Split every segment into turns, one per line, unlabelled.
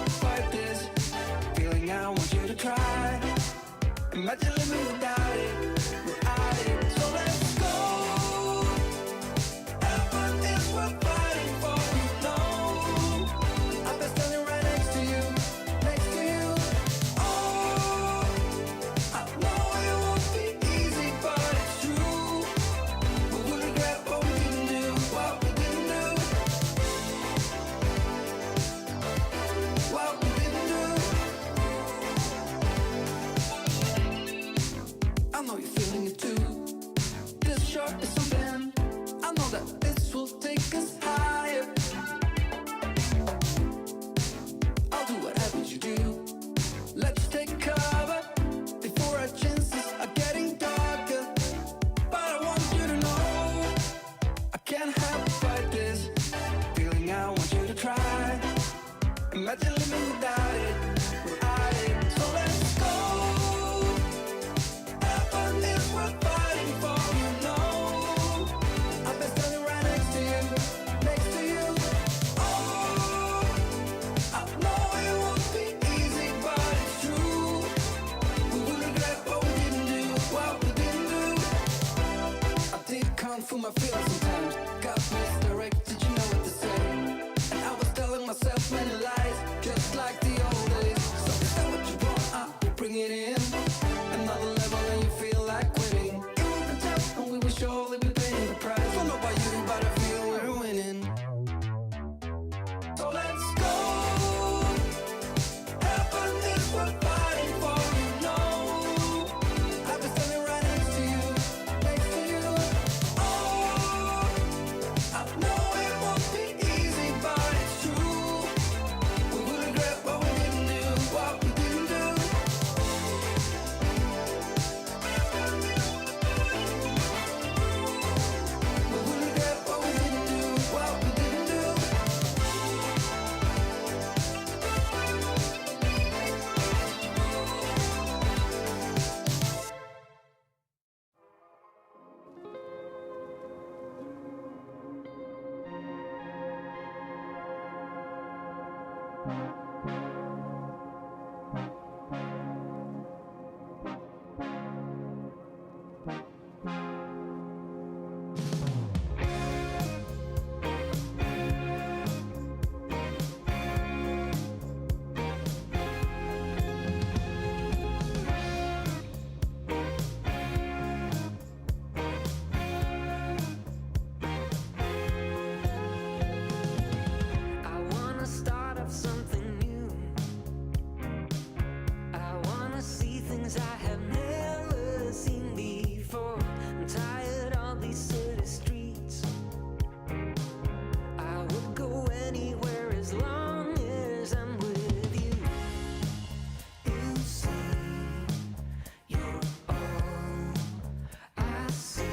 help fight this feeling. I want you to try. Imagine living without it, without it. So let's go. Heaven is worth fighting for, you know. I've been standing right next to you, next to you. Oh, I know it won't be easy, but it's true. We will regret what we didn't do, what we didn't do, what we didn't do. I know you're feeling it too. This short is something. I know that this will take us higher. I'll do whatever you do. Let's take cover before our chances are getting darker. But I want you to know I can't help fight this feeling. I want you to try. Imagine living without it, without it. So let's go. Heaven is worth fighting for, you know. I've been standing right next to you, next to you. Oh, I know it won't be easy, but it's true. We will regret what we didn't do, what we didn't do. I did kung fu my feelings sometimes. Got misdirected, you know what to say. And I was telling myself many lies, just like the old days. So is that what you want? I will bring it in. Another level and you feel like quitting. It will be tough and we will surely be paying the price. Don't know about you, but I feel we're winning. So let's go. Heaven is worth fighting for, you know. I've been standing right next to you, next to you. Oh, I know it won't be easy, but it's true. We will regret what we didn't do, what we didn't do. We will regret what we didn't do, what we didn't do.
I wanna start off something new. I wanna see things I have never seen before. I'm tired of these city streets. I would go anywhere as long as I'm with you. You see, you're all I see.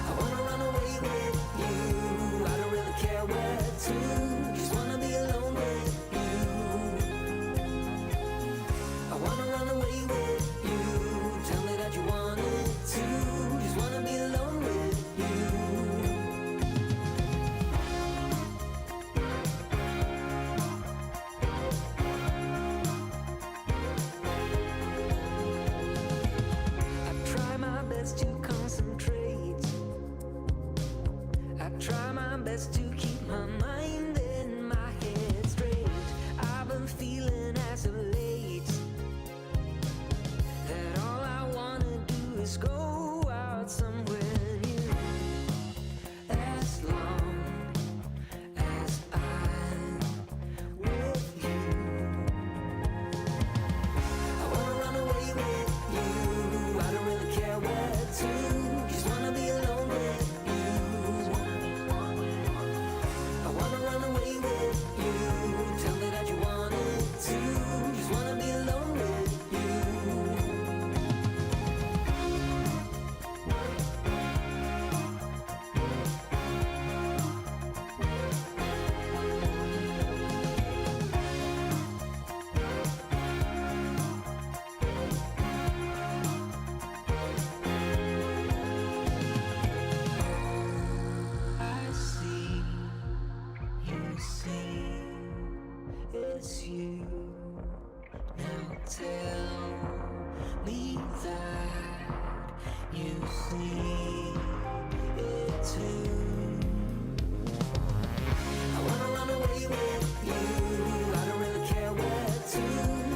I wanna run away with you. I don't really care where to. Just wanna be alone with you. I wanna run away with you. Tell me that you want it too. Just wanna be alone with you. I try my best to concentrate. I try my best to keep my mind and my head straight. I've been feeling as of late that all I wanna do is go out somewhere new. As long as I'm with you. I wanna run away with you. I don't really care where to. Just wanna be alone with you. I wanna it's you. Now tell me that you see it too. I wanna run away with you. I don't really care where to.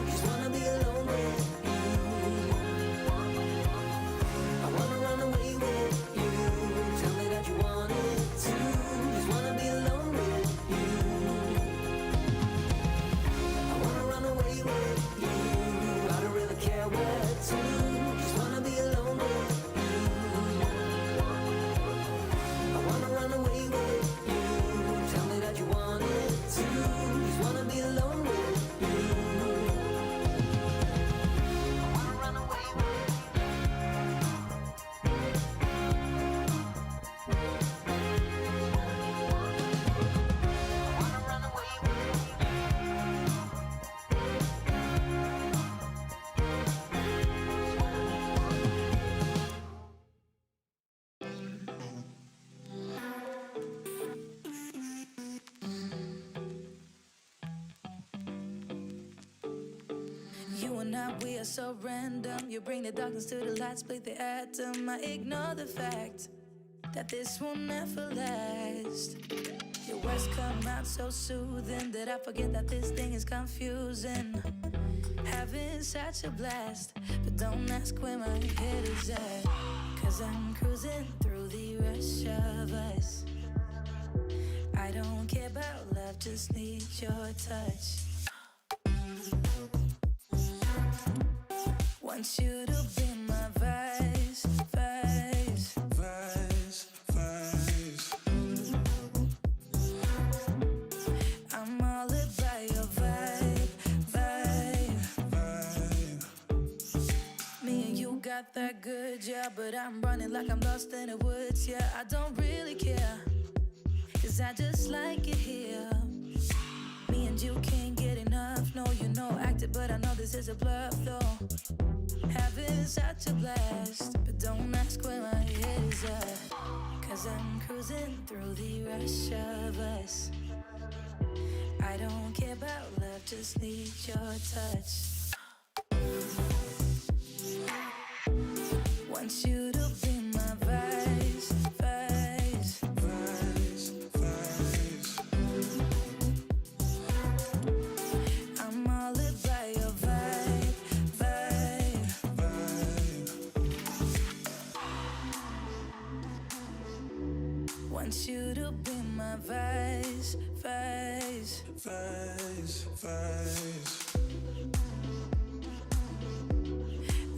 Just wanna be alone with you. I wanna run away with you. Tell me that you want it too. Just wanna be alone with you. I wanna run away with you. I don't really care where to. Just wanna be alone with you. I wanna run away with you. Tell me that you want it too. Just wanna be alone with you. I wanna run away with you. I wanna run away with you.
You and I, we are so random. You bring the darkness to the light, split the atom. I ignore the fact that this will never last. Your words come out so soothing that I forget that this thing is confusing. Having such a blast, but don't ask where my head is at. Cause I'm cruising through the rush of us. I don't care about love, just need your touch. Want you to be my vice, vice.
Vice, vice.
I'm all about your vibe, vibe.
Vibe.
Me and you got that good, yeah, but I'm running like I'm lost in the woods, yeah. I don't really care, cause I just like it here. Me and you can't get enough, no, you know, acted, but I know this is a bluff, though. Having such a blast, but don't ask where my head is at. Cause I'm cruising through the rush of us. I don't care about love, just need your touch. Want you to be my vice, vice.
Vice, vice.
I'm all about your vibe, vibe.
Vibe.
Want you to be my vice, vice.
Vice, vice.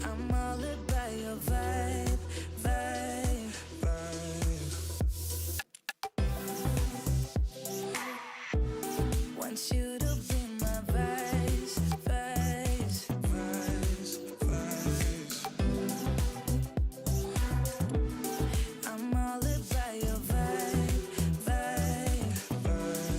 I'm all about your vibe, vibe.
Vibe.
Want you to be my vice, vice.
Vice, vice.
I'm all about your vibe, vibe.
Vibe.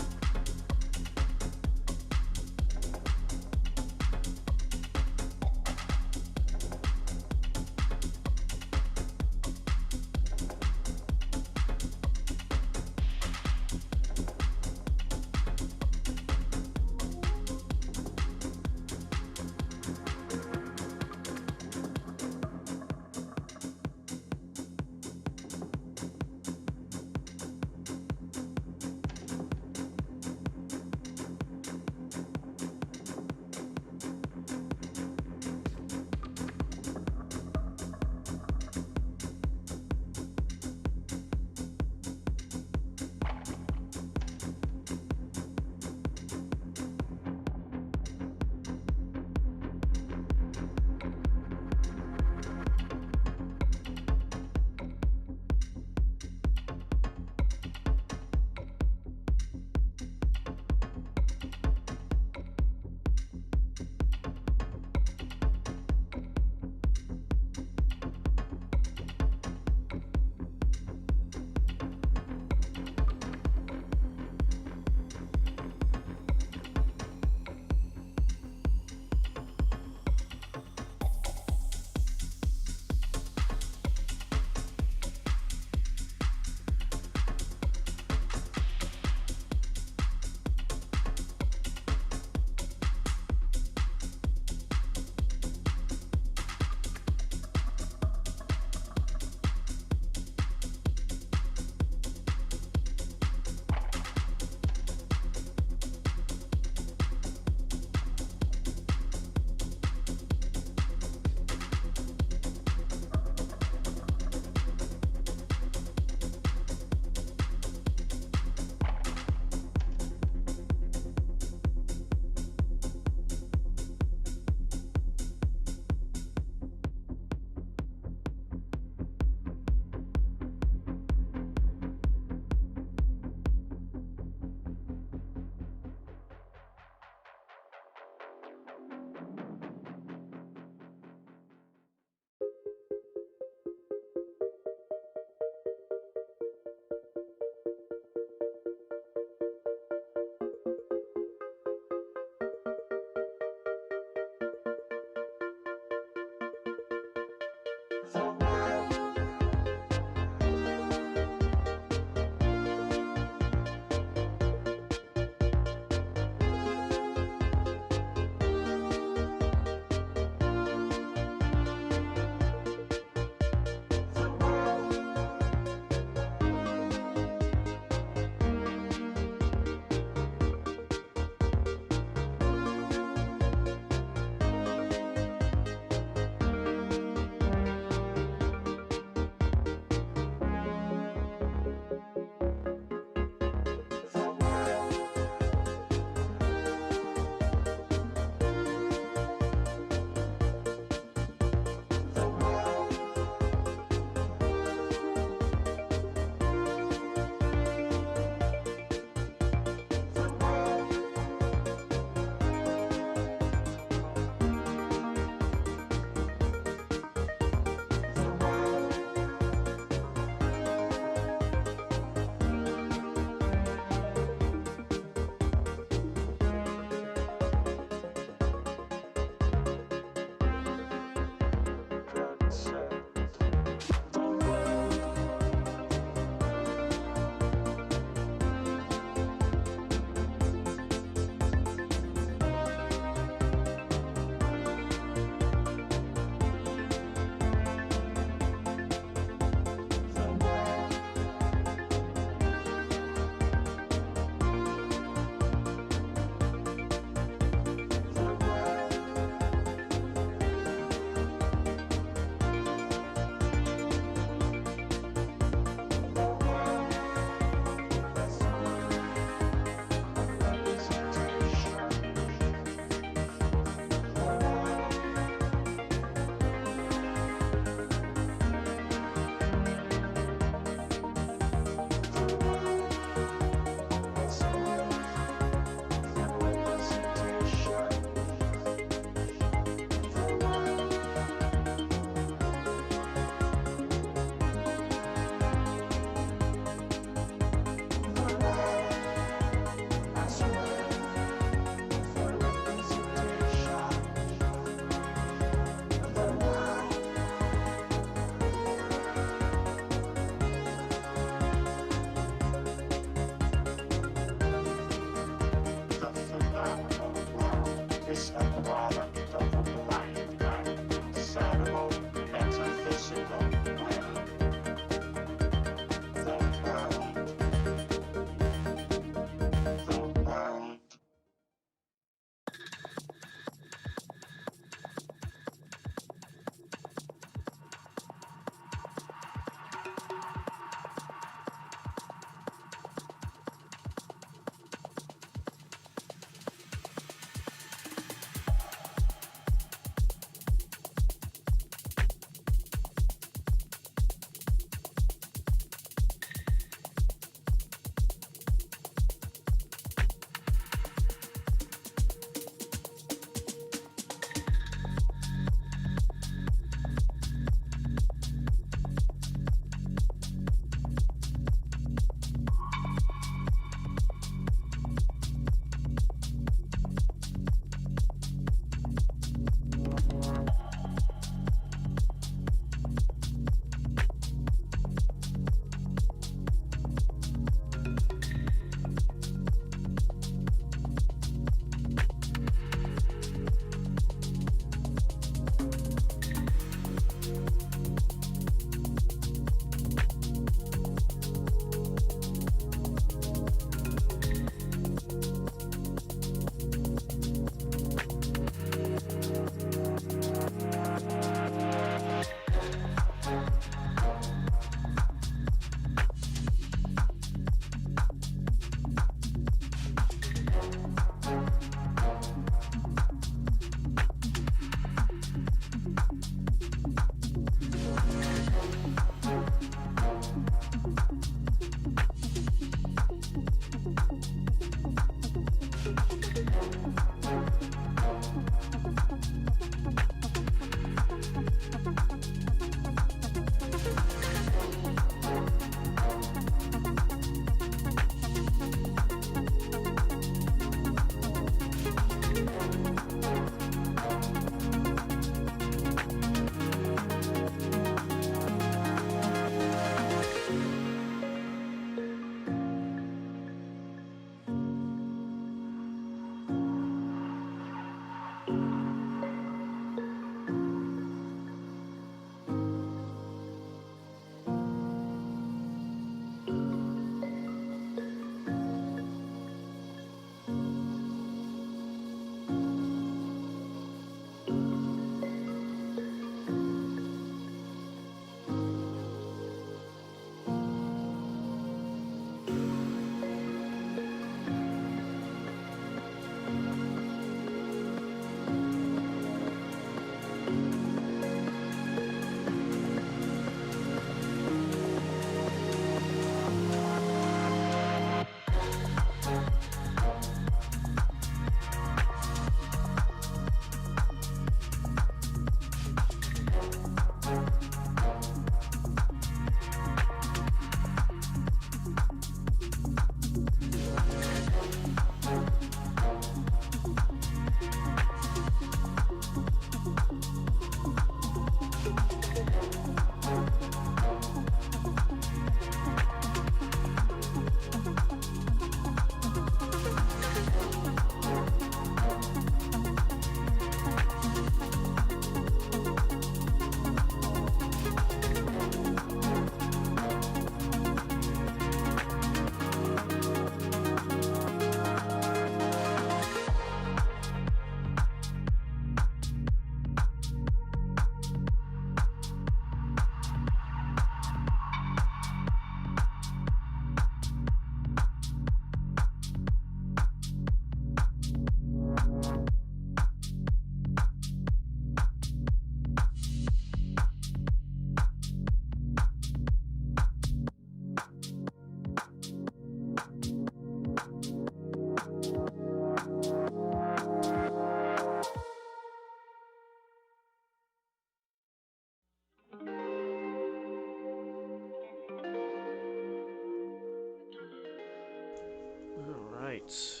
Alright.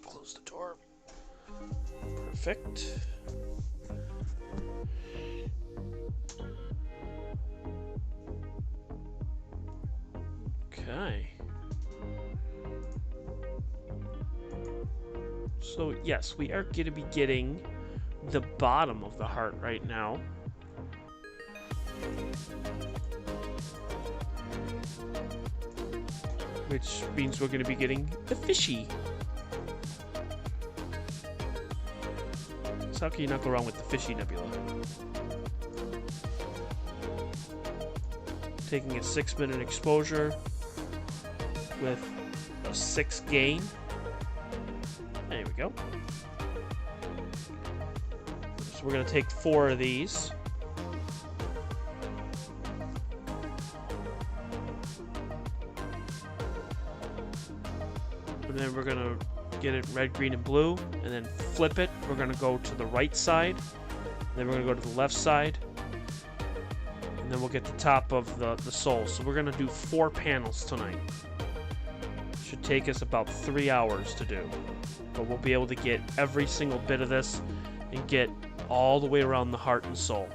Close the door. Perfect. Okay. So, yes, we are going to be getting the bottom of the heart right now. Which means we're going to be getting the fishy. So how can you not go wrong with the Fishy Nebula? Taking a 6-minute exposure with a 6 gain. There we go. So we're going to take 4 of these. And then we're going to get it red, green, and blue, and then flip it. We're going to go to the right side, then we're going to go to the left side, and then we'll get the top of the soul. So we're going to do 4 panels tonight. Should take us about 3 hours to do, but we'll be able to get every single bit of this and get all the way around the heart and soul.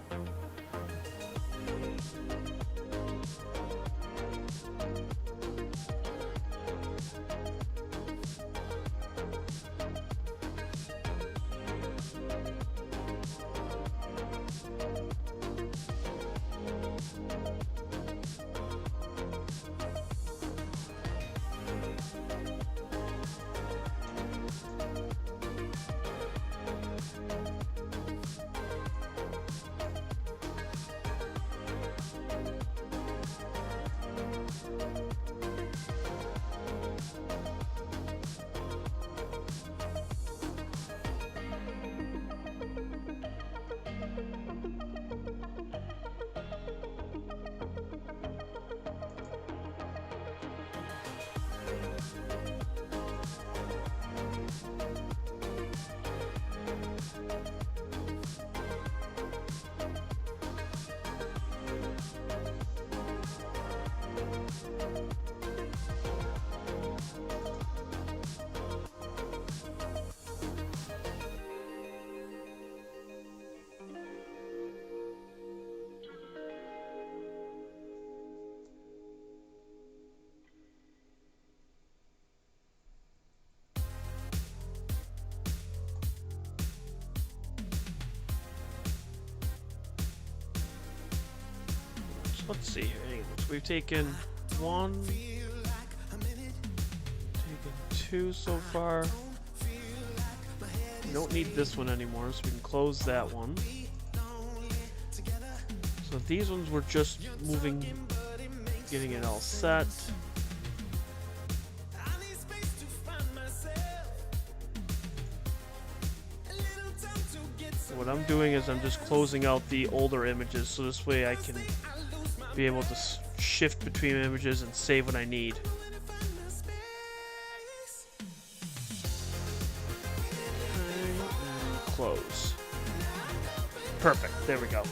Let's see here. So we've taken 1, taken 2 so far. We don't need this one anymore, so we can close that one. So these ones were just moving, getting it all set. What I'm doing is I'm just closing out the older images, so this way I can be able to shift between images and save what I need. And close. Perfect. There we go.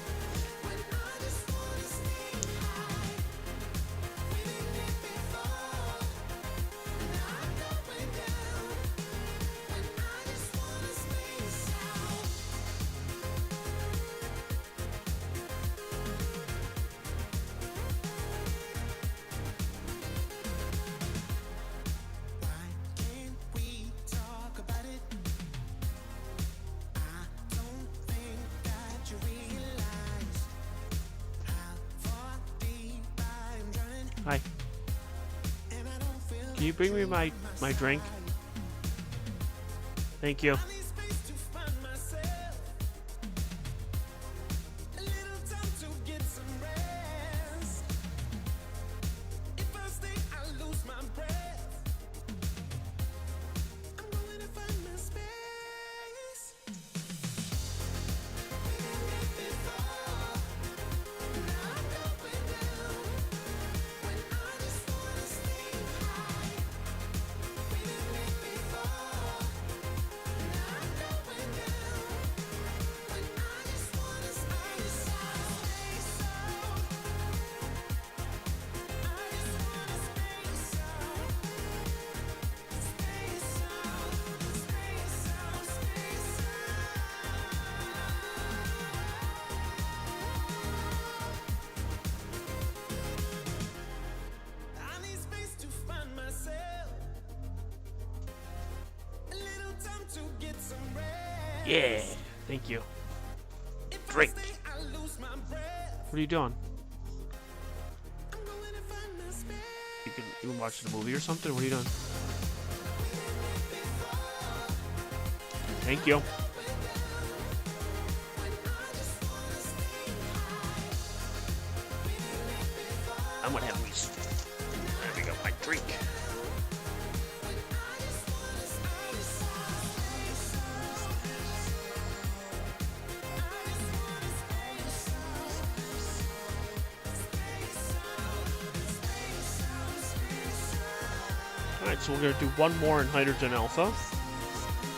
Hi. Can you bring me my drink? Thank you. Yeah, thank you. Drink. What are you doing? You can watch the movie or something? What are you doing? Thank you. I'm gonna have these. There we go, my drink. Alright, so we're going to do one more in hydrogen alpha.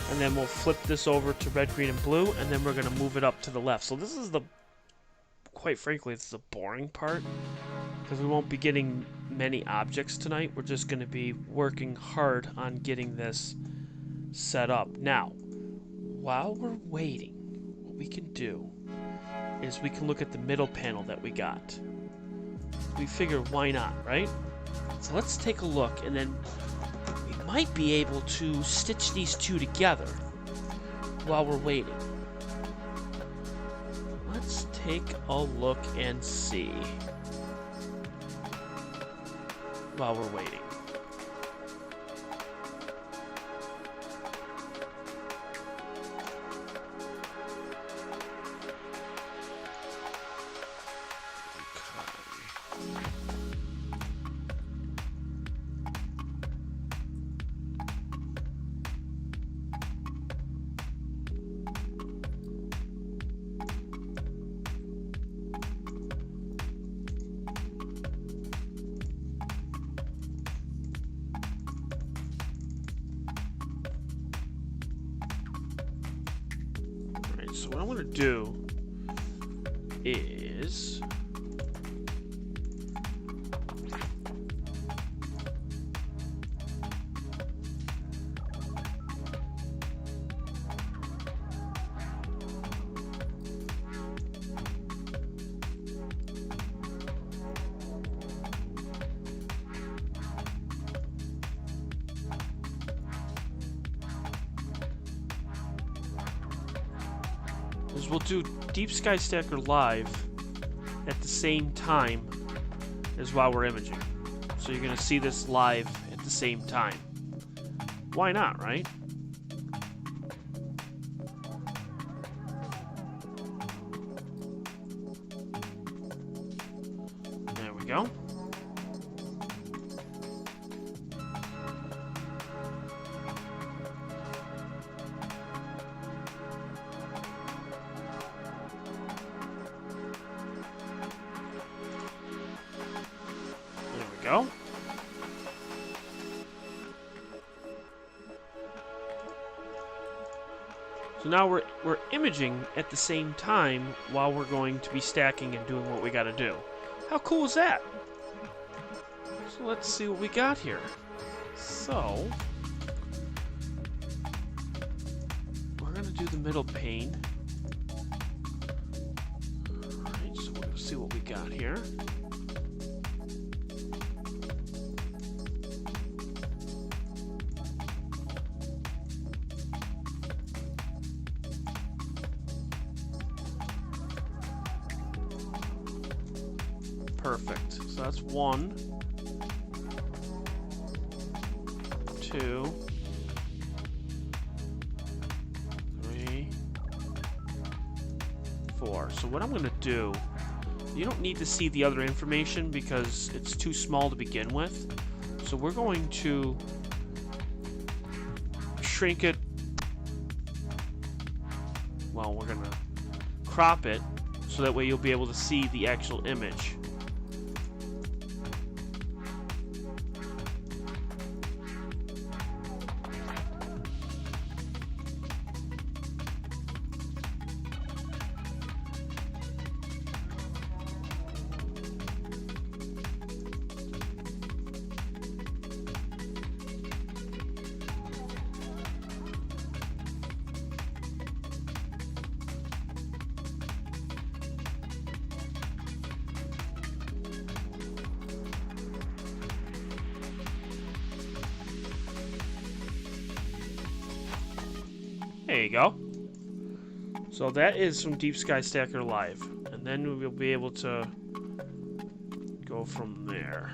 And then we'll flip this over to red, green, and blue. And then we're going to move it up to the left. So this is the... Quite frankly, this is the boring part. Because we won't be getting many objects tonight. We're just going to be working hard on getting this set up. Now, while we're waiting, what we can do is we can look at the middle panel that we got. We figure, why not, right? So let's take a look, and then we might be able to stitch these two together while we're waiting. Let's take a look and see while we're waiting. So what I want to do is we'll do Deep Sky Stacker live at the same time as while we're imaging. So you're going to see this live at the same time. Why not, right? There we go. Go. So now we're imaging at the same time while we're going to be stacking and doing what we got to do. How cool is that? So let's see what we got here. So we're going to do the middle pane. Alright, so we're going to see what we got here. Perfect. So that's 1, 2, 3, 4. So what I'm going to do, you don't need to see the other information because it's too small to begin with. So we're going to shrink it. Well, we're going to crop it so that way you'll be able to see the actual image. There you go. So that is from Deep Sky Stacker Live. And then we'll be able to go from there.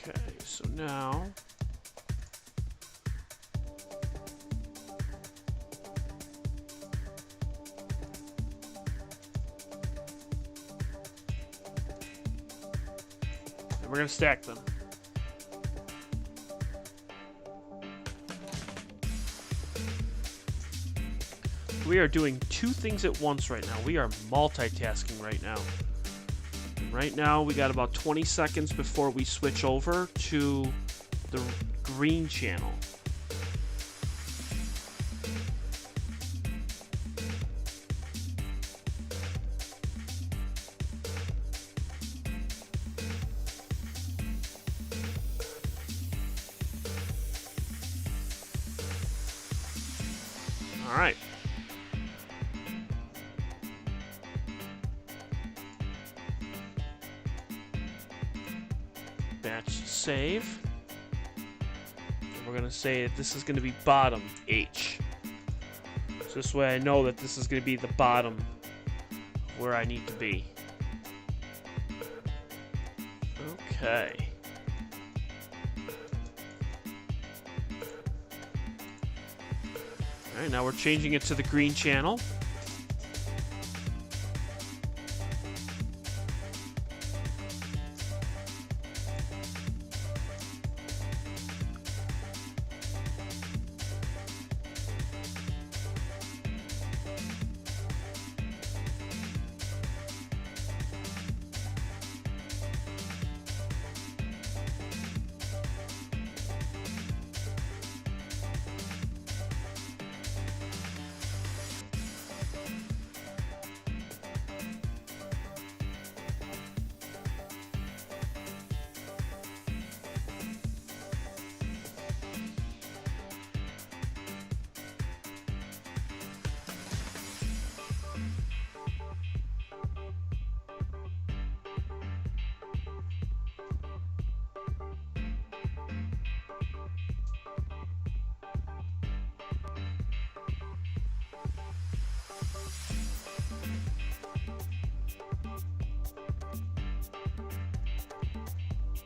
Okay, so now we're going to stack them. We are doing two things at once right now. We are multitasking right now. Right now, we got about 20 seconds before we switch over to the green channel. All right. Batch save. And we're going to say that this is going to be bottom H. So this way I know that this is going to be the bottom where I need to be. Okay. Alright, now we're changing it to the green channel.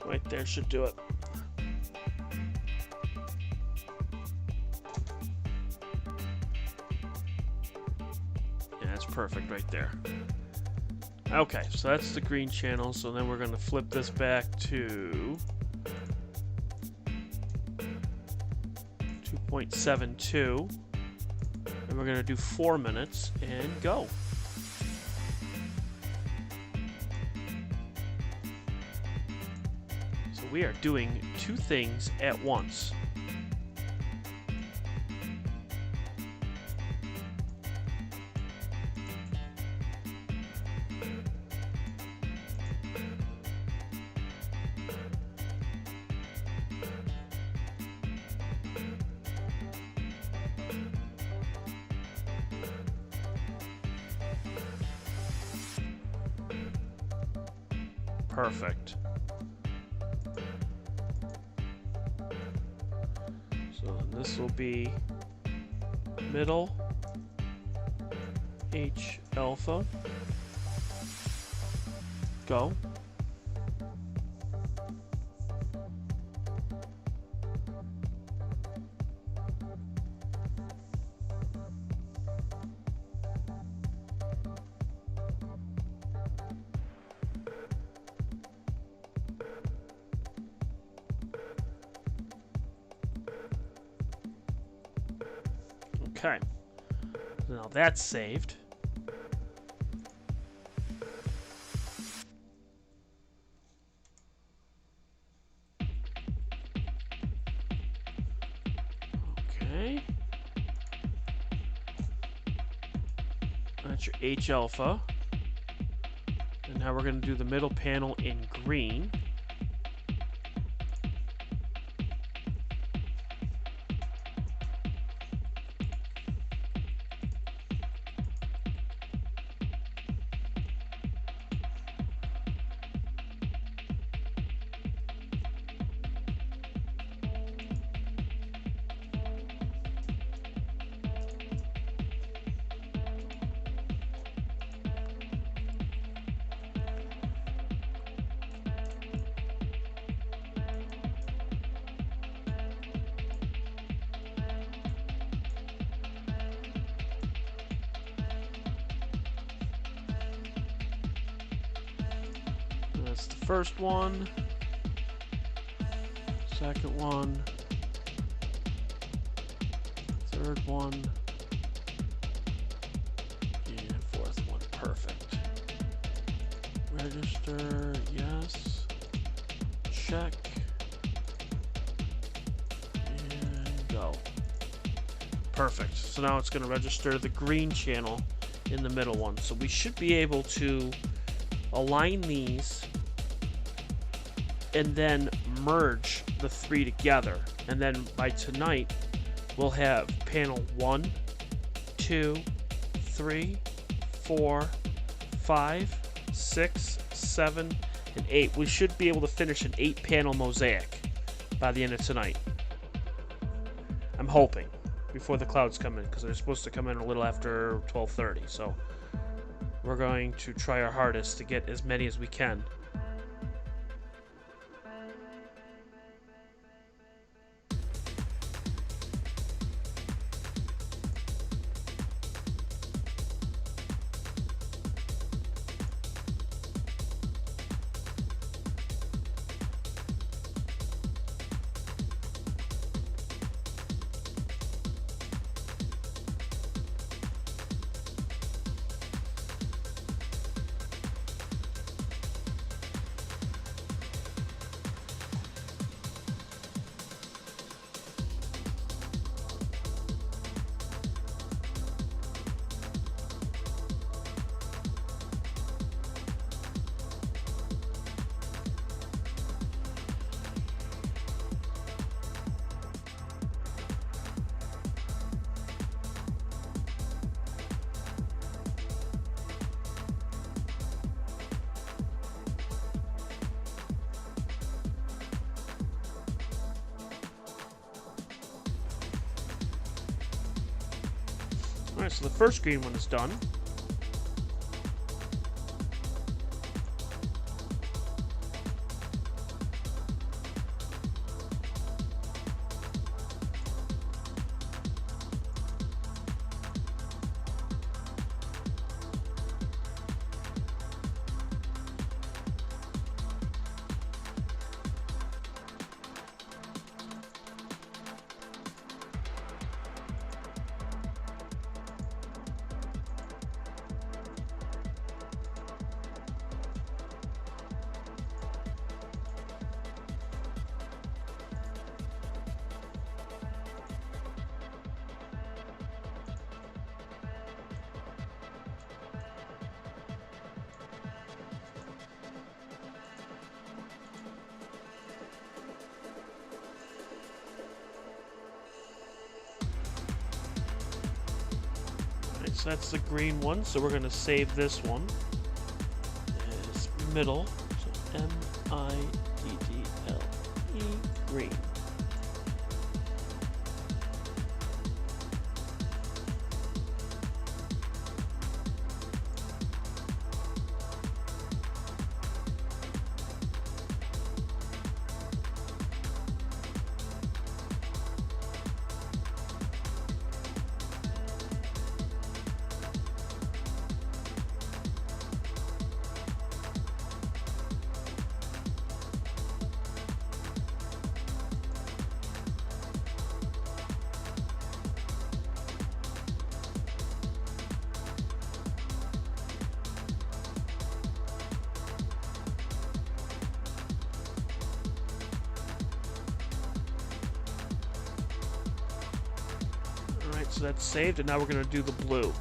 Right there should do it. Yeah, that's perfect right there. Okay, so that's the green channel. So then we're going to flip this back to 2.72. And we're going to do 4 minutes and go. We are doing two things at once. Perfect. So this will be middle H alpha. Go. Okay, now that's saved. That's your H alpha. And now we're going to do the middle panel in green. That's the first one, second one, third one, and fourth one. Perfect. Register, yes. Check. And go. Perfect. So now it's going to register the green channel in the middle one. So we should be able to align these and then merge the three together. And then by tonight, we'll have panel 1, 2, 3, 4, 5, 6, 7, and 8. We should be able to finish an 8-panel mosaic by the end of tonight. I'm hoping, before the clouds come in, because they're supposed to come in a little after 12:30. So we're going to try our hardest to get as many as we can. Alright, so the first green one is done. So that's the green one, so we're going to save this one as middle, so M-I-D-D-L-E, green. So that's saved, and now we're going to do the blue.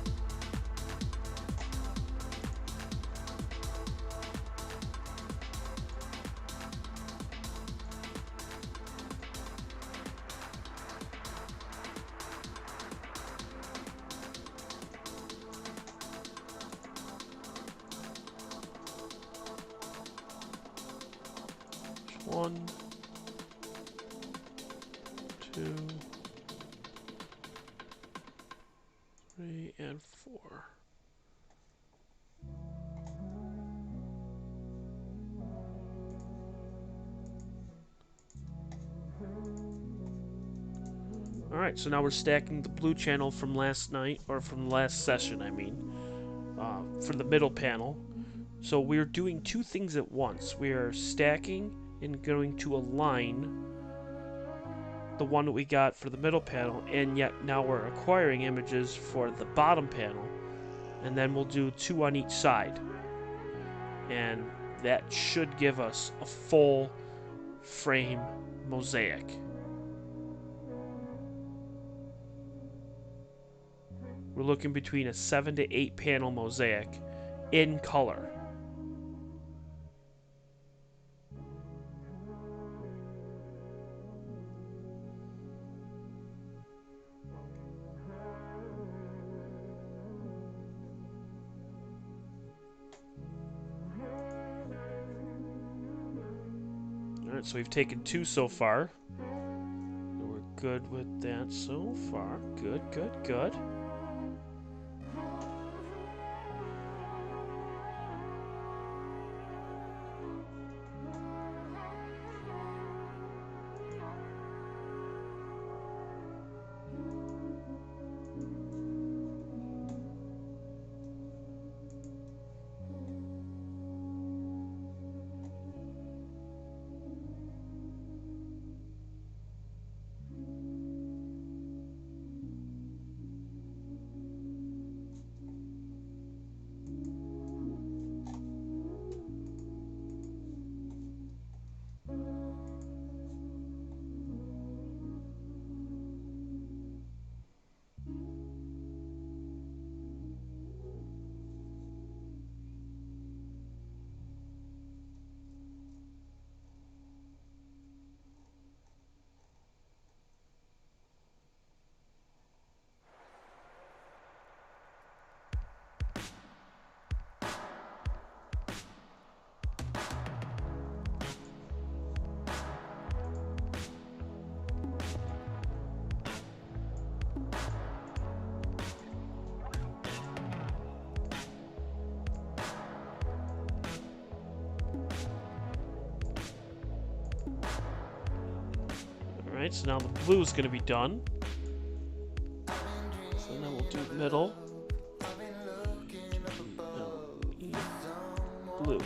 1, 2, 3, and 4. Alright, so now we're stacking the blue channel from last night, or from last session, I mean, for the middle panel. So we're doing two things at once. We are stacking and going to align the one that we got for the middle panel, and yet now we're acquiring images for the bottom panel, and then we'll do 2 on each side. And that should give us a full frame mosaic. We're looking between a 7 to 8 panel mosaic in color. Alright, so we've taken 2 so far. We're good with that so far. Good, good, good. Alright, so now the blue is going to be done. So then we'll do middle. Blue.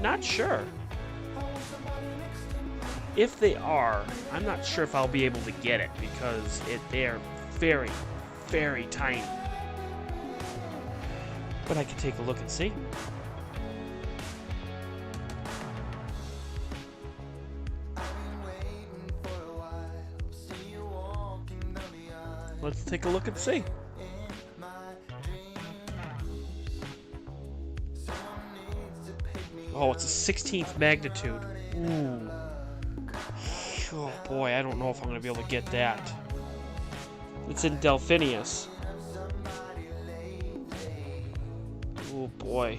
Not sure. If they are, I'm not sure if I'll be able to get it because they're very, very tiny. But I can take a look and see. Let's take a look and see. Oh, it's a 16th magnitude. Ooh. Oh boy, I don't know if I'm going to be able to get that. It's in Delphinius. Oh boy.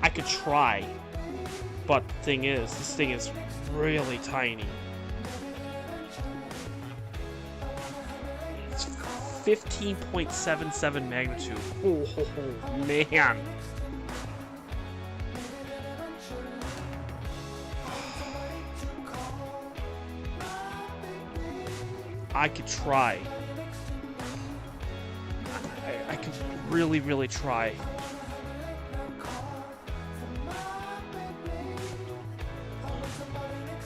I could try, but the thing is, this thing is really tiny. It's 15.77 magnitude. Oh, man. I could try. I could really, really try.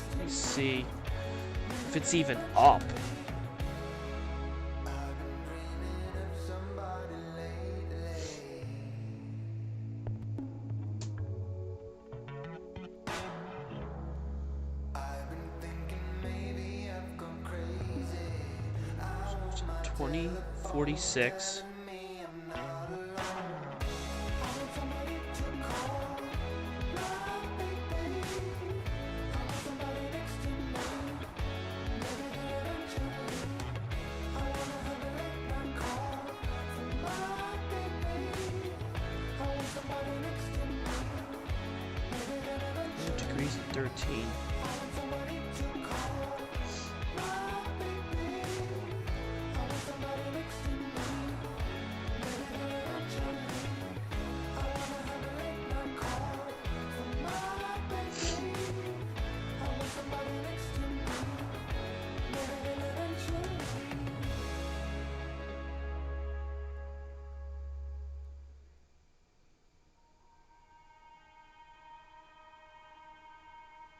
Let me see if it's even up. $20.46. Degrees and 13.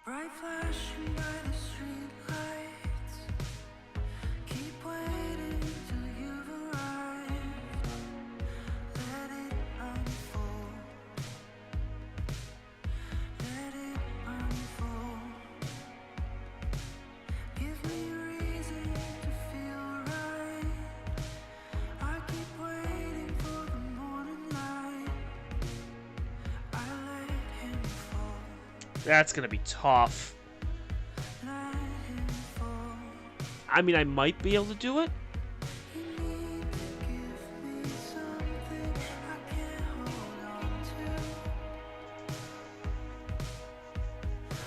Bright flashing by the street lights. Keep waiting till you've arrived. Let it unfold. Let it unfold. Give me reason to feel right. I keep waiting for the morning light. I let him fall.
That's gonna be tough. I mean, I might be able to do it.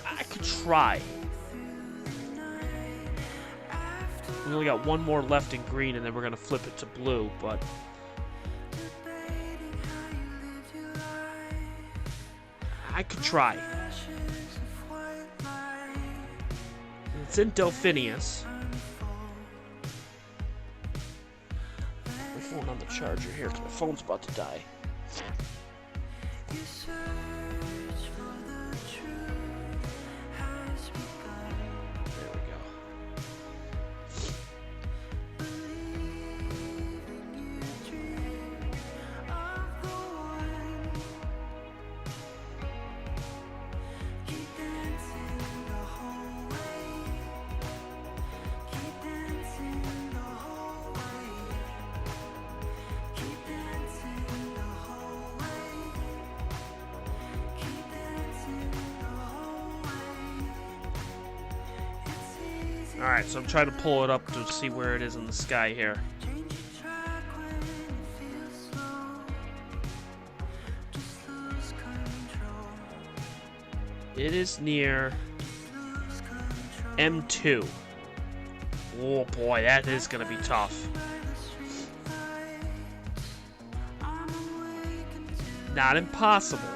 I could try. We only got one more left in green, and then we're gonna flip it to blue, but I could try. It's in Delphinius. My phone on the charger here, because my phone's about to die. There we go. Alright, so I'm trying to pull it up to see where it is in the sky here. It is near M2. Oh boy, that is going to be tough. Not impossible.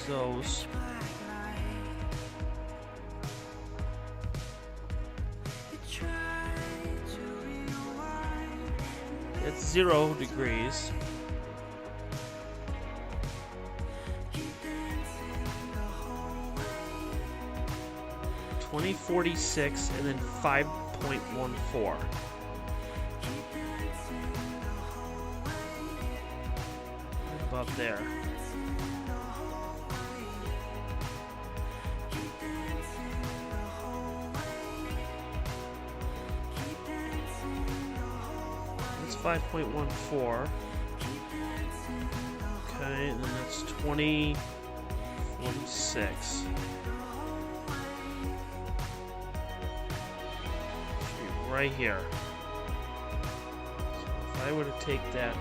Those. It's 0 degrees. $20.46 and then 5.14. About there. That's 5.14. Okay, and then that's 20.46. Right here. So if I were to take that.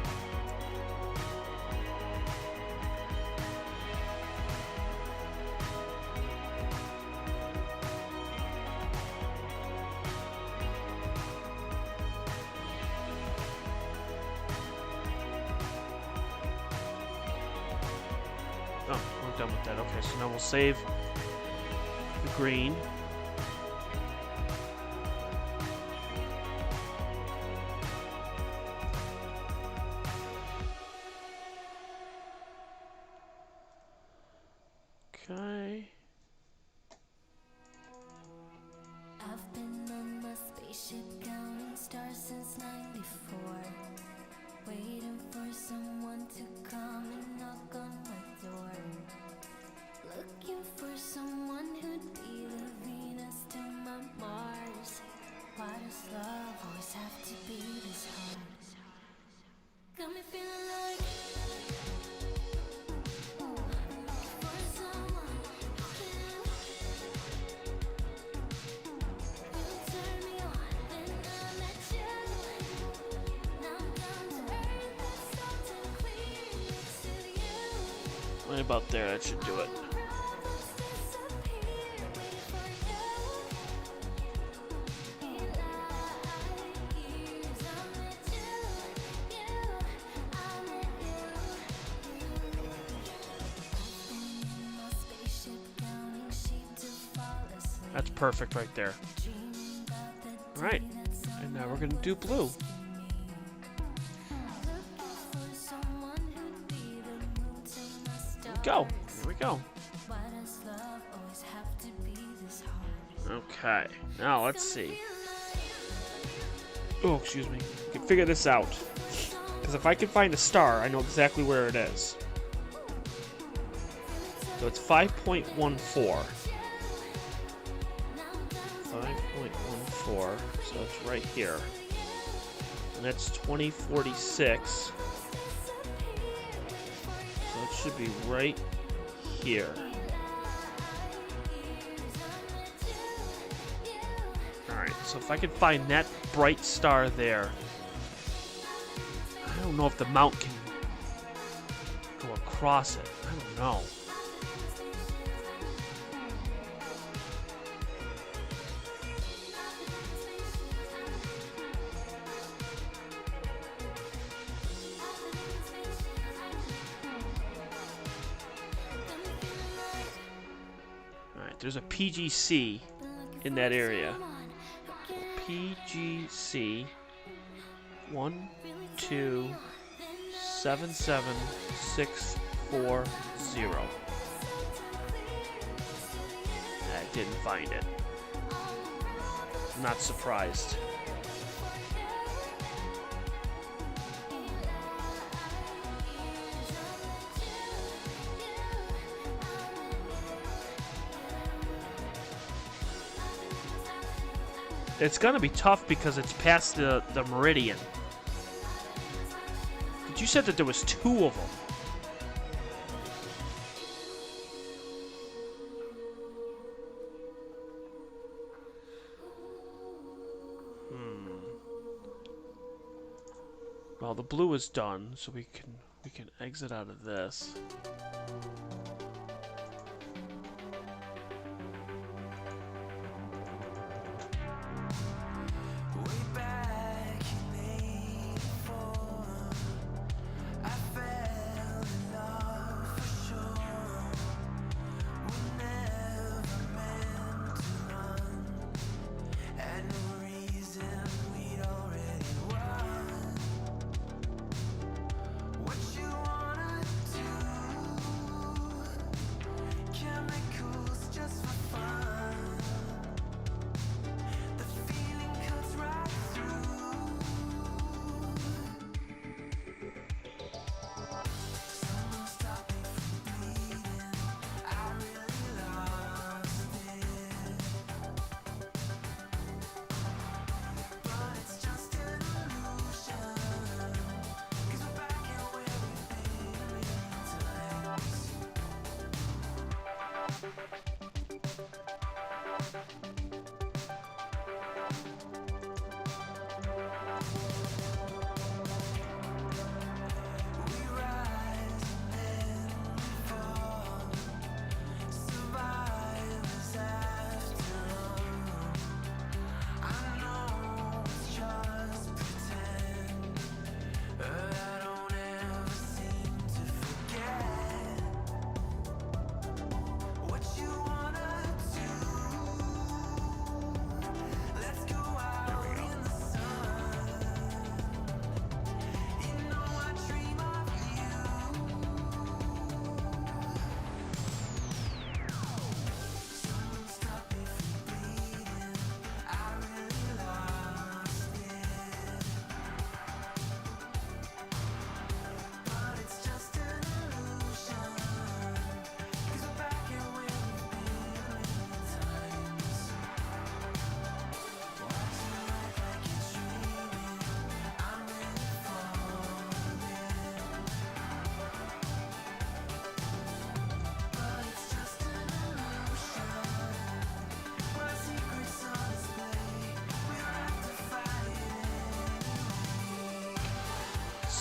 Oh, we're done with that. Okay, so now we'll save the green. Okay.
I've been on my spaceship counting stars since '94, waiting for someone to come and knock on my door. Looking for someone who'd be the Venus to my Mars. Why does love always have to be this hard? Got me feeling like looking for someone who turn me on. Then I met you. Now I'm down to earth, that's salt and clear next to you.
Right about there, that should do it. That's perfect right there. Alright, and now we're going to do blue. Go. Here we go. Okay, now let's see. Oh, excuse me. We can figure this out. Because if I can find a star, I know exactly where it is. So it's 5.14. 5.14, so it's right here. And that's 2046. So it should be right here. Alright, so if I can find that bright star there. I don't know if the mount can go across it. I don't know. There's a PGC in that area. So PGC 1277640. I didn't find it. I'm not surprised. It's gonna be tough because it's past the meridian. But you said that there was 2 of them. Well, the blue is done, so we can exit out of this.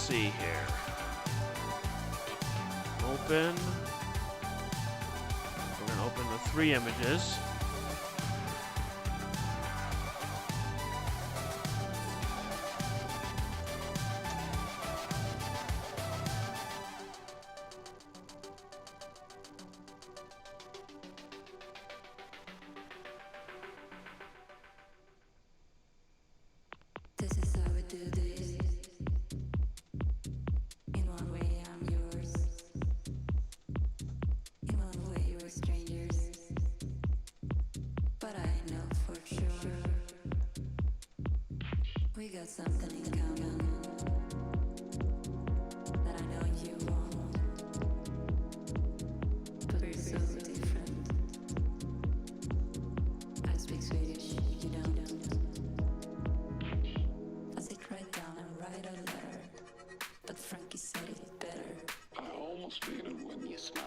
see here. Open. We're going to open the 3 images.
This is how we do this. In one way, I'm yours. In one way, we're strangers. But I know for sure we got something in common that I know you won't. But we're so different. I speak Swedish, you don't. I sit right down and write a letter, but Frankie said it better.
I almost feel it when you smile.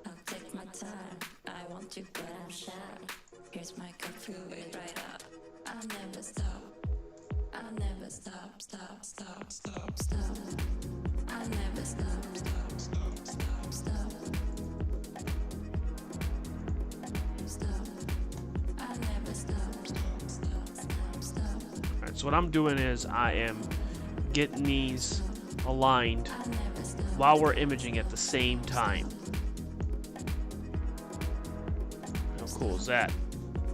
I'll take my time, I want you but I'm shy. Here's my cup, fill it right up. I'll never stop, I'll never stop, stop, stop, stop, stop. I'll never stop, stop, stop, stop, stop. Stop, I'll never stop, stop, stop, stop, stop.
Alright, so what I'm doing is I am getting these aligned
I'll never stop.
while we're imaging at the same time. How cool is that?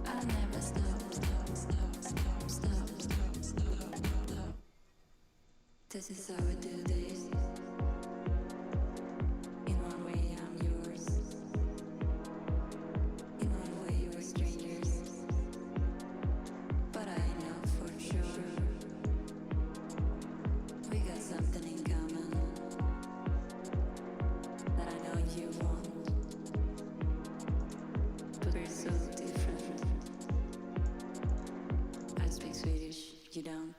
I'll never stop, stop, stop, stop, stop, stop, stop, stop. This is how we do this. In one way, I'm yours. In one way, we're strangers. But I know for sure we got something in common that I know you won't. But we're so different. I speak Swedish, you don't.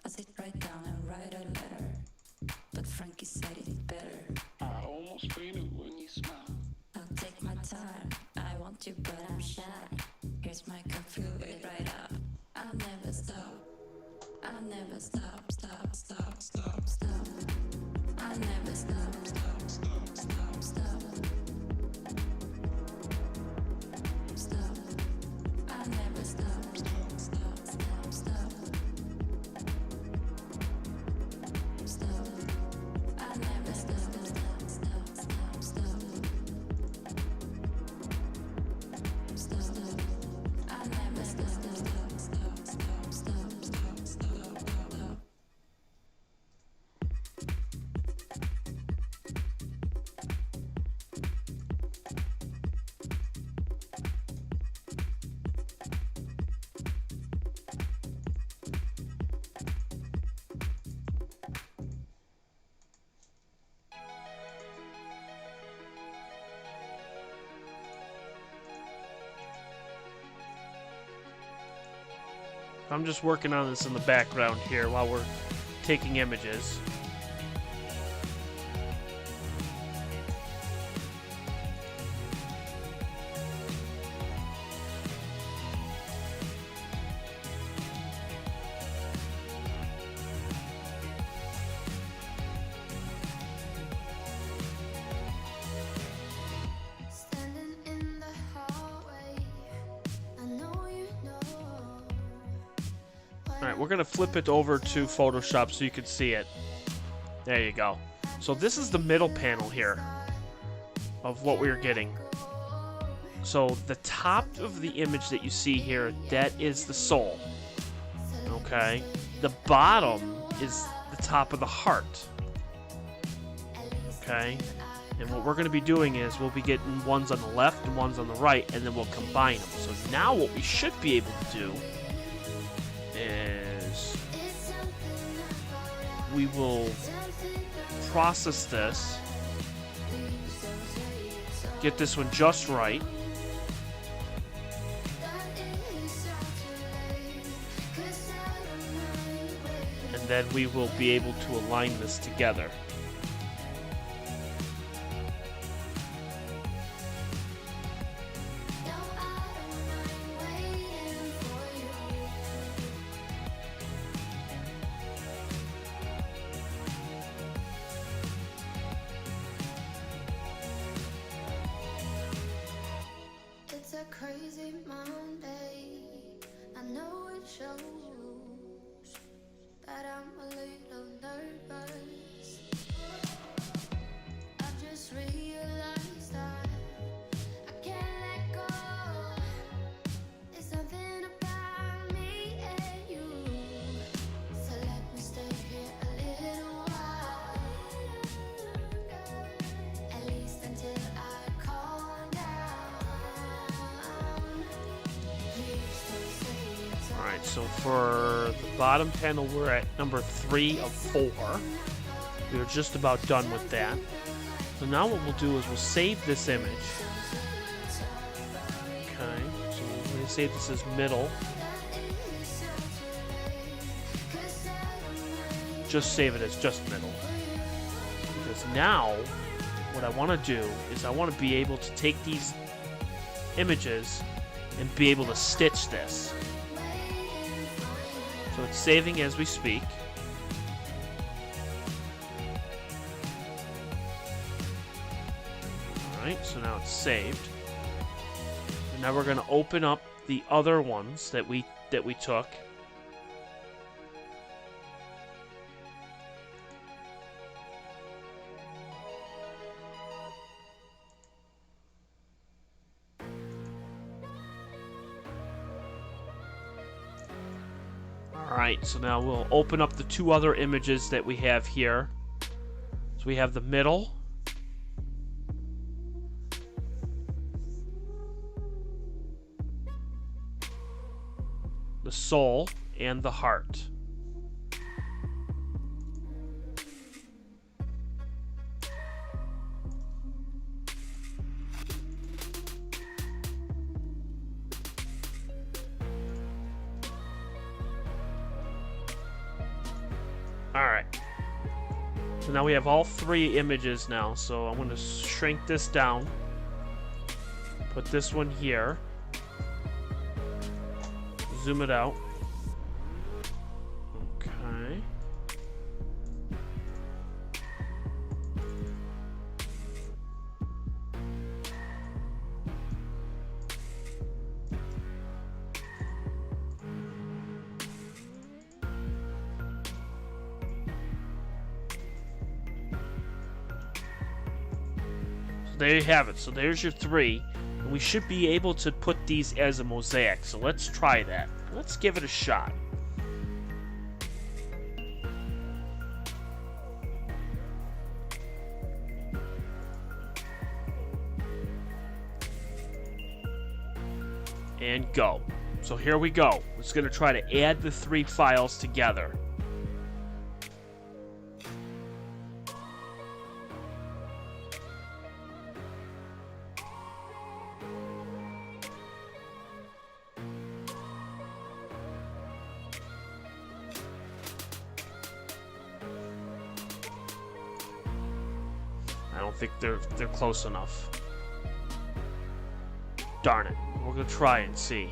I sit right down and write a letter, but Frankie said it better.
I almost feel it when you smile.
I'll take my time, I want you but I'm shy. Here's my cup, fill it right up. I'll never stop, I'll never stop, stop, stop, stop, stop. I'll never stop, stop, stop, stop, stop. Stop, I'll never stop, stop, stop, stop, stop. Stop, I'll never stop, stop, stop, stop, stop. Stop, I'll never stop, stop, stop, stop, stop, stop, stop.
I'm just working on this in the background here while we're taking images.
Standing in the hallway, I know you know.
Alright, we're going to flip it over to Photoshop so you can see it. There you go. So this is the middle panel here of what we're getting. So the top of the image that you see here, that is the soul. Okay? The bottom is the top of the heart. Okay? And what we're going to be doing is we'll be getting ones on the left and ones on the right, and then we'll combine them. So now what we should be able to do is we will process this, get this one just right, and then we will be able to align this together. Alright, so for the bottom panel, we're at number 3 of 4. We're just about done with that. So now what we'll do is we'll save this image. Okay, so we're going to save this as middle. Just save it as just middle. Because now, what I want to do is I want to be able to take these images and be able to stitch this. So it's saving as we speak. Alright, so now it's saved. And now we're going to open up the other ones that we took. Alright, so now we'll open up the 2 other images that we have here. So we have the middle. The soul and the heart. Alright. So now we have all 3 images now. So I'm going to shrink this down. Put this one here. Zoom it out. Okay. There you have it. So there's your 3. And we should be able to put these as a mosaic. So let's try that. Let's give it a shot. And go. So here we go. It's going to try to add the 3 files together. I don't think they're close enough. Darn it. We're gonna try and see.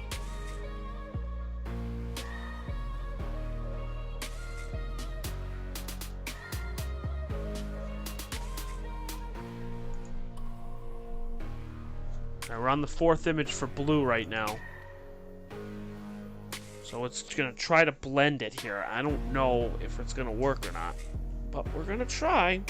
Now we're on the 4th image for blue right now. So it's gonna try to blend it here. I don't know if it's gonna work or not, but we're gonna try.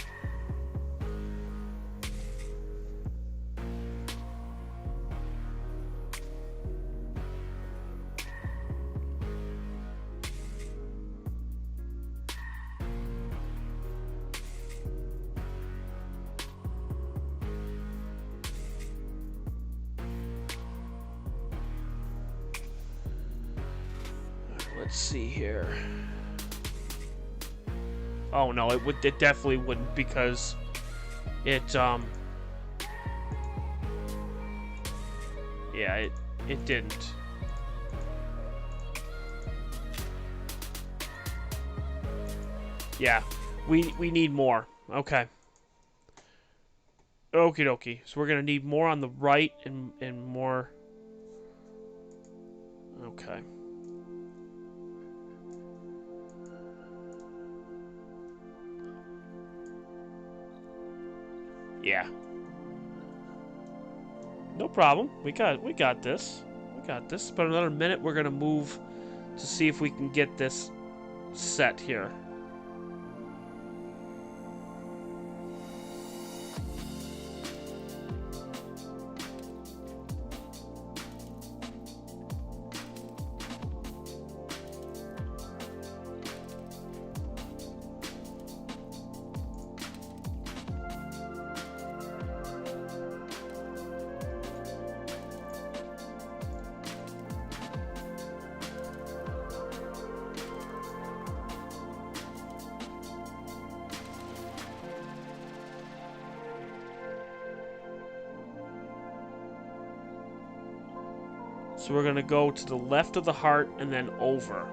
Let's see here. Oh no, it definitely wouldn't, because it yeah, it didn't. Yeah, we need more. Okay. Okie dokie. So we're gonna need more on the right and more. Okay. Yeah. No problem. We got this. We got this. But another minute, we're gonna move to see if we can get this set here. So we're going to go to the left of the heart and then over.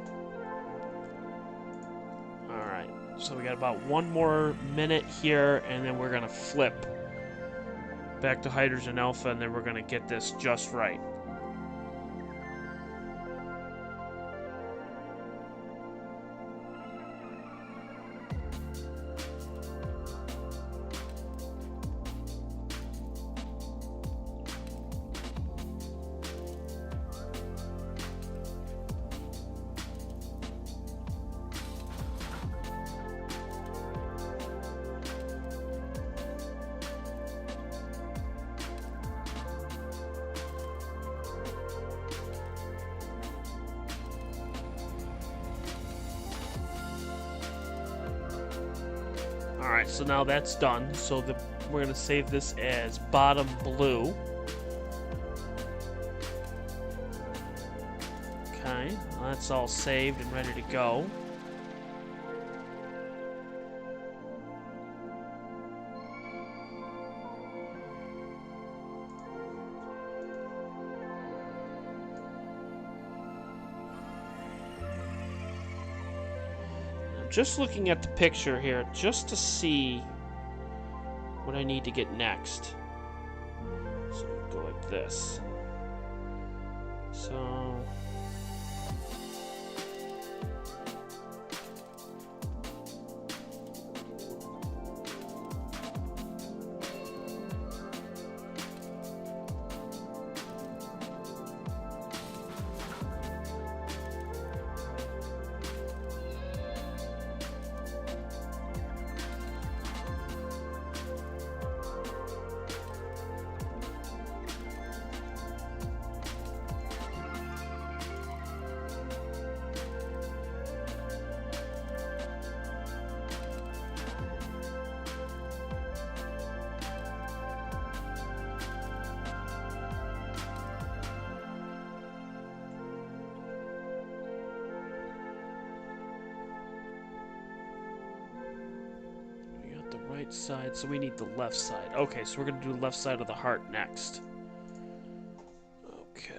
Alright, so we got about 1 more minute here, and then we're going to flip back to hydrogen alpha, and then we're going to get this just right. Alright, so now that's done. So we're going to save this as bottom blue. Okay, well, that's all saved and ready to go. Just looking at the picture here, just to see what I need to get next. So go like this. So right side, so we need the left side. Okay, so we're going to do the left side of the heart next. Okay.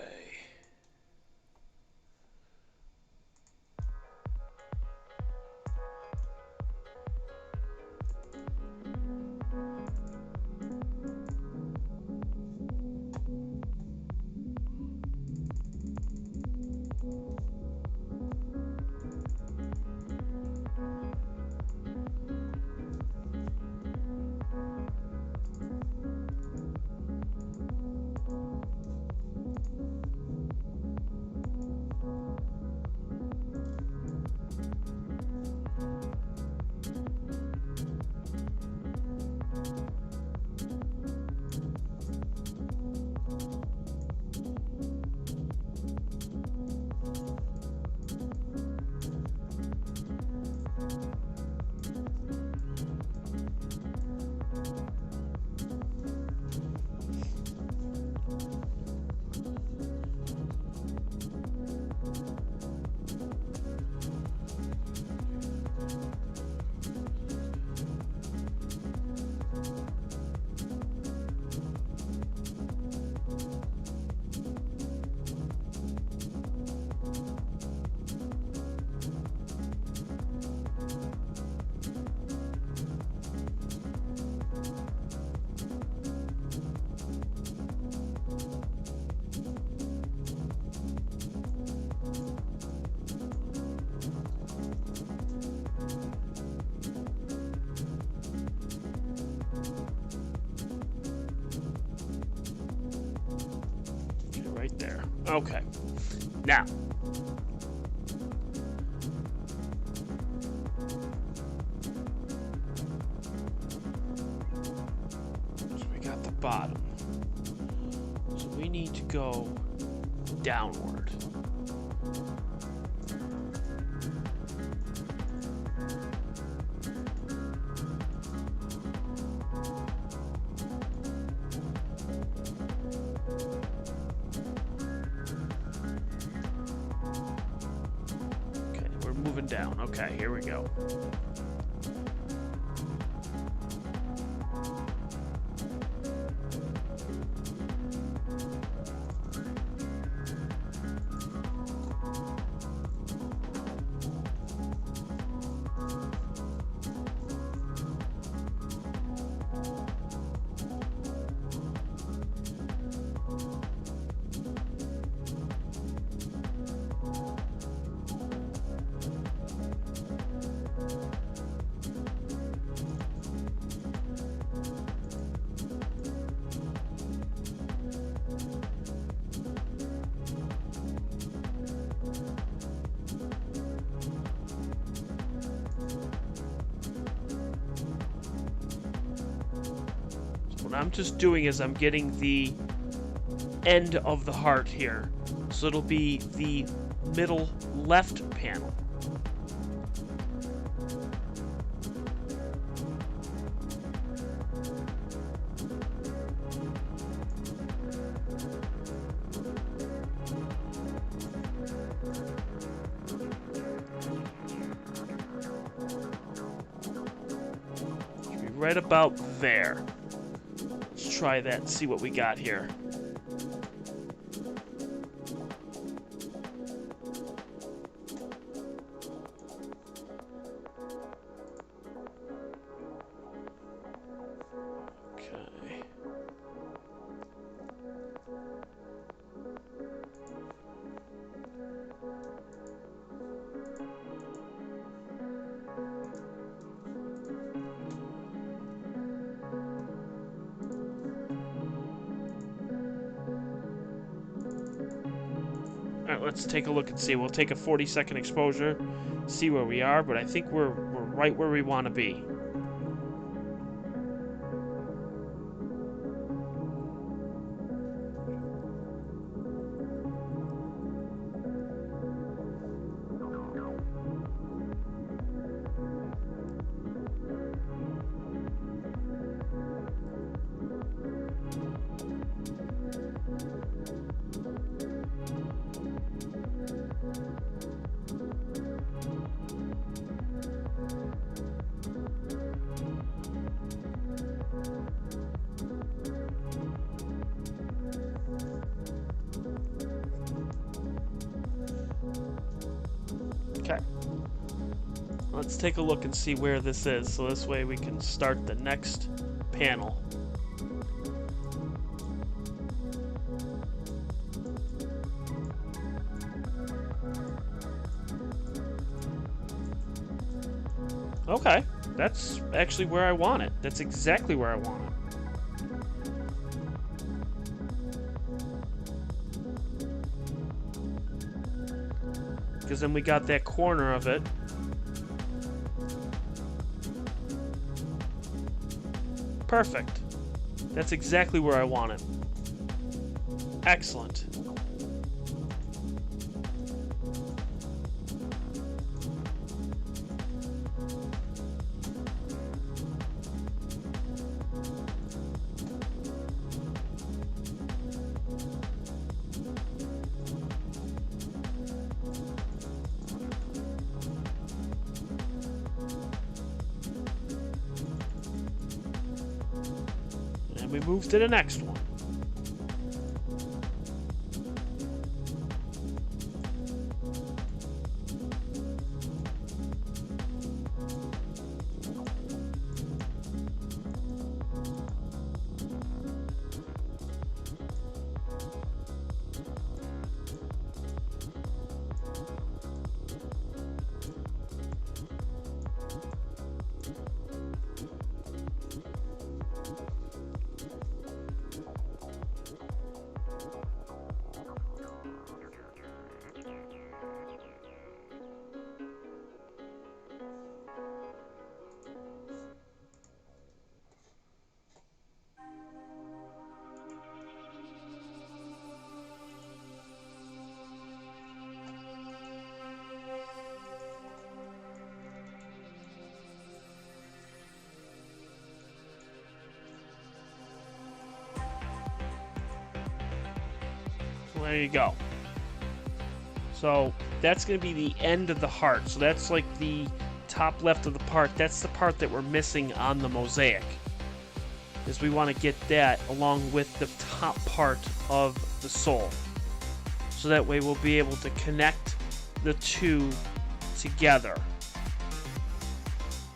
Right there. Okay. Now. So we got the bottom. So we need to go downward. Down. Okay, here we go. I'm just doing is I'm getting the end of the heart here. So it'll be the middle left panel. Should be right about there. Let's try that and see what we got here. Okay. Alright, let's take a look and see. We'll take a 40-second exposure, see where we are, but I think we're right where we want to be. Okay. Let's take a look and see where this is, so this way we can start the next panel. Okay, that's actually where I want it. That's exactly where I want it. Because then we got that corner of it. Perfect. That's exactly where I want it. Excellent. And we move to the next one. There you go. So that's going to be the end of the heart. So that's like the top left of the part. That's the part that we're missing on the mosaic. Is we want to get that along with the top part of the soul. So that way we'll be able to connect the two together.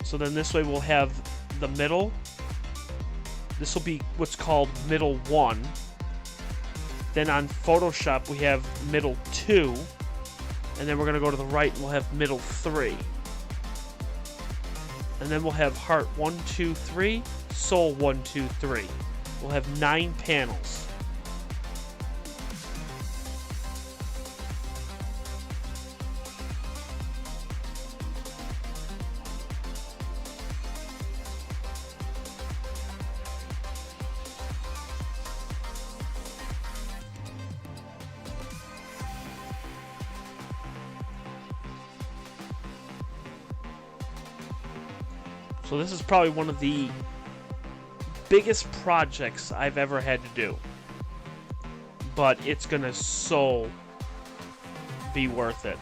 So then this way we'll have the middle. This will be what's called middle 1. Then on Photoshop, we have middle 2. And then we're going to go to the right and we'll have middle 3. And then we'll have heart 1, 2, 3, soul 1, 2, 3. We'll have 9 panels. So this is probably one of the biggest projects I've ever had to do. But it's gonna so be worth it.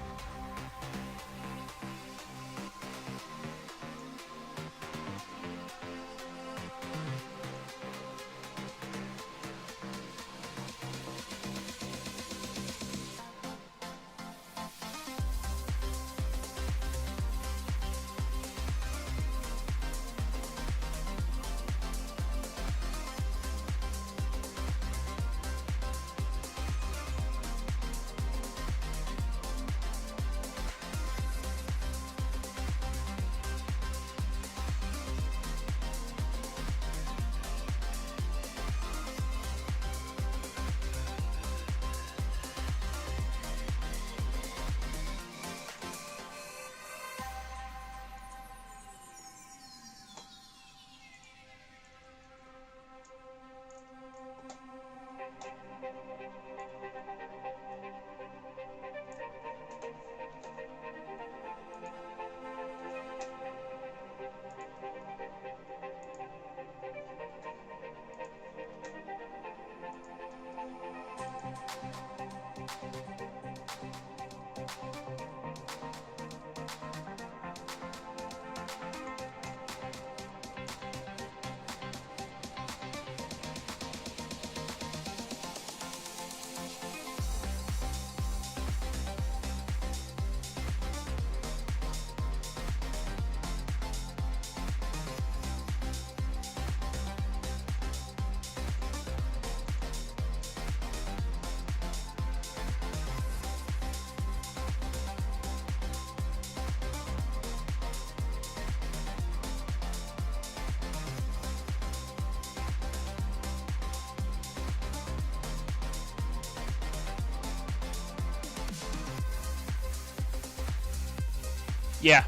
Yeah.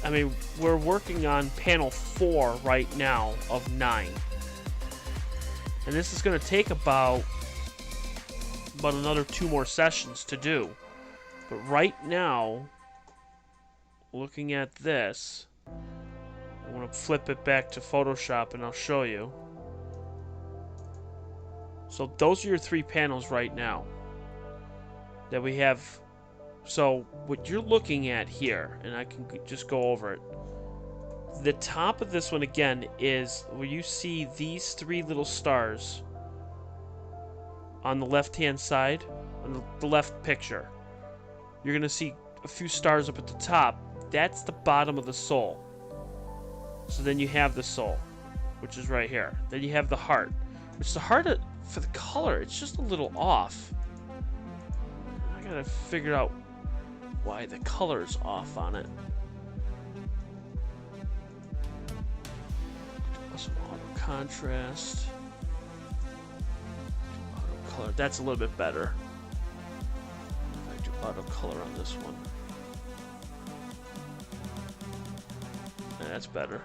I mean, we're working on panel 4 right now of 9. And this is going to take about another 2 more sessions to do. But right now, looking at this, I want to flip it back to Photoshop and I'll show you. So those are your 3 panels right now that we have. So what you're looking at here, and I can just go over it. The top of this one again is where you see these 3 little stars on the left-hand side, on the left picture. You're going to see a few stars up at the top. That's the bottom of the soul. So then you have the soul, which is right here. Then you have the heart, which the heart, for the color, it's just a little off. I gotta figure out why the color's off on it. Some auto contrast. Auto color. That's a little bit better. If I do auto color on this one. Yeah, that's better.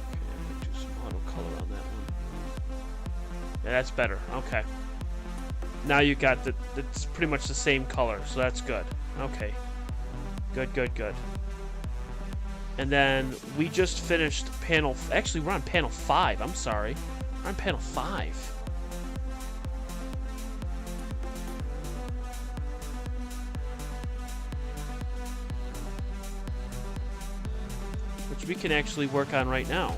Okay, do some auto color on that one. Yeah, that's better. Okay. Now you got it's pretty much the same color, so that's good. Okay. Good, good, good. And then we just finished panel... Actually, we're on panel 5. I'm sorry. We're on panel 5. Which we can actually work on right now.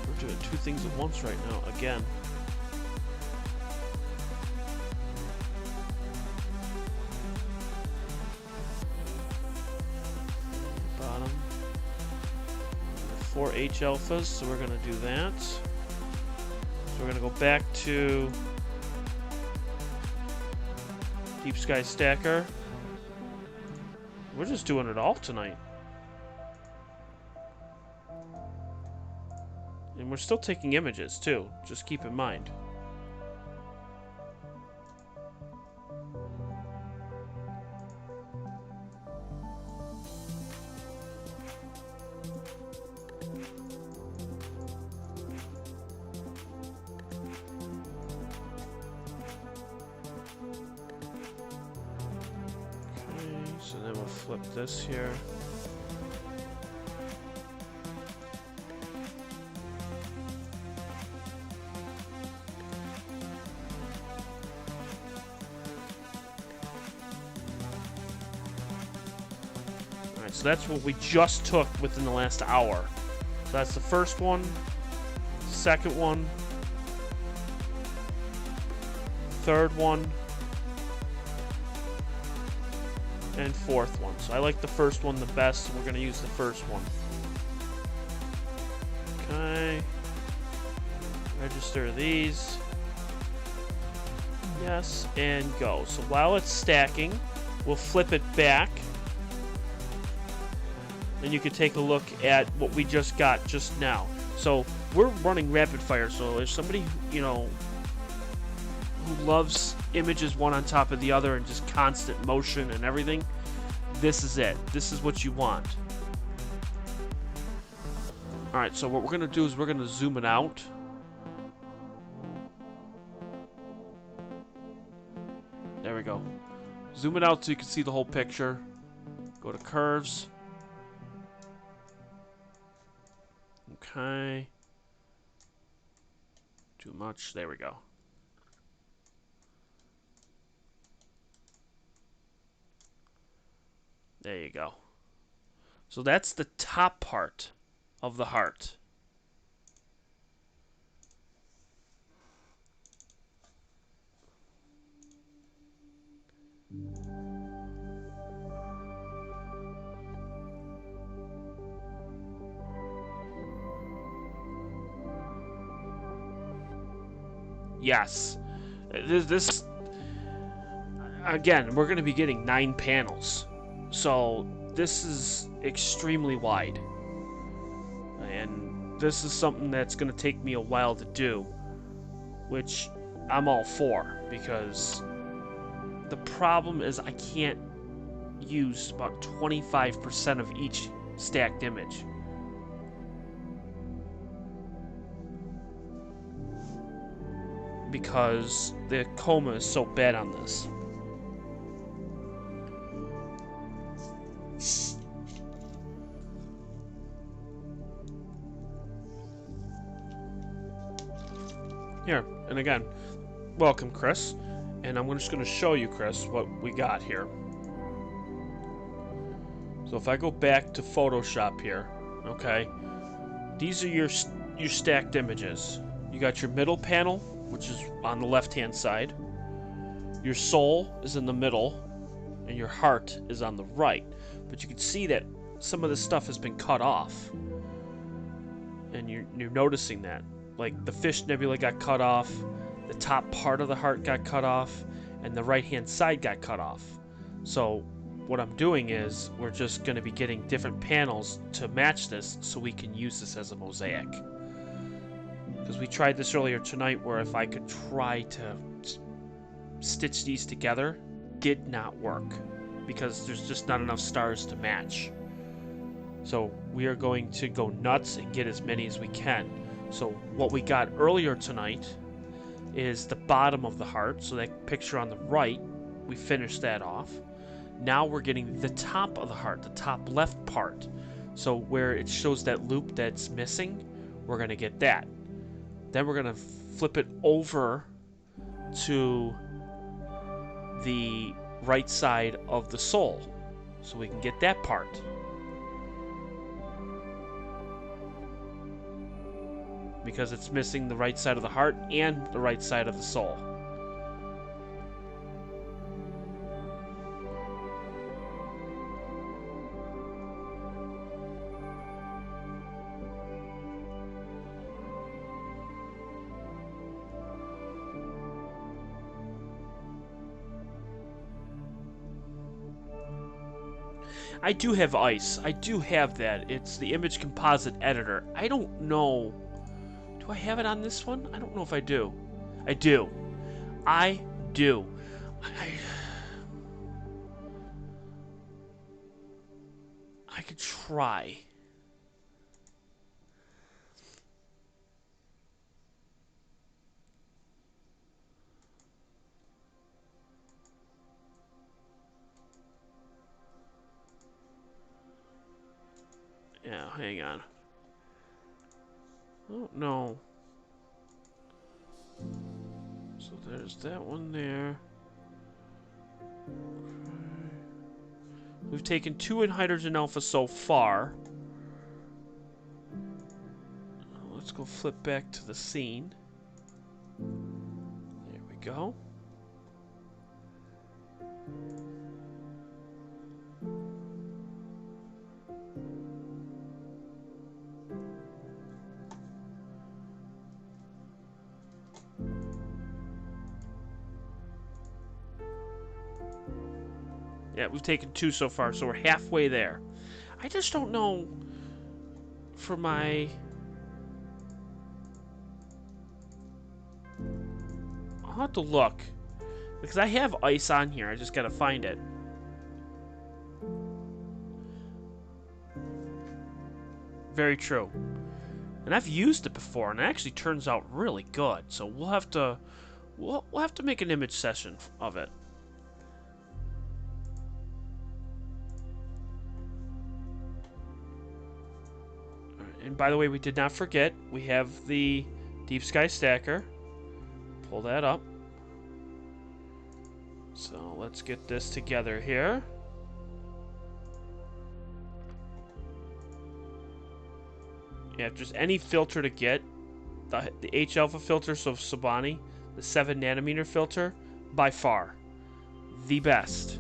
We're doing 2 things at once right now, again. Bottom. 4 H alphas, so we're going to do that. So we're going to go back to Deep Sky Stacker. We're just doing it all tonight. And we're still taking images too, just keep in mind. flip this here. Alright, so that's what we just took within the last hour. So that's the first one, second one, third one, and fourth one. So I like the first one the best, so we're going to use the first one. Okay. Register these. Yes, and go. So while it's stacking, we'll flip it back. And you can take a look at what we just got just now. So we're running rapid fire, so if somebody, you know, who loves images one on top of the other and just constant motion and everything, this is it. This is what you want. Alright, so what we're going to do is we're going to zoom it out. There we go. Zoom it out so you can see the whole picture. Go to curves. Okay. Too much. There we go. There you go. So that's the top part of the heart. Yes. This again, we're going to be getting 9 panels. So this is extremely wide. And this is something that's going to take me a while to do, which I'm all for, because the problem is I can't use about 25% of each stacked image. Because the coma is so bad on this. Here, and again, welcome, Chris. And I'm just going to show you, Chris, what we got here. So if I go back to Photoshop here, okay, these are your stacked images. You got your middle panel, which is on the left-hand side. Your soul is in the middle, and your heart is on the right. But you can see that some of this stuff has been cut off. And you're noticing that. Like the Fishy Nebula got cut off, the top part of the heart got cut off, and the right-hand side got cut off. So what I'm doing is we're just going to be getting different panels to match this so we can use this as a mosaic. Because we tried this earlier tonight where if I could try to stitch these together, did not work. Because there's just not enough stars to match. So we are going to go nuts and get as many as we can. So what we got earlier tonight is the bottom of the heart. So that picture on the right, we finished that off. Now we're getting the top of the heart, the top left part. So where it shows that loop that's missing, we're going to get that. Then we're going to flip it over to the right side of the soul so we can get that part. Because it's missing the right side of the heart and the right side of the soul. I do have ice. I do have that. It's the image composite editor. I don't know. Do I have it on this one? I don't know if I do. I do. I do. I could try. Yeah, hang on. Oh, no. So there's that one there. Okay. We've taken 2 in hydrogen alpha so far. Let's go flip back to the scene. There we go. Yeah, we've taken 2 so far, so we're halfway there. I just don't know for my... I'll have to look. Because I have ice on here, I just gotta find it. Very true. And I've used it before, and it actually turns out really good. So we'll have to... We'll have to make an image session of it. And by the way, we did not forget, we have the Deep Sky Stacker. Pull that up. So let's get this together here. Yeah, just any filter to get. The H alpha filter, so Sabani, the 7 nanometer filter, by far the best.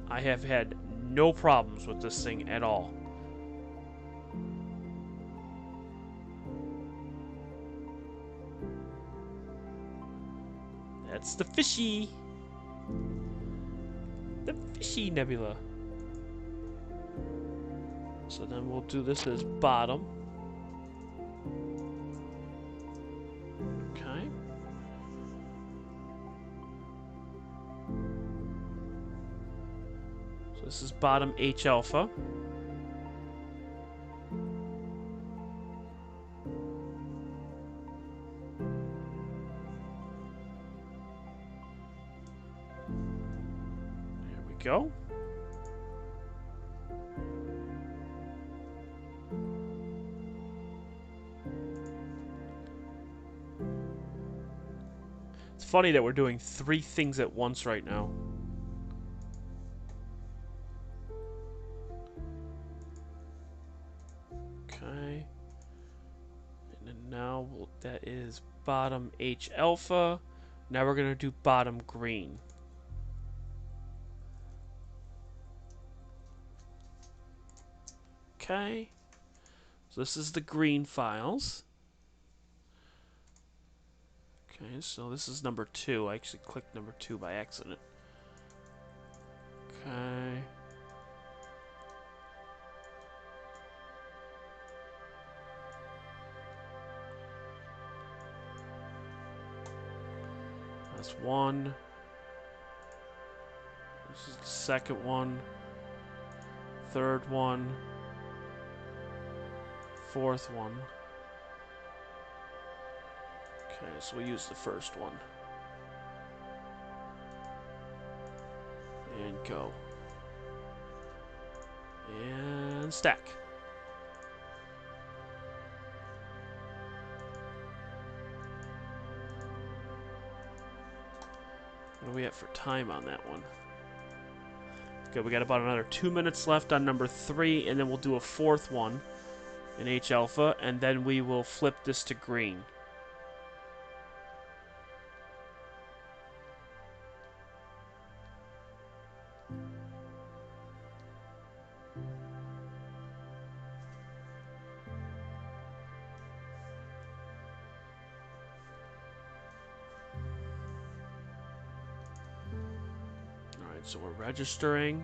I have had no problems with this thing at all. That's the Fishy Nebula. So then we'll do this as bottom. Okay. So this is bottom H alpha. There we go. It's funny that we're doing 3 things at once right now. Okay. And then now that is bottom H alpha. Now we're going to do bottom green. Okay. So this is the green files. Okay, so this is number 2. I actually clicked number 2 by accident. Okay. That's 1. This is the second one. Third one. Fourth one. Okay, so we'll use the first one. And go. And stack. What are we at for time on that one? Okay, we got about another 2 minutes left on number 3, and then we'll do a 4th one in H alpha, and then we will flip this to green. Alright, so we're registering.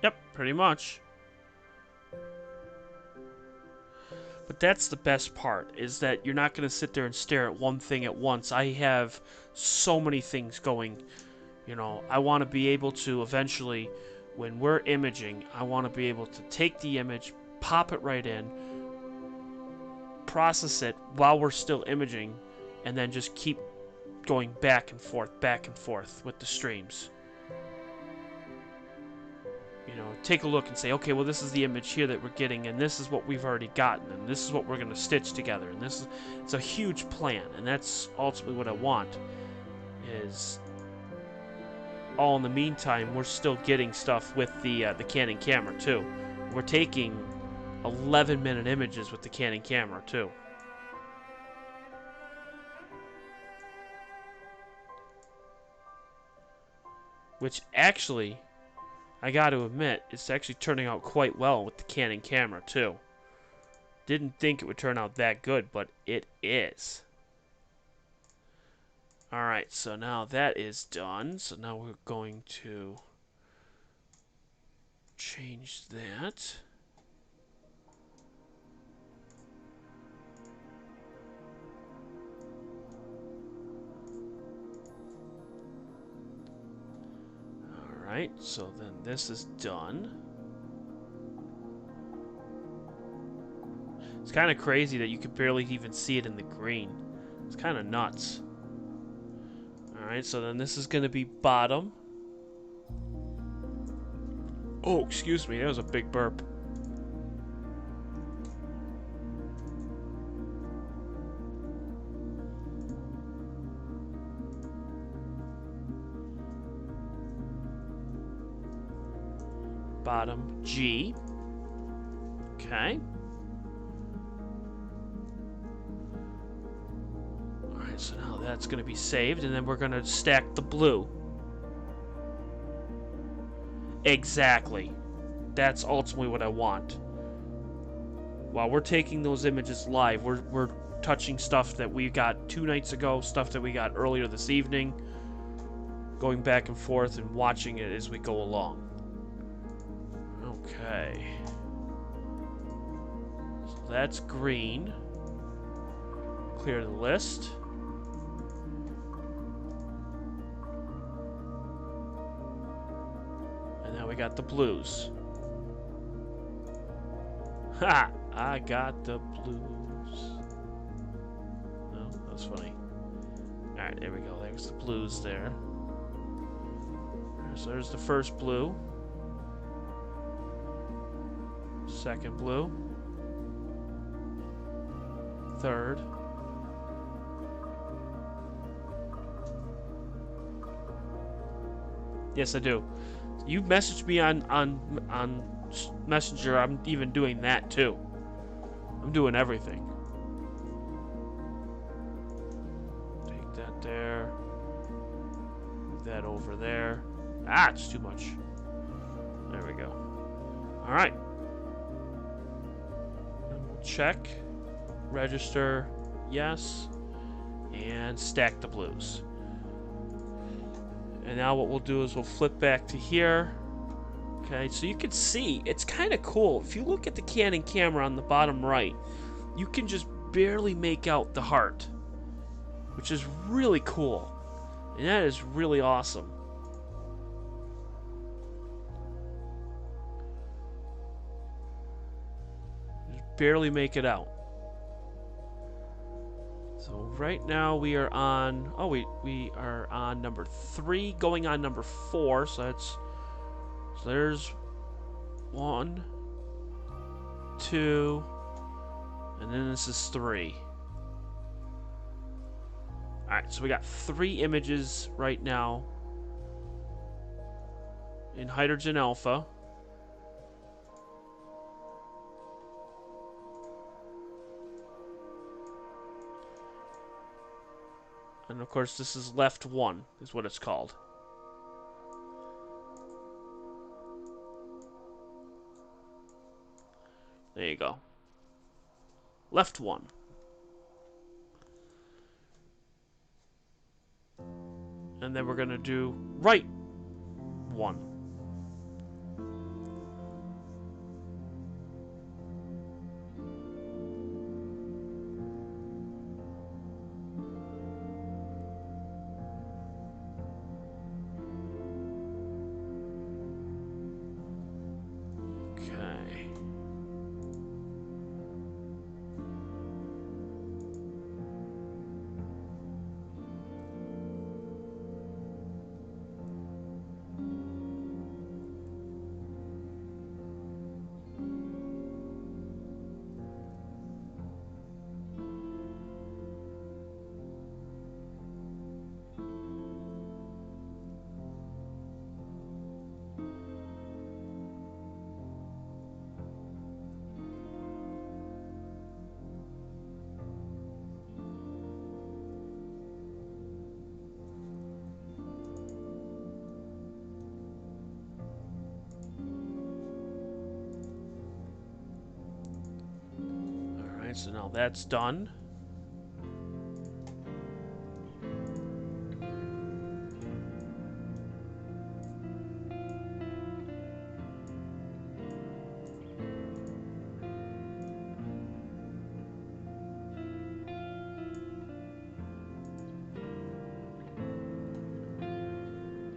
Yep, pretty much. But But that's the best part, is that you're not going to sit there and stare at one thing at once. I have so many things going. You know, I want to be able to eventually, when we're imaging, I want to be able to take the image, pop it right in, process it while we're still imaging, and then just keep going back and forth with the streams. You know, take a look and say, okay, well, this is the image here that we're getting, and this is what we've already gotten, and this is what we're going to stitch together, and this is, it's a huge plan, and that's ultimately what I want, is all in the meantime, we're still getting stuff with the Canon camera, too. We're taking 11-minute images with the Canon camera, too. Which, actually, I got to admit, it's actually turning out quite well with the Canon camera, too. Didn't think it would turn out that good, but it is. Alright, so now that is done. So now we're going to change that. Alright, so then this is done. It's kind of crazy that you can barely even see it in the green. It's kind of nuts. Alright, so then this is going to be bottom. Oh, excuse me, that was a big burp. Bottom G. Okay. Alright, so now that's going to be saved, and then we're going to stack the blue. Exactly. That's ultimately what I want. While we're taking those images live, we're touching stuff that we got 2 nights ago, stuff that we got earlier this evening, going back and forth and watching it as we go along. Okay. So that's green. Clear the list. And now we got the blues. Ha! I got the blues. No, that's funny. Alright, there we go. There's the blues there. So there's the first blue. Second blue. Third. Yes, I do. You messaged me on Messenger. I'm even doing that too. I'm doing everything. Take that there. Move that over there. Ah, it's too much. There we go. All right. Check, register, yes, and stack the blues. And now what we'll do is we'll flip back to here. Okay, so you can see, it's kind of cool. If you look at the Canon camera on the bottom right, you can just barely make out the heart, which is really cool. And that is really awesome. Barely make it out. So right now we are on, oh, we are on number 3, going on number 4. So there's 1, 2, and then this is 3. All right, so we got 3 images right now in hydrogen alpha. And of course, this is left 1, is what it's called. There you go. Left 1. And then we're going to do right 1. Alright, so now that's done.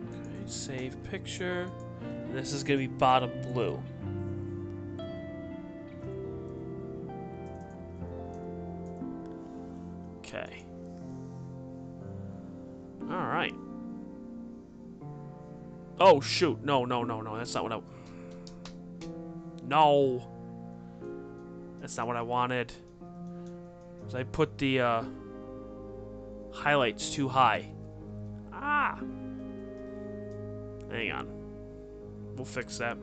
Okay, save picture. And this is going to be bottom blue. Okay. Alright. Oh, shoot. No. That's not what I... No. That's not what I wanted. So I put the, highlights too high. Ah! Hang on. We'll fix that.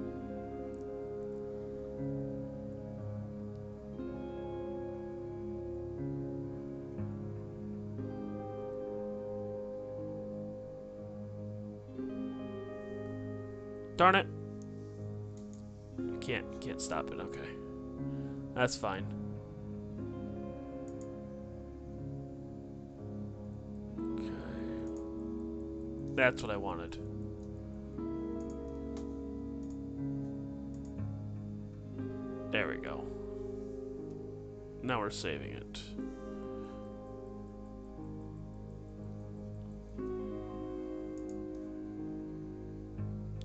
Darn it. Can't stop it. Okay. That's fine. Okay. That's what I wanted. There we go. Now we're saving it.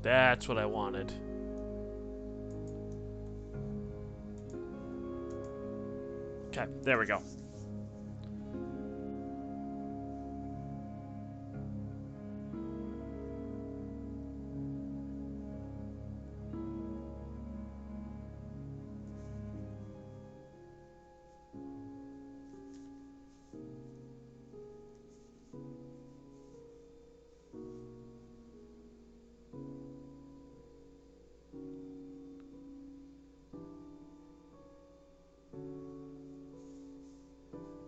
That's what I wanted. Okay, there we go.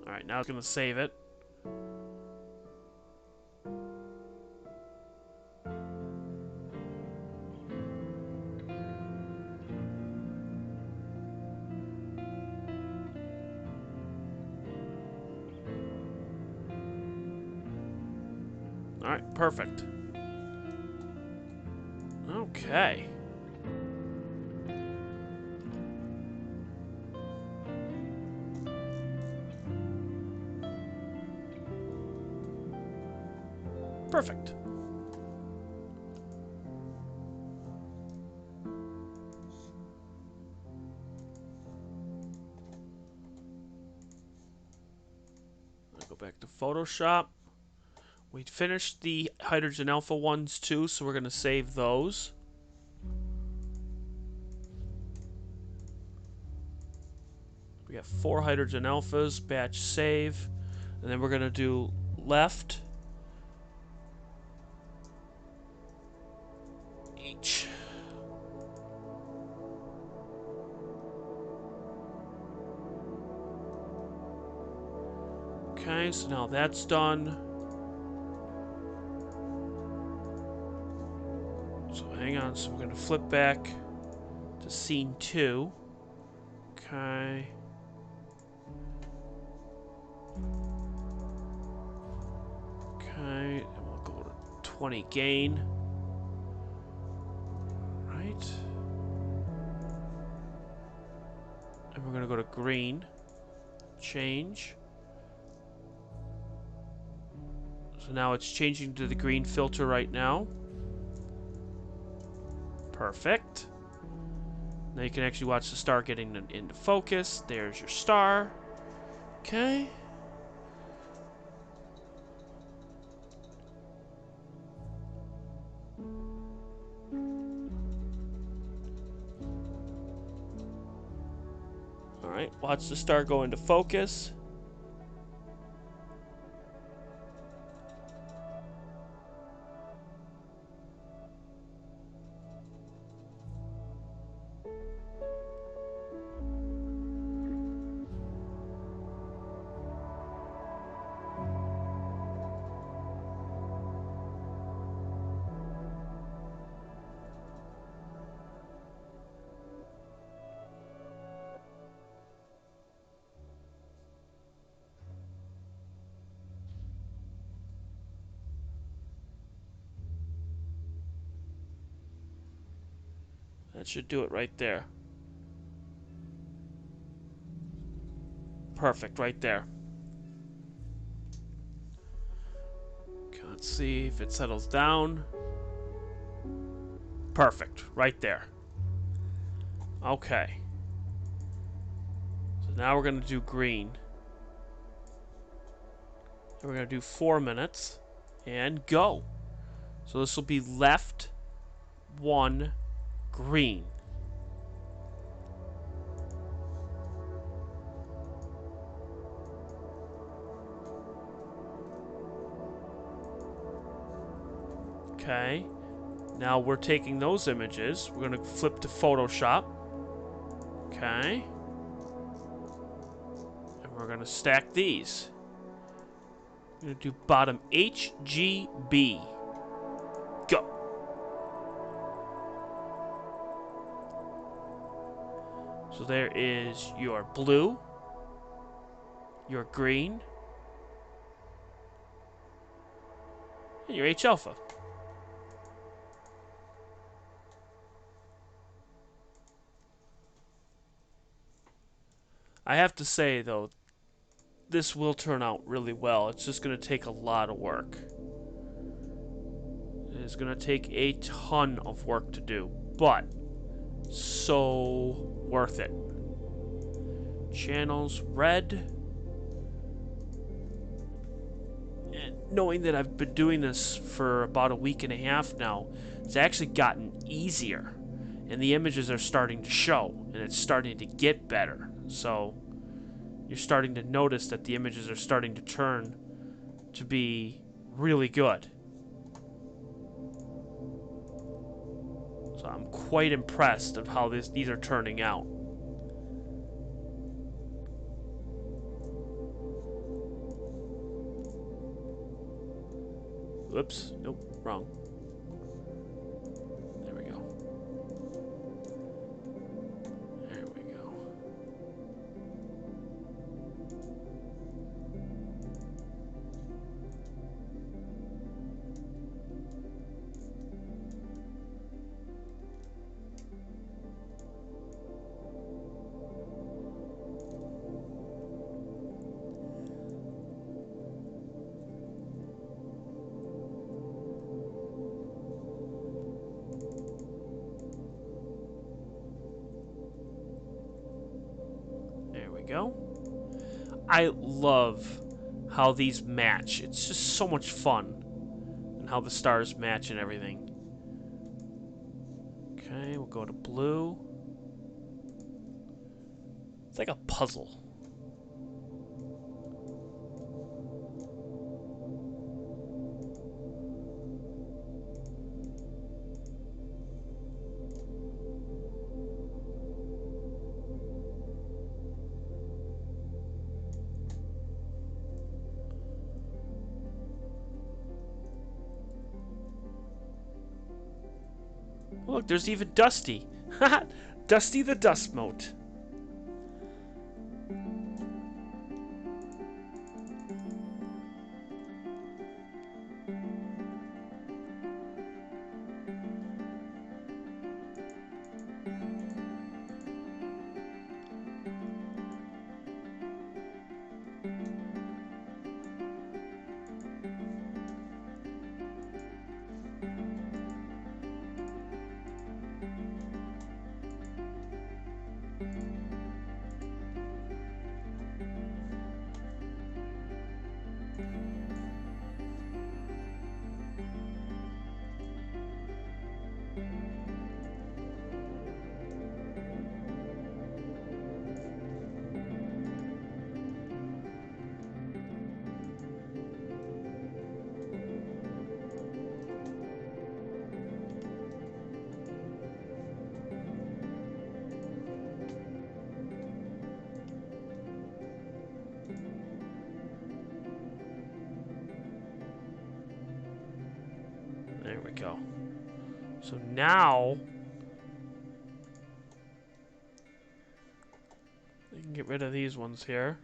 Alright, now it's going to save it. Alright, perfect. Okay. Perfect. I'll go back to Photoshop. We finished the hydrogen alpha ones too, so we're going to save those. We got 4 hydrogen alphas, batch save, and then we're going to do left each. Okay, so now that's done. So hang on, so we're going to flip back to scene 2. Okay. Okay, and we'll go to 20 gain. Right. And we're going to go to green. Change. So now it's changing to the green filter right now. Perfect. Now you can actually watch the star getting into focus. There's your star. Okay. Alright, watch the star go into focus. That should do it right there. Perfect, right there. Okay, let's see if it settles down. Perfect, right there. Okay. So now we're going to do green. And we're going to do 4 minutes. And go. So this will be left 1 green. Okay. Now we're taking those images. We're going to flip to Photoshop. Okay. And we're going to stack these. We're going to do bottom HGB. Go. So there is your blue, your green, and your H alpha. I have to say, though, this will turn out really well. It's just going to take a lot of work. It is going to take a ton of work to do, but so worth it. Channels red. And knowing that I've been doing this for about a week and a half now, it's actually gotten easier. And the images are starting to show, and it's starting to get better. So you're starting to notice that the images are starting to turn to be really good. So I'm quite impressed of how these are turning out. Whoops, nope, wrong. There we go. There we go. Go. I love how these match. It's just so much fun. And how the stars match and everything. Okay, we'll go to blue. It's like a puzzle. Look, there's even Dusty. Dusty the Dust Mote. There we go. So now we can get rid of these ones here.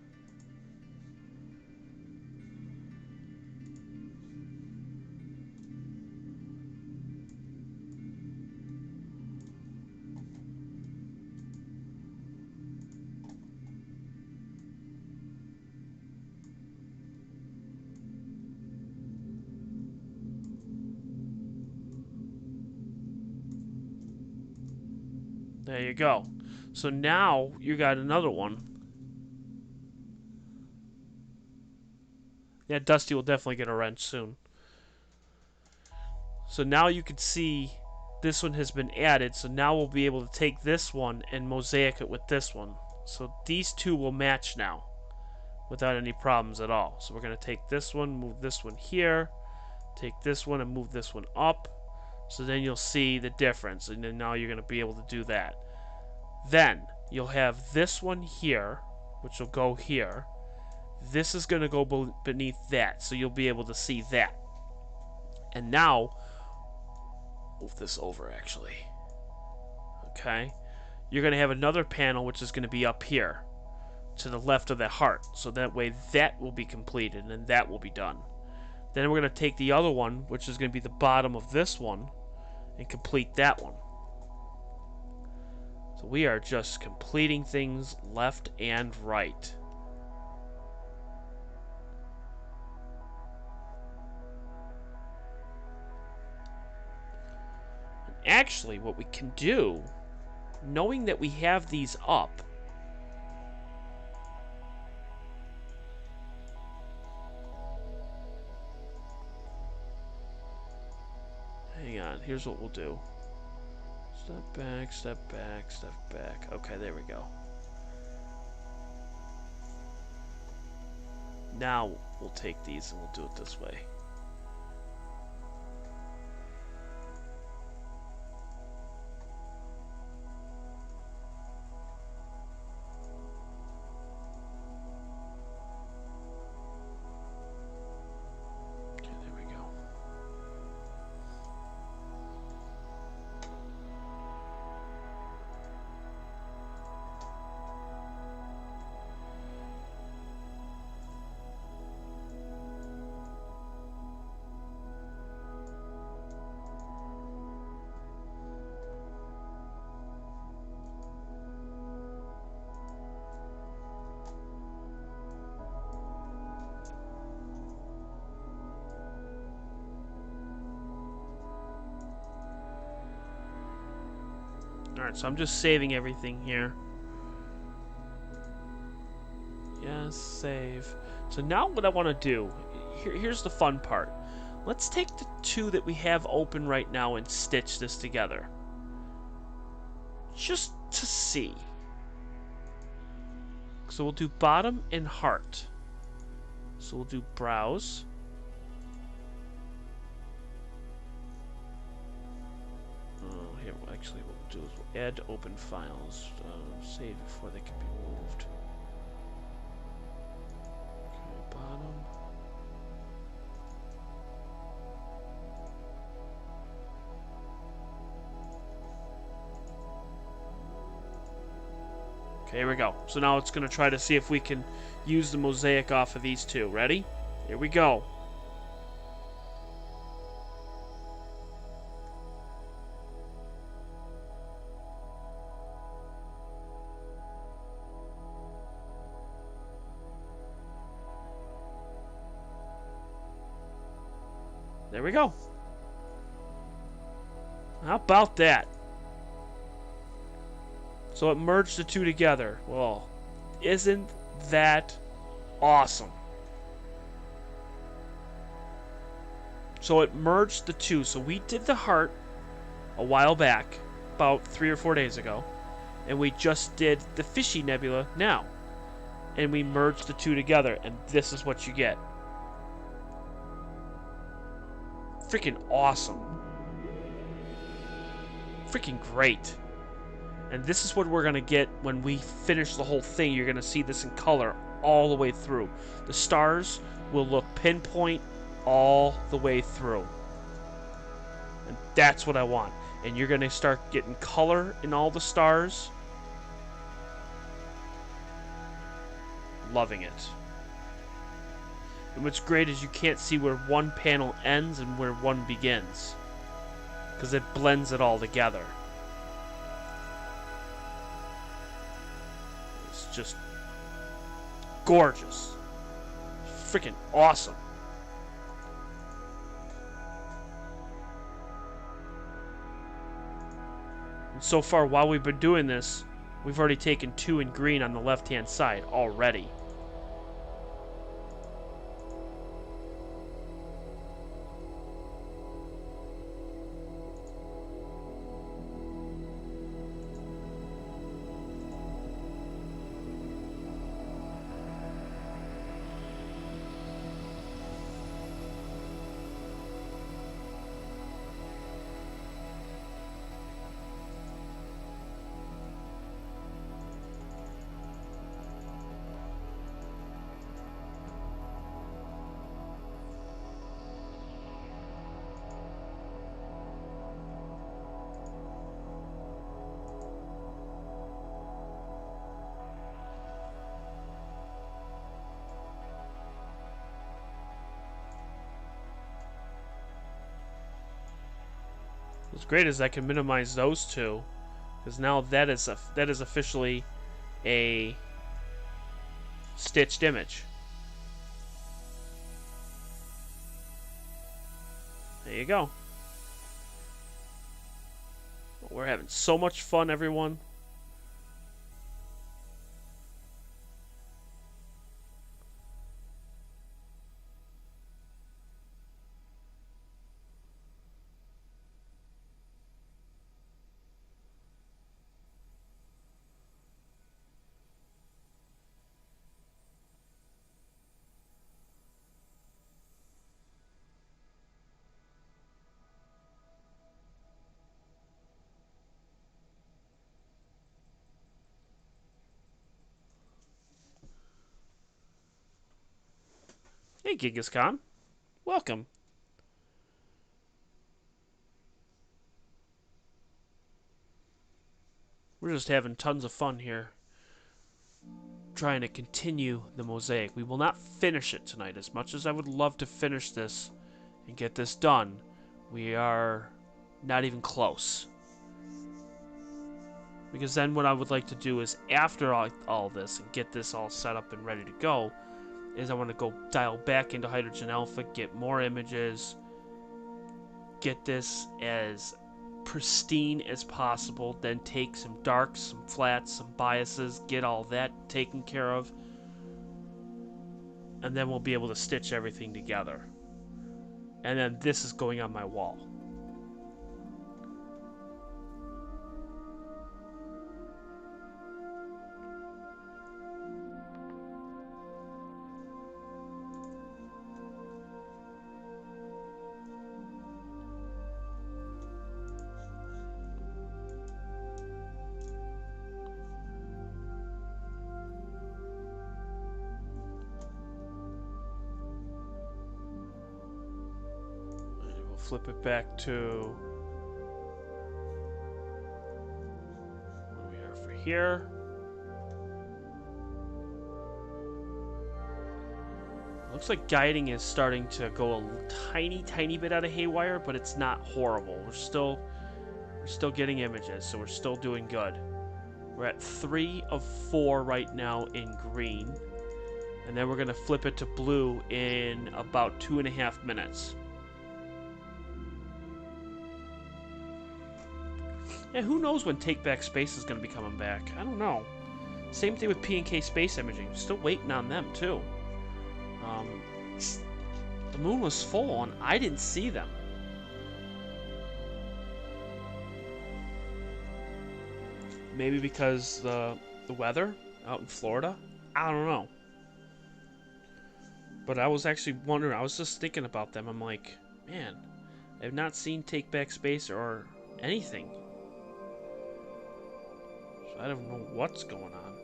There you go. So now you got another one. Yeah, Dusty will definitely get a wrench soon. So now you can see this one has been added. So now we'll be able to take this one and mosaic it with this one. So these two will match now without any problems at all. So we're going to take this one, move this one here, take this one and move this one up. So then you'll see the difference. And then now you're going to be able to do that. Then you'll have this one here, which will go here. This is going to go beneath that, so you'll be able to see that. And now, move this over actually. Okay. You're going to have another panel which is going to be up here to the left of that heart. So that way that will be completed and that will be done. Then we're going to take the other one, which is going to be the bottom of this one, and complete that one. So we are just completing things left and right. And actually, what we can do, knowing that we have these up, hang on, here's what we'll do. Step back, step back, step back. Okay, there we go. Now we'll take these and we'll do it this way. Okay, there we go. Alright, so I'm just saving everything here. Yes, save. So now what I want to do, here's the fun part. Let's take the two that we have open right now and stitch this together. Just to see. So we'll do bottom and heart. So we'll do browse. Here, actually, what we'll do is we'll add open files. Save before they can be moved. Okay, bottom. Okay, here we go. So now it's going to try to see if we can use the mosaic off of these two. Ready? Here we go. There we go. How about that? So it merged the two together. Well, isn't that awesome? So it merged the two. So we did the heart a while back, about 3 or 4 days ago, and we just did the Fishy Nebula now. And we merged the two together, and this is what you get. Freaking awesome. Freaking great. And this is what we're going to get when we finish the whole thing. You're going to see this in color all the way through. The stars will look pinpoint all the way through. And that's what I want. And you're going to start getting color in all the stars. Loving it. And what's great is you can't see where one panel ends and where one begins, because it blends it all together. It's just gorgeous. Freaking awesome. And so far, while we've been doing this, we've already taken 2 in green on the left-hand side already. What's great is I can minimize those two, because now that is officially a stitched image. There you go. We're having so much fun, everyone. Hey, Genghis Khan. Welcome. We're just having tons of fun here, trying to continue the Mosaic. We will not finish it tonight. As much as I would love to finish this and get this done, we are not even close. Because then what I would like to do is, after all this and get this all set up and ready to go, is I want to go dial back into Hydrogen Alpha, get more images, get this as pristine as possible, then take some darks, some flats, some biases, get all that taken care of, and then we'll be able to stitch everything together. And then this is going on my wall. Flip it back to where we are for here. Looks like guiding is starting to go a tiny bit out of haywire, but it's not horrible. We're still getting images, so we're still doing good. We're at 3 of 4 right now in green, and then we're gonna flip it to blue in about 2.5 minutes. Yeah, who knows when Take Back Space is going to be coming back? I don't know. Same thing with P&K Space Imaging. Still waiting on them, too. The moon was full, and I didn't see them. Maybe because the weather out in Florida? I don't know. But I was actually wondering, I was just thinking about them. I'm like, man, I've not seen Take Back Space or anything. I don't know what's going on.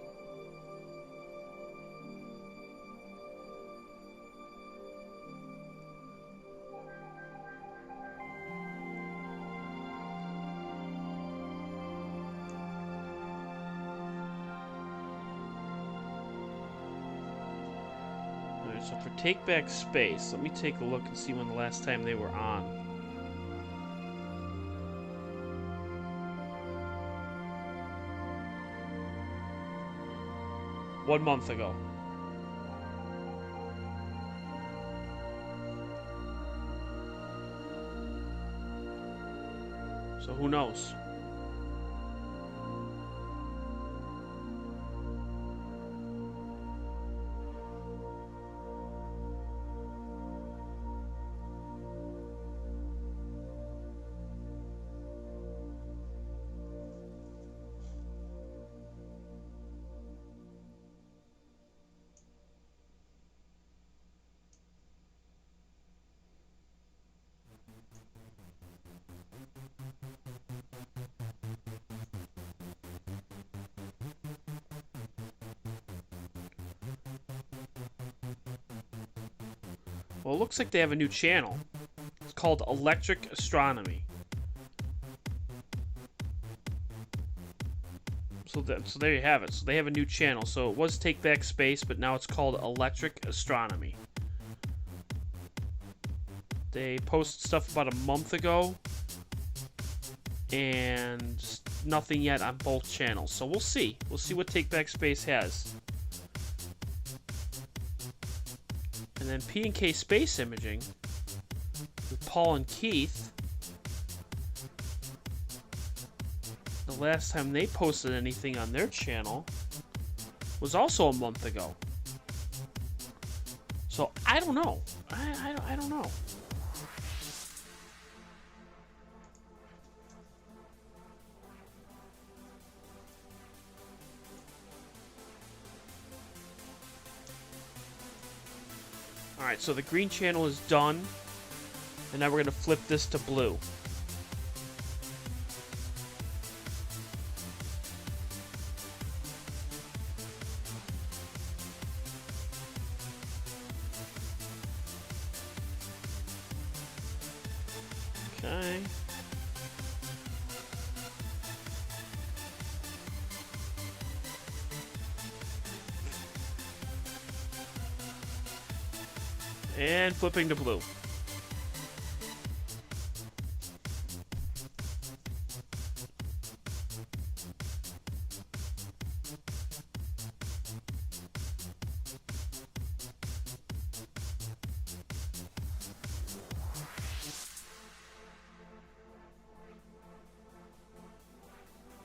So for Take Back Space, let me take a look and see when the last time they were on. One month ago. So who knows? Well, it looks like they have a new channel. It's called Electric Astronomy. So there you have it. So they have a new channel. So it was Take Back Space, but now it's called Electric Astronomy. They posted stuff about a month ago, and nothing yet on both channels. So we'll see. We'll see what Take Back Space has. And then P&K Space Imaging with Paul and Keith. The last time they posted anything on their channel was also a month ago. So I don't know. I don't know. Alright, so the green channel is done. And now we're going to flip this to blue. Okay. And flipping to blue.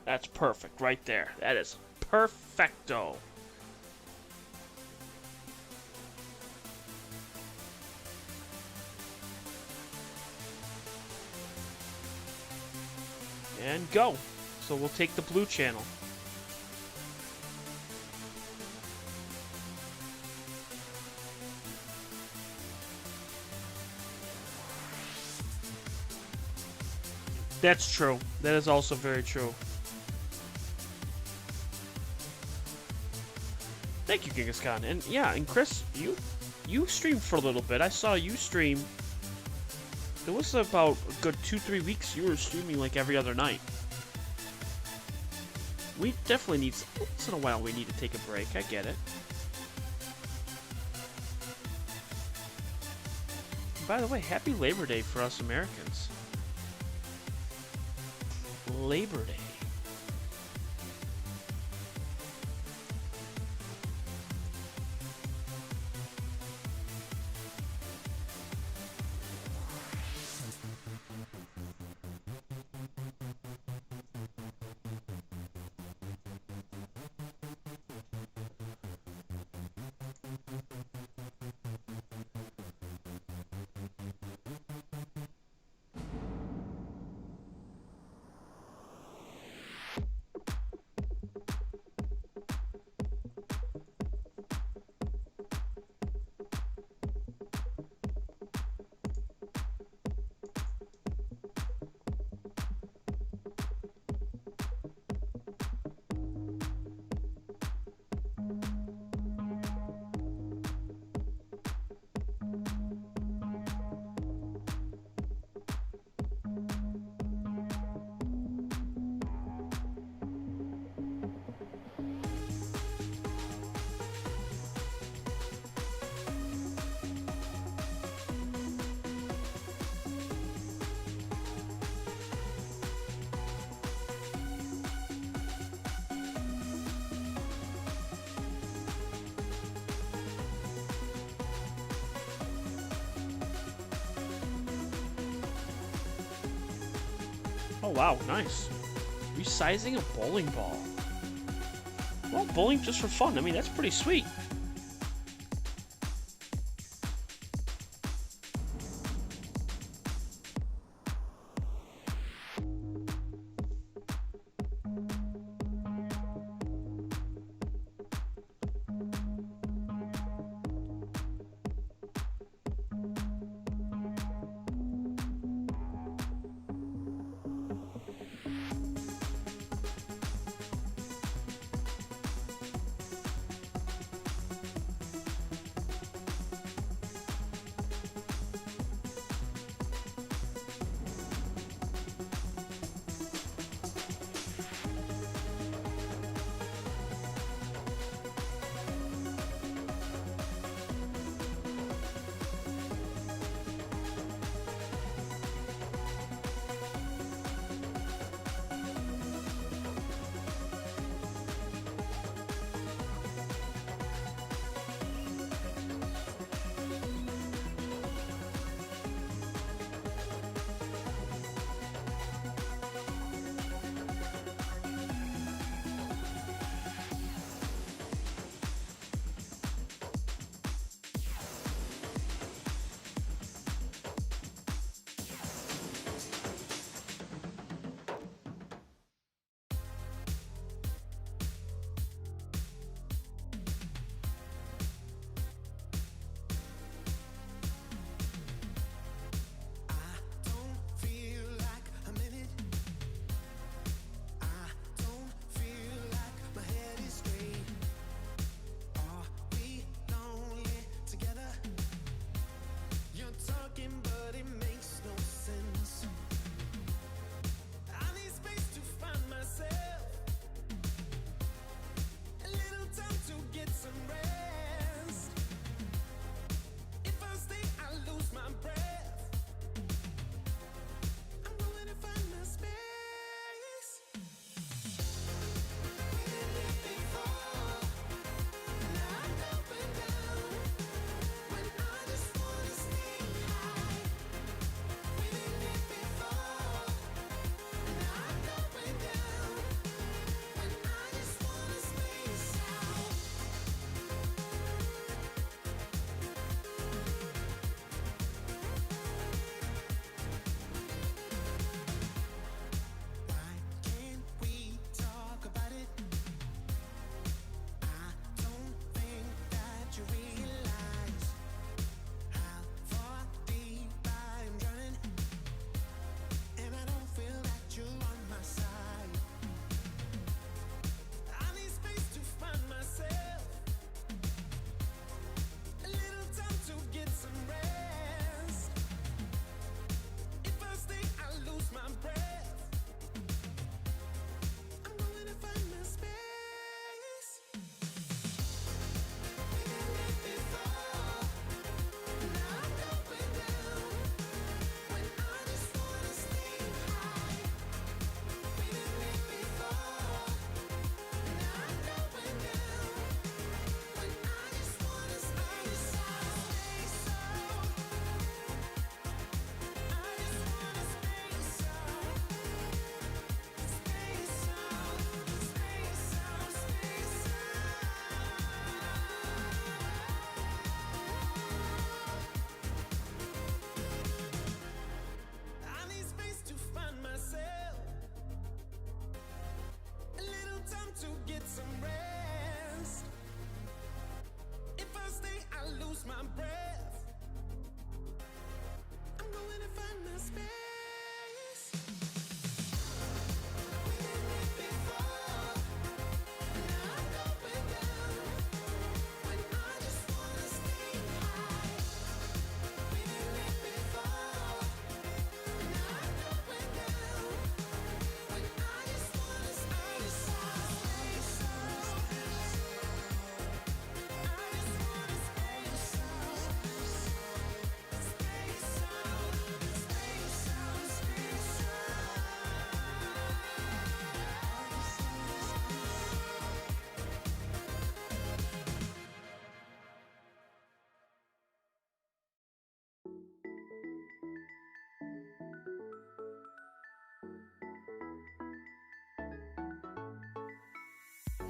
That's perfect right there. That is perfecto. And go. So we'll take the blue channel. That's true. That is also very true. Thank you, Genghis Khan. And yeah, and Chris, you streamed for a little bit. I saw you stream. It was about a good 2-3 weeks you were streaming like every other night. We definitely need, once in a while we need to take a break. I get it. And by the way, happy Labor Day for us Americans. Labor Day. Oh wow, nice. Resizing a bowling ball. Well, bowling just for fun. I mean, that's pretty sweet.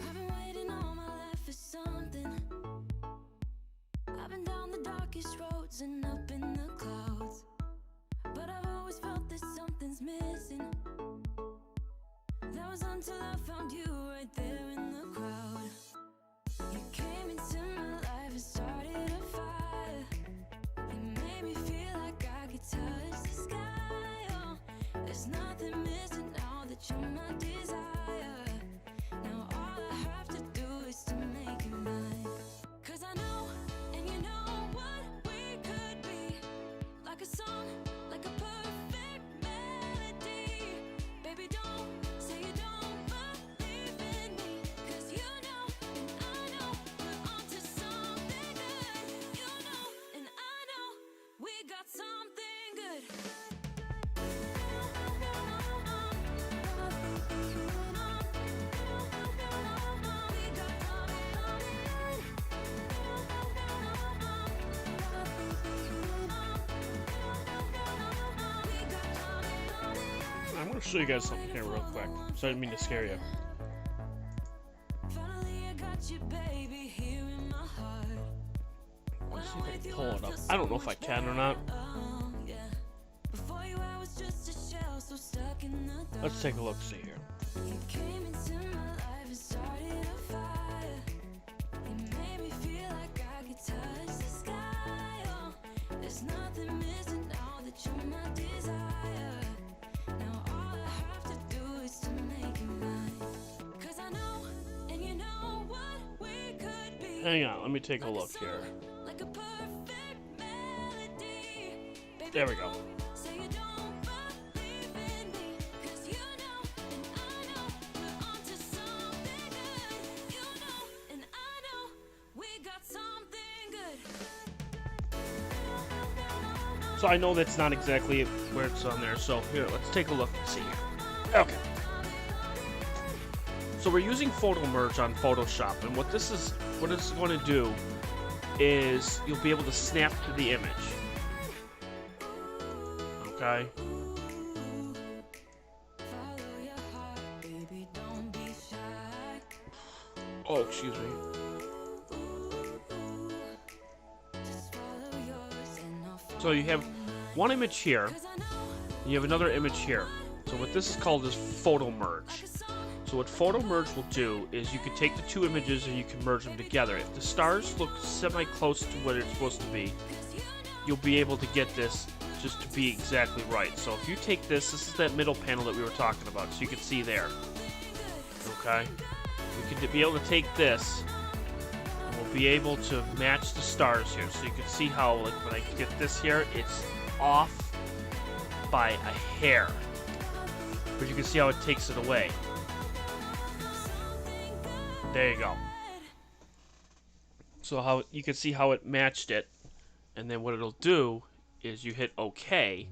I've been waiting all my life for something. I've been down the darkest roads and up in the clouds, but I've always felt that something's missing. That was until I found you right there in the crowd. You came into my life and started a fire. You made me feel like I could touch the sky. Oh, there's nothing missing now that you're my desire. Now all I have to do is to make you mine. 'Cause I know, and you know what we could be. Like a song, like a perfect melody. Baby, don't say you don't believe in me. 'Cause you know, and I know, we're onto something good. You know, and I know, we got something good.
I'm gonna show you guys something here real quick. So I didn't mean to scare you.
Finally, I got you, baby, here in my heart.
Let's see if I can pull it up. I don't know if I can or not.
Oh, yeah. Before you, I was just a shell, so stuck in the dark.
Let's take a look. See here.
You came into my life and started a fire. You made me feel like I could touch the sky. Oh, there's nothing missing now that you're my desire. Now all I have to do is to make you mine. 'Cause I know, and you know what we could be.
Hang on. Let me take a look here.
Like a perfect melody. Baby,
There we go.
say you don't believe in me. 'Cause you know, and I know, we're onto something good. You know, and I know, we got something good.
So I know that's not exactly where it's on there. So here, let's take a look and see here. Okay. So we're using photo merge on Photoshop, and what this is going to do is you'll be able to snap to the image. Okay.
Follow your heart, baby, don't be shy.
Oh, excuse me.
Just follow yours and I'll follow
So you have one image here,
'Cause I know,
and you have another image here. So what this is called is photo merge.
like a song.
So what photo merge will do is you can take the two images and you can merge them together. If the stars look semi-close to what it's supposed to be, you'll be able to get this just to be exactly right. So if you take this is that middle panel that we were talking about, so you can see there. Okay? We can be able to take this, and we'll be able to match the stars here. So you can see how, like, when I get this here, it's off by a hair. But you can see how it takes it away. There you go. So how you can see how it matched it, and then what it'll do is you hit OK.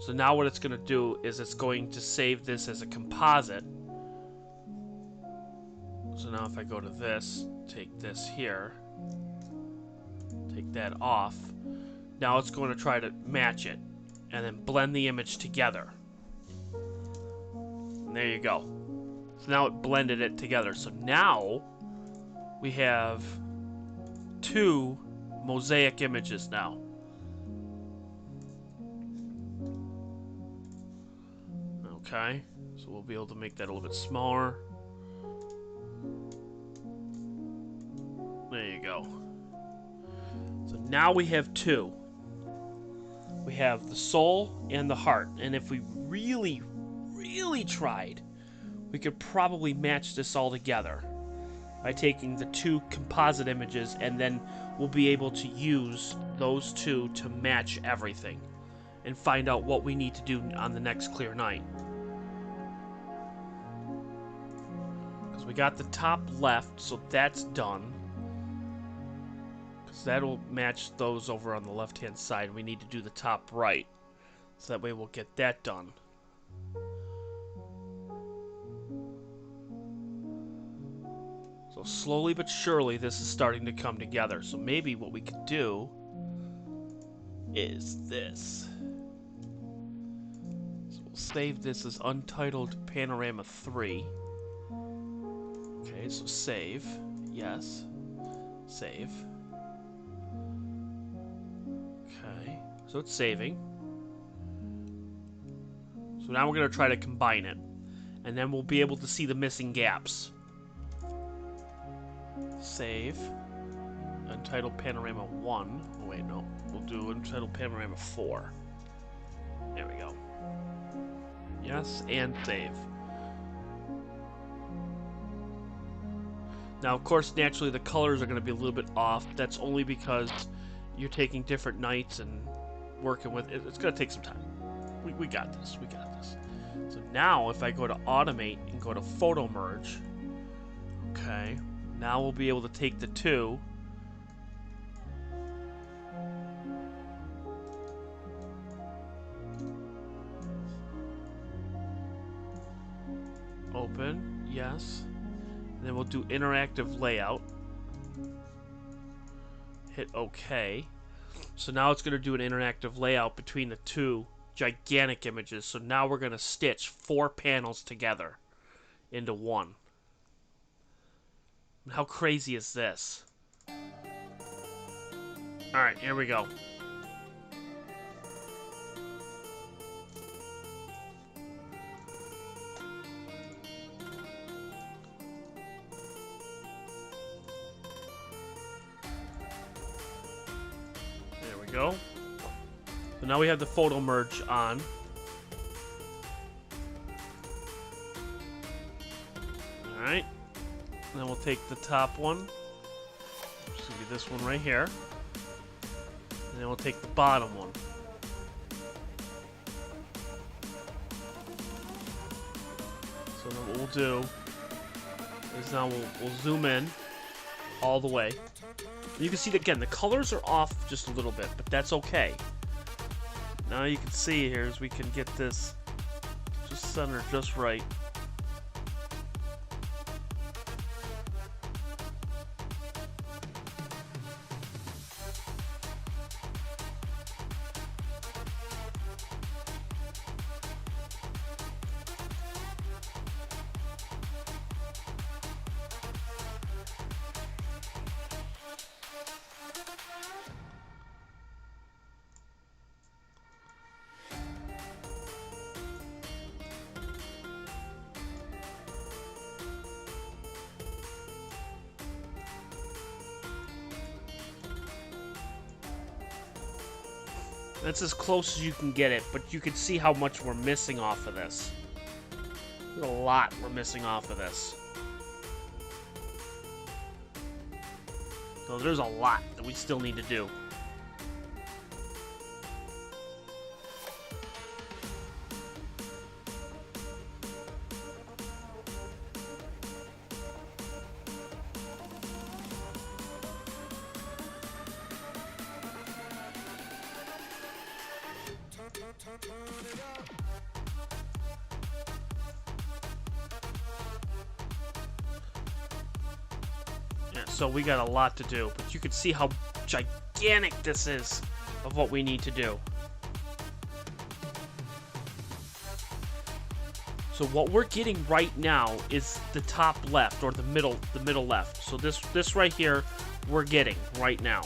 So now what it's going to do is it's going to save this as a composite. So now if I go to this, take this here, take that off, now it's going to try to match it and then blend the image together. And there you go. So now it blended it together. So now we have two Mosaic images now. Okay, so we'll be able to make that a little bit smaller. There you go. So now we have two. We have the soul and the heart. And if we really, really tried, we could probably match this all together by taking the two composite images, and then we'll be able to use those two to match everything and find out what we need to do on the next clear night. Because we got the top left, so that's done. Because that'll match those over on the left-hand side. We need to do the top right, so that way we'll get that done. So slowly but surely this is starting to come together. So maybe what we could do is this. So we'll save this as Untitled Panorama 3. Okay, so save. Yes. Save. Okay, so it's saving. So now we're going to try to combine it. And then we'll be able to see the missing gaps. Save. Untitled Panorama 1. Oh, wait, no. We'll do Untitled Panorama 4. There we go. Yes, and save. Now, of course, naturally, the colors are going to be a little bit off. That's only because you're taking different nights and working with it. It's going to take some time. We got this. We got this. So now, if I go to Automate and go to Photo Merge, okay, now we'll be able to take the two. Open, yes. And then we'll do interactive layout. Hit OK. So now it's going to do an interactive layout between the two gigantic images. So now we're going to stitch 4 panels together into one. And how crazy is this? Alright, here we go. Go. So now we have the photo merge on. Alright. Then we'll take the top one. Which will be this one right here. And then we'll take the bottom one. So then what we'll do is now we'll zoom in all the way. You can see, again, the colors are off just a little bit, but that's okay. Now you can see here as we can get this just centered just right. That's as close as you can get it, but you can see how much we're missing off of this. There's a lot we're missing off of this. So there's a lot that we still need to do. So we got a lot to do, but you can see how gigantic this is of what we need to do. So what we're getting right now is the top left, or the middle left. So this right here, we're getting right now.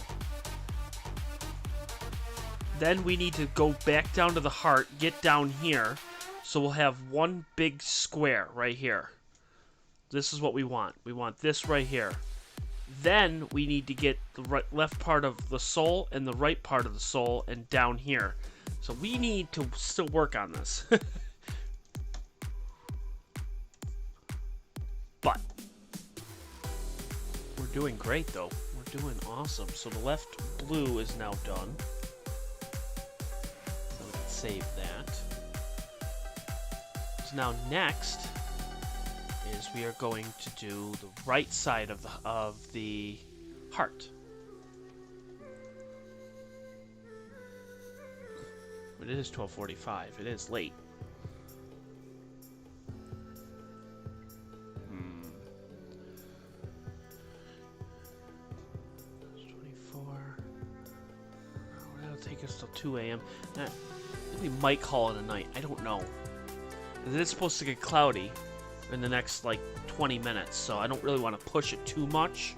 Then we need to go back down to the heart, get down here, so we'll have one big square right here. This is what we want. We want this right here. Then we need to get the left part of the soul and the right part of the soul and down here. So we need to still work on this. But we're doing great though. We're doing awesome. So the left blue is now done. So we can save that. So now next is we are going to do the right side of the heart. But it is 12:45. It is late. It's 24. Oh, that'll take us till 2 a.m. We might call it a night. I don't know. It is supposed to get cloudy. in the next like 20 minutes, so I don't really want to push it too much.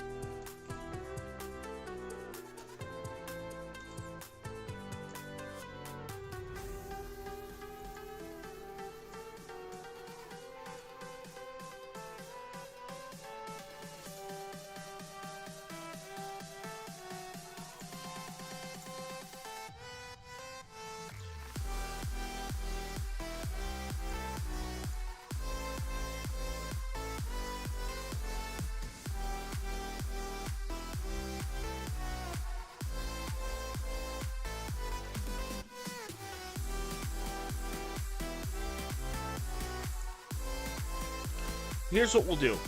Here's what we'll do.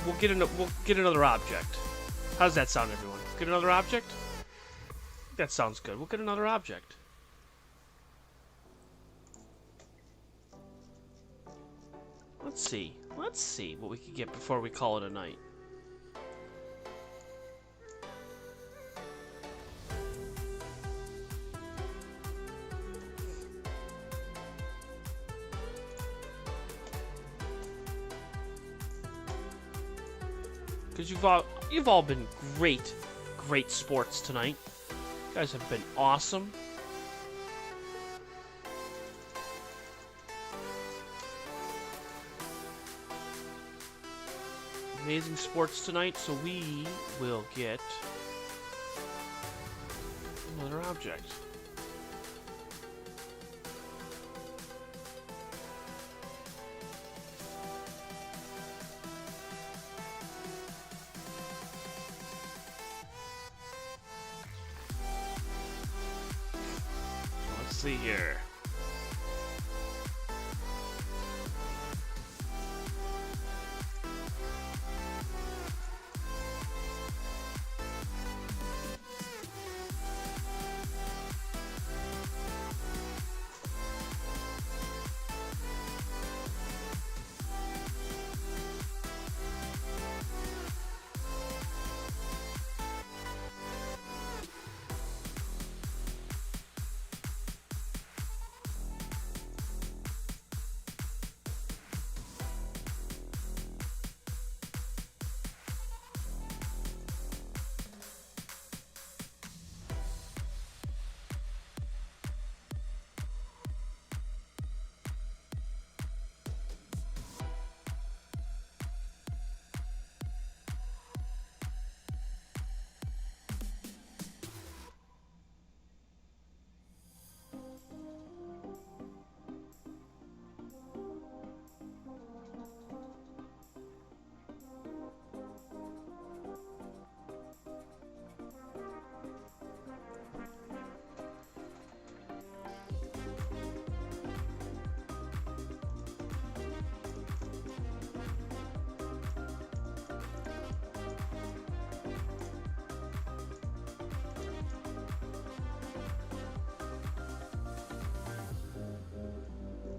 We'll get another object. How does that sound, everyone? Get another object? That sounds good. We'll get another object. Let's see. Let's see what we can get before we call it a night. Because you've all been great sports tonight. You guys have been awesome. Amazing sports tonight, so we will get another object. See here.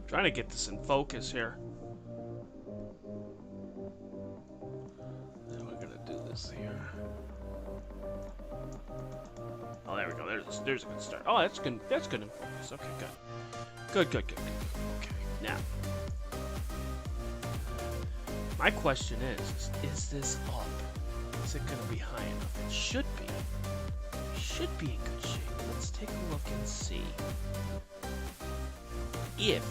Trying to get this in focus here. Now we're gonna do this here. Oh, there we go. There's a good start. Oh, that's good. That's good in focus. Okay, good. Good. Okay, now. My question is this up? Is it gonna be high enough? It should be. Should be in good shape. Let's take a look and see. If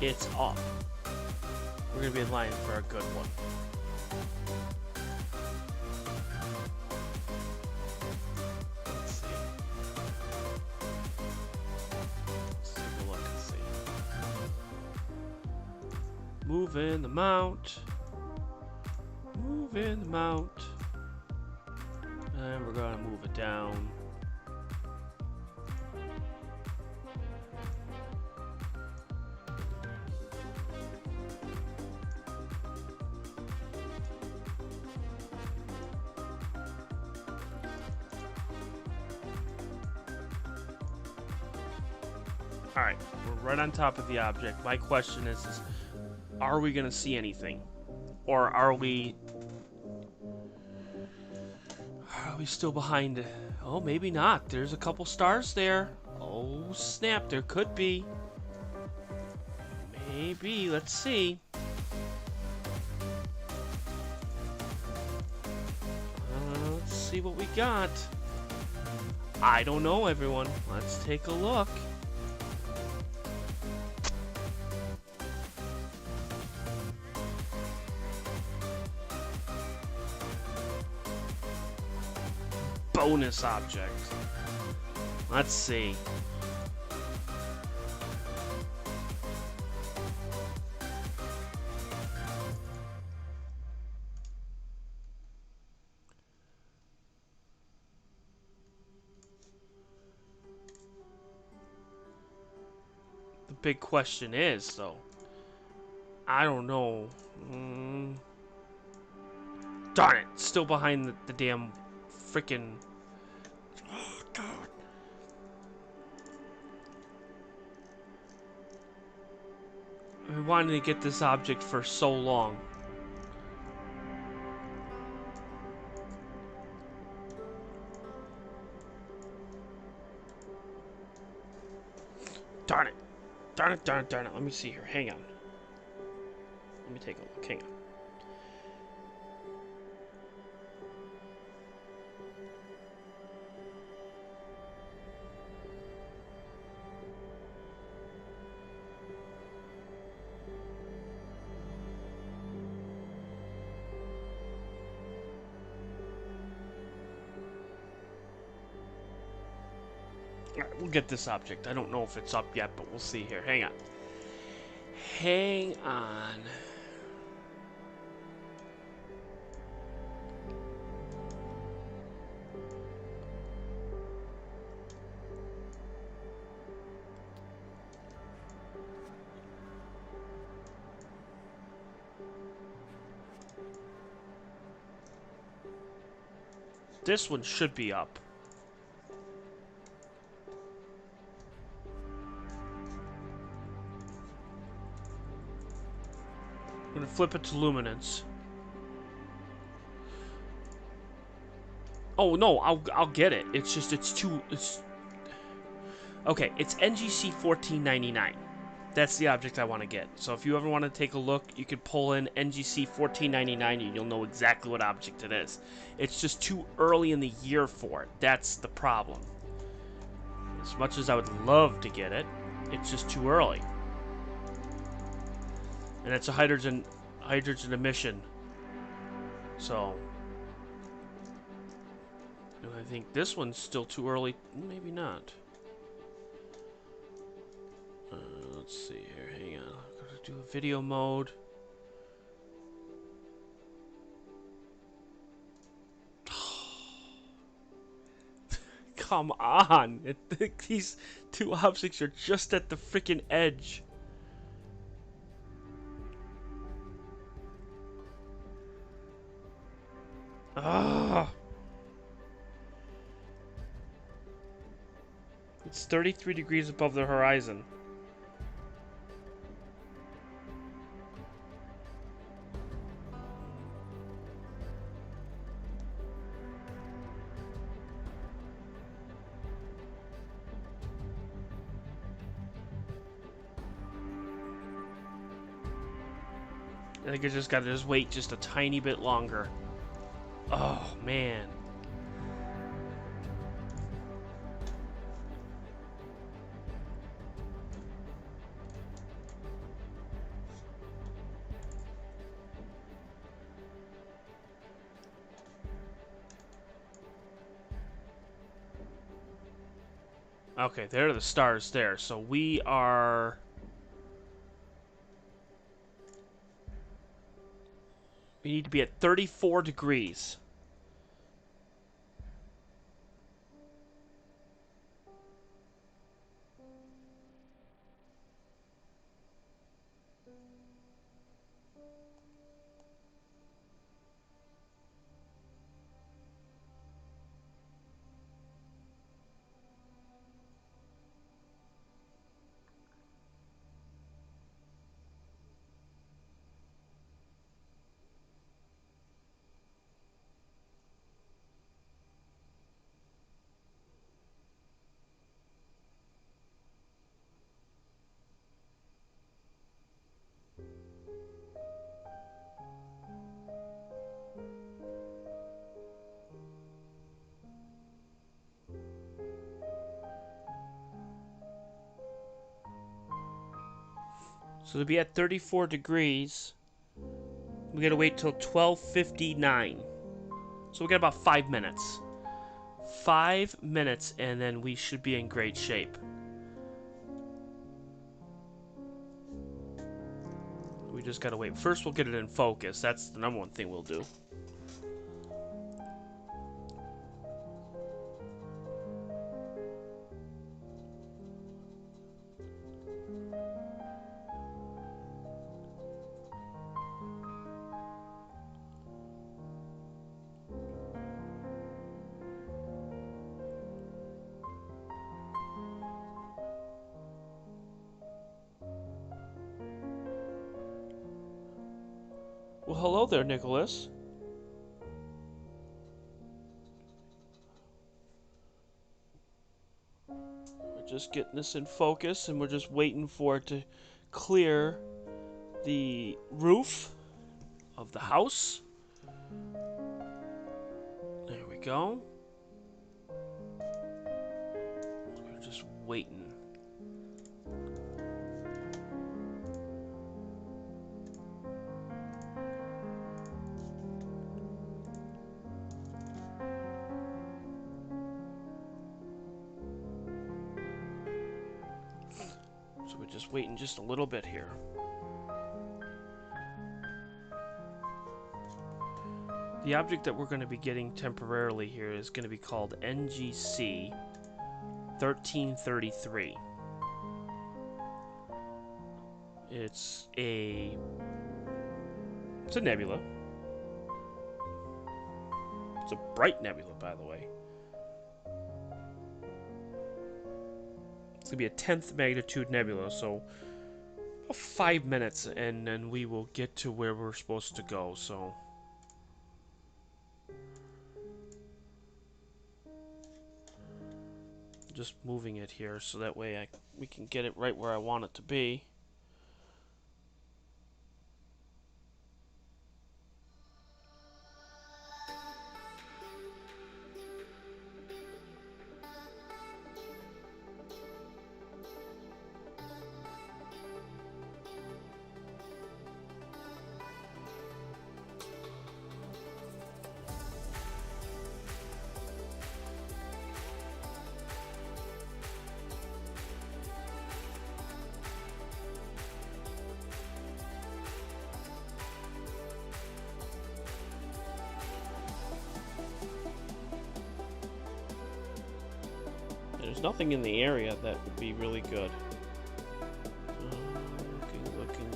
it's up, we're gonna be in line for a good one. Let's see. Let's take a look and see. Move in the mount. Move in the mount. And we're gonna move it down. Alright, we're right on top of the object. My question is are we going to see anything? Or are we still behind? Oh, maybe not. There's a couple stars there. Oh, snap, there could be. Maybe. Let's see. Let's see what we got. I don't know, everyone. Let's take a look. Bonus object. Let's see. The big question is, though, I don't know. Darn it! Still behind the damn freaking. Oh, God. I wanted to get this object for so long. Darn it. Darn it, darn it, darn it. Let me see here. Hang on. Let me take a look. Hang on. Alright, we'll get this object. I don't know if it's up yet, but we'll see here. Hang on. Hang on. This one should be up. I'm gonna flip it to luminance. Oh no, I'll get it. It's just it's okay. It's NGC 1499. That's the object I want to get. So if you ever want to take a look, you can pull in NGC 1499 and you'll know exactly what object it is. It's just too early in the year for it. That's the problem. As much as I would love to get it, it's just too early. And it's a hydrogen emission. So, and I think this one's still too early. Maybe not. Let's see here. Hang on. I'm gonna do a video mode. Come on! These two objects are just at the freaking edge. Ah! It's 33 degrees above the horizon. I think I just gotta wait just a tiny bit longer. Oh, man. Okay, there are the stars there. So we are... We need to be at 34 degrees. So to be at 34 degrees, we gotta wait till 12:59. So we got about 5 minutes. 5 minutes, and then we should be in great shape. We just gotta wait. First, we'll get it in focus. That's the number one thing we'll do. Well, hello there, Nicholas. We're just getting this in focus, and we're just waiting for it to clear the roof of the house. There we go. We're just waiting. So we're just waiting just a little bit here. The object that we're going to be getting temporarily here is going to be called NGC 1333. It's a nebula. It's a bright nebula, by the way. It's going to be a 10th magnitude nebula, so about 5 minutes, and then we will get to where we're supposed to go, so... Just moving it here so that way we can get it right where I want it to be. There's nothing in the area that would be really good. Looking.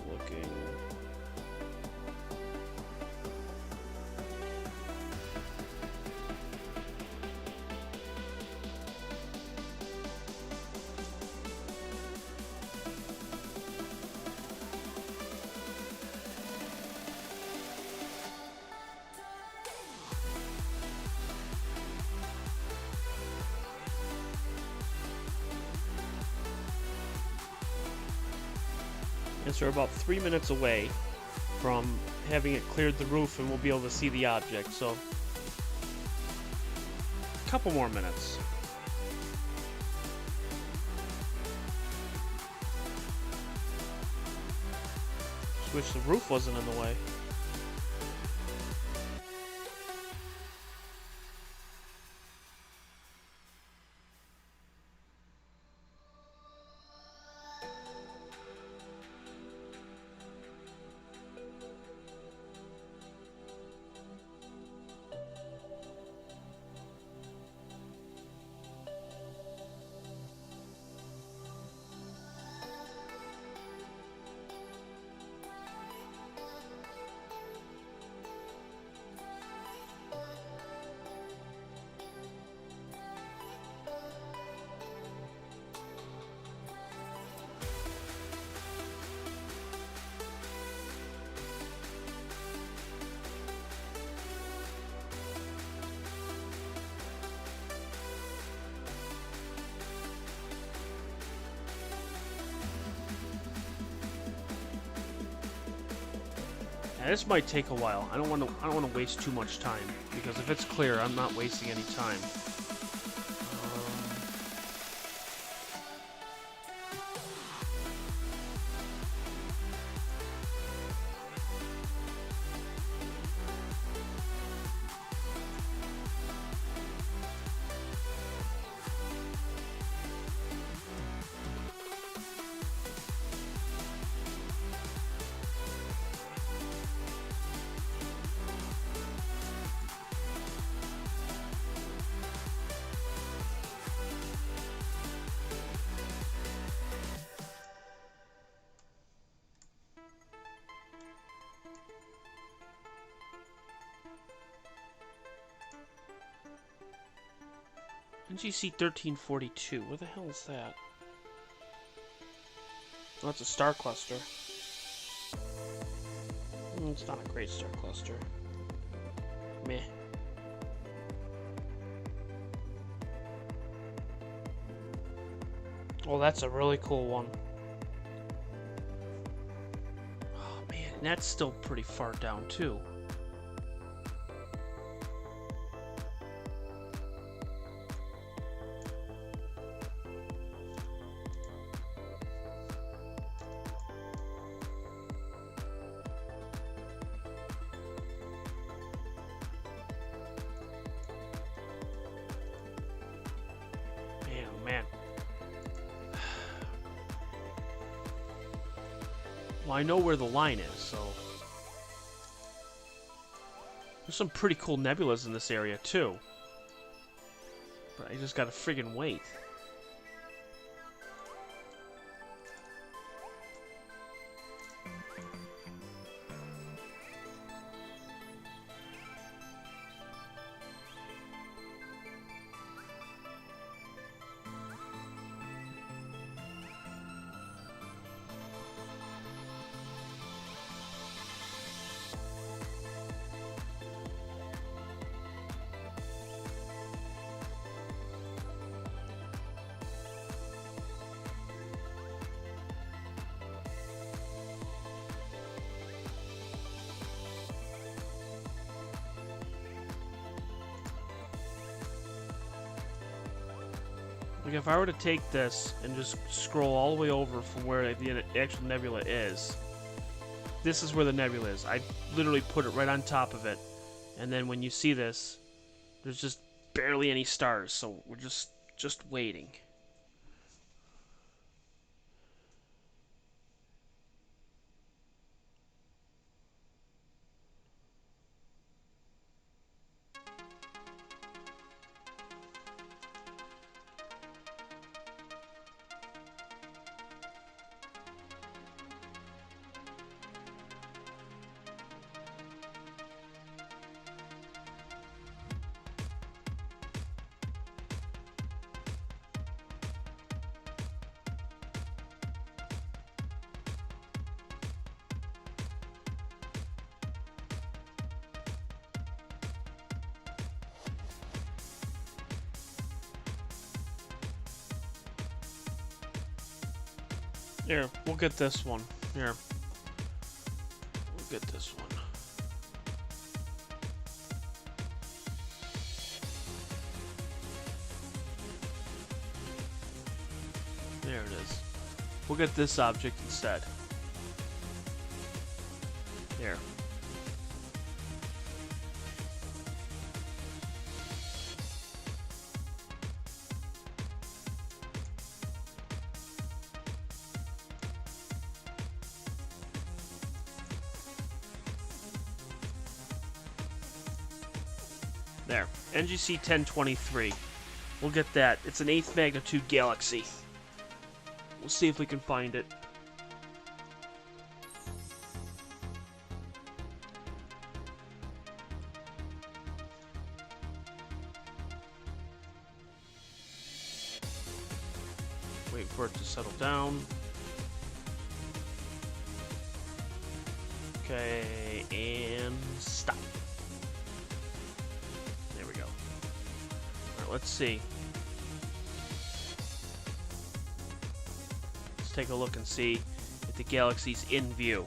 And so we're about 3 minutes away from having it cleared the roof, and we'll be able to see the object. So, a couple more minutes. Just wish the roof wasn't in the way. Now, this might take a while. I don't want to waste too much time, because if it's clear, I'm not wasting any time. NGC 1342. Where the hell is that? Oh, it's a star cluster. It's not a great star cluster. Meh. Oh, that's a really cool one. Oh, man, and that's still pretty far down, too. Man, oh, man. Well, I know where the line is, so... There's some pretty cool nebulas in this area, too. But I just gotta friggin' wait. Like, if I were to take this and just scroll all the way over from where the actual nebula is, this is where the nebula is. I literally put it right on top of it. And then when you see this, there's just barely any stars, so we're just waiting. Here, we'll get this one. Here. We'll get this one. There it is. We'll get this object instead. Here. There. NGC 1023. We'll get that. It's an 8th magnitude galaxy. We'll see if we can find it. Wait for it to settle down. Okay, and stop. There we go. Alright, let's see. Let's take a look and see if the galaxy's in view.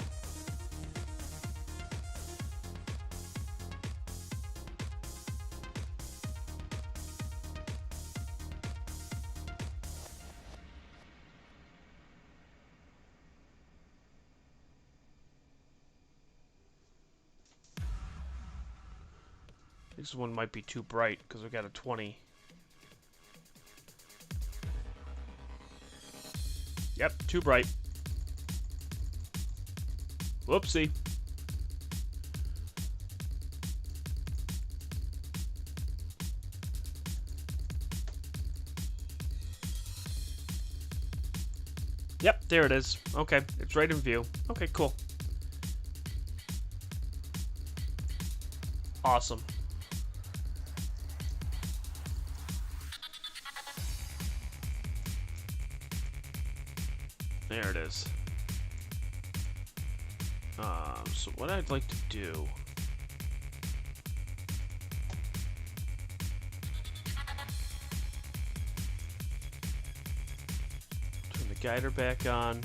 This one might be too bright because we got a 20. Yep, too bright. Whoopsie. Yep, there it is. Okay, it's right in view. Okay, cool. Awesome. There it is. So what I'd like to do... Turn the guider back on.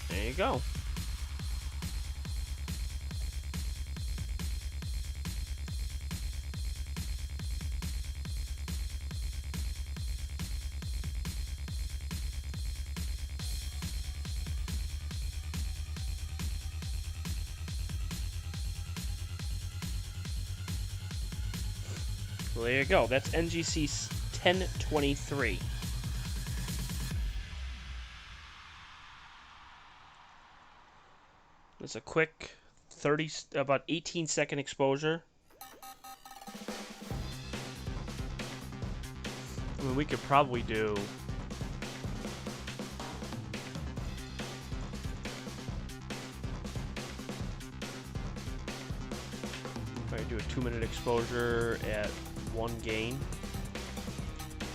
There you go. Well, there you go. That's NGC 1023. It's a quick about 18-second exposure. I mean, we could probably do... Probably do a 2-minute exposure at 1 gain.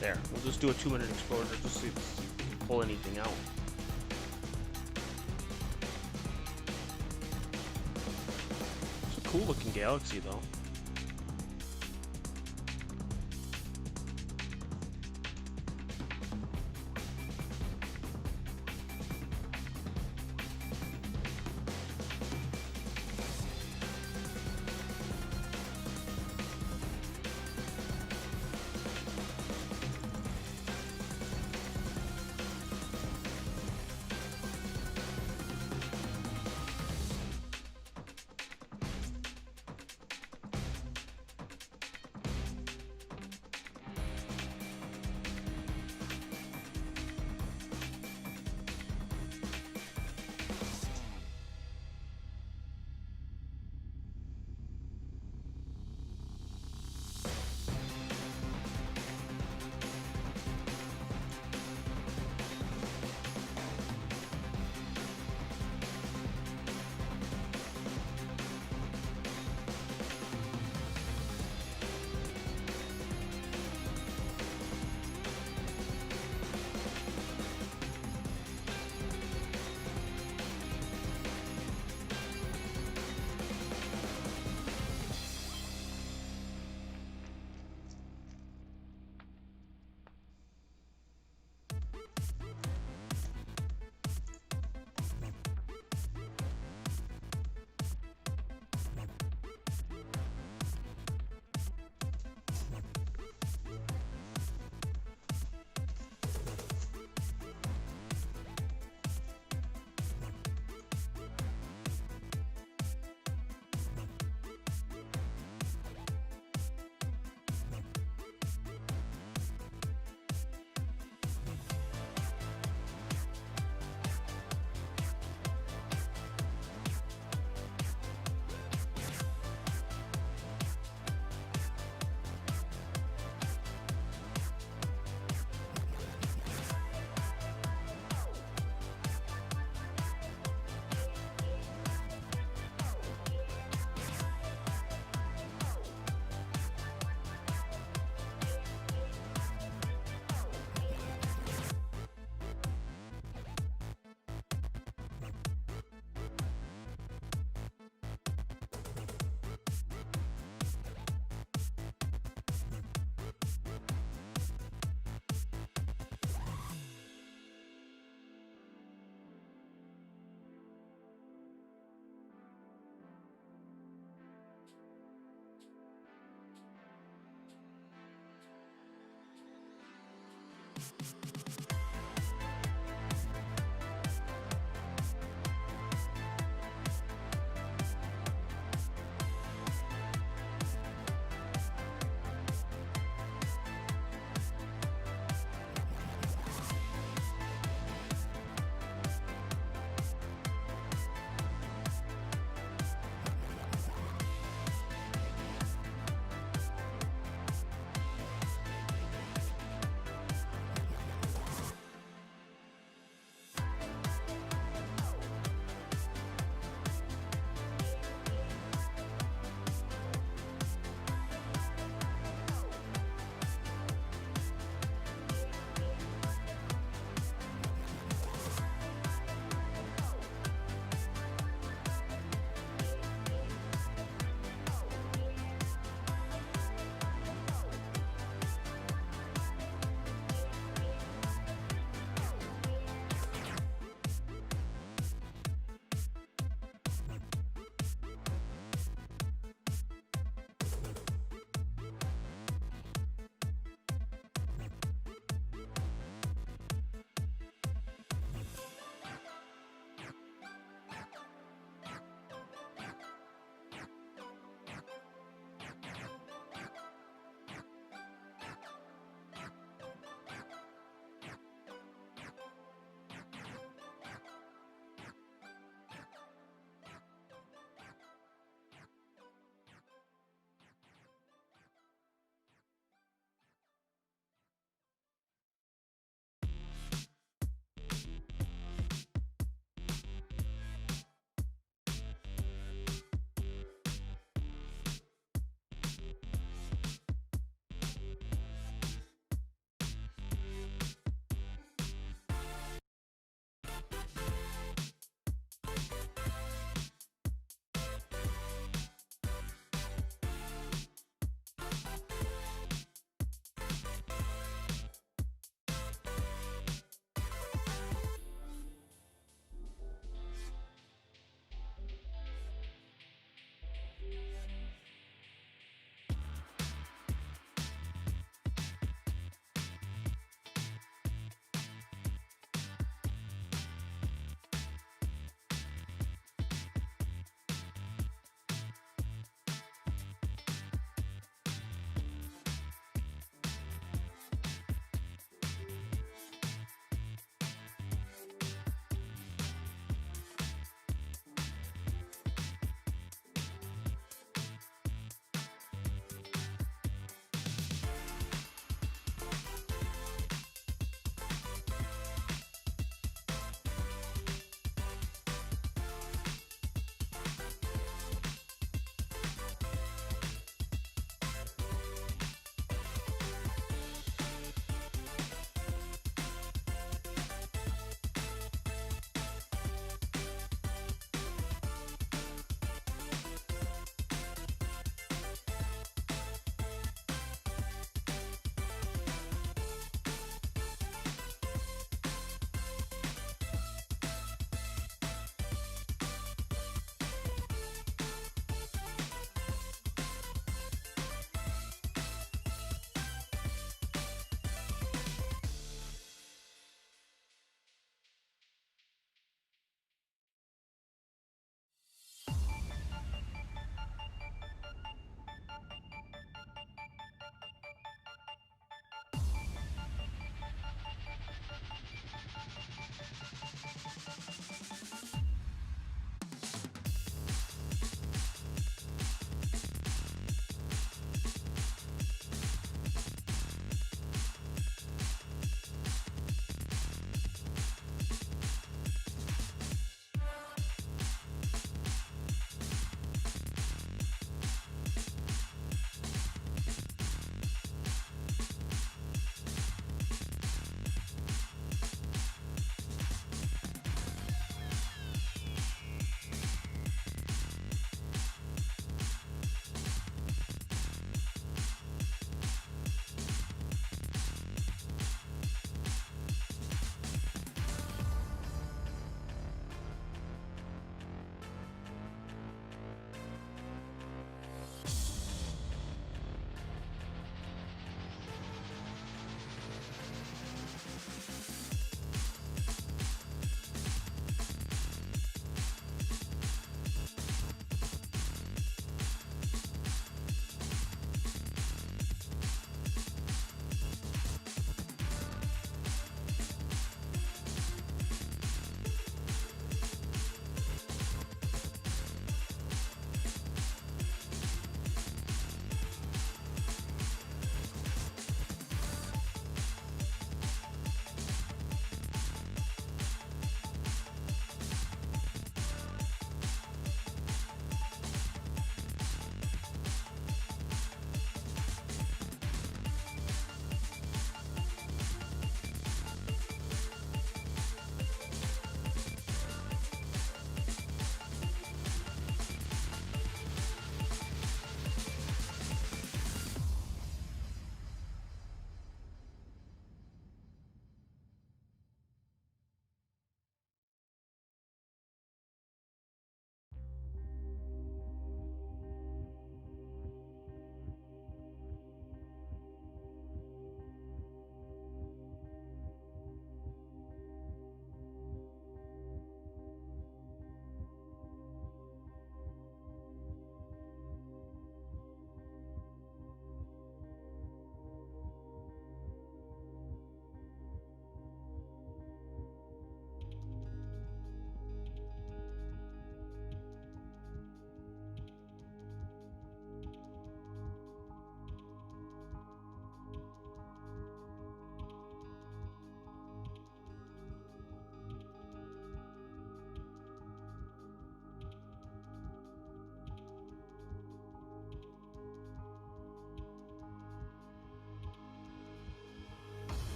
There. We'll just do a 2-minute exposure just to see if we can pull anything out. Cool looking galaxy though.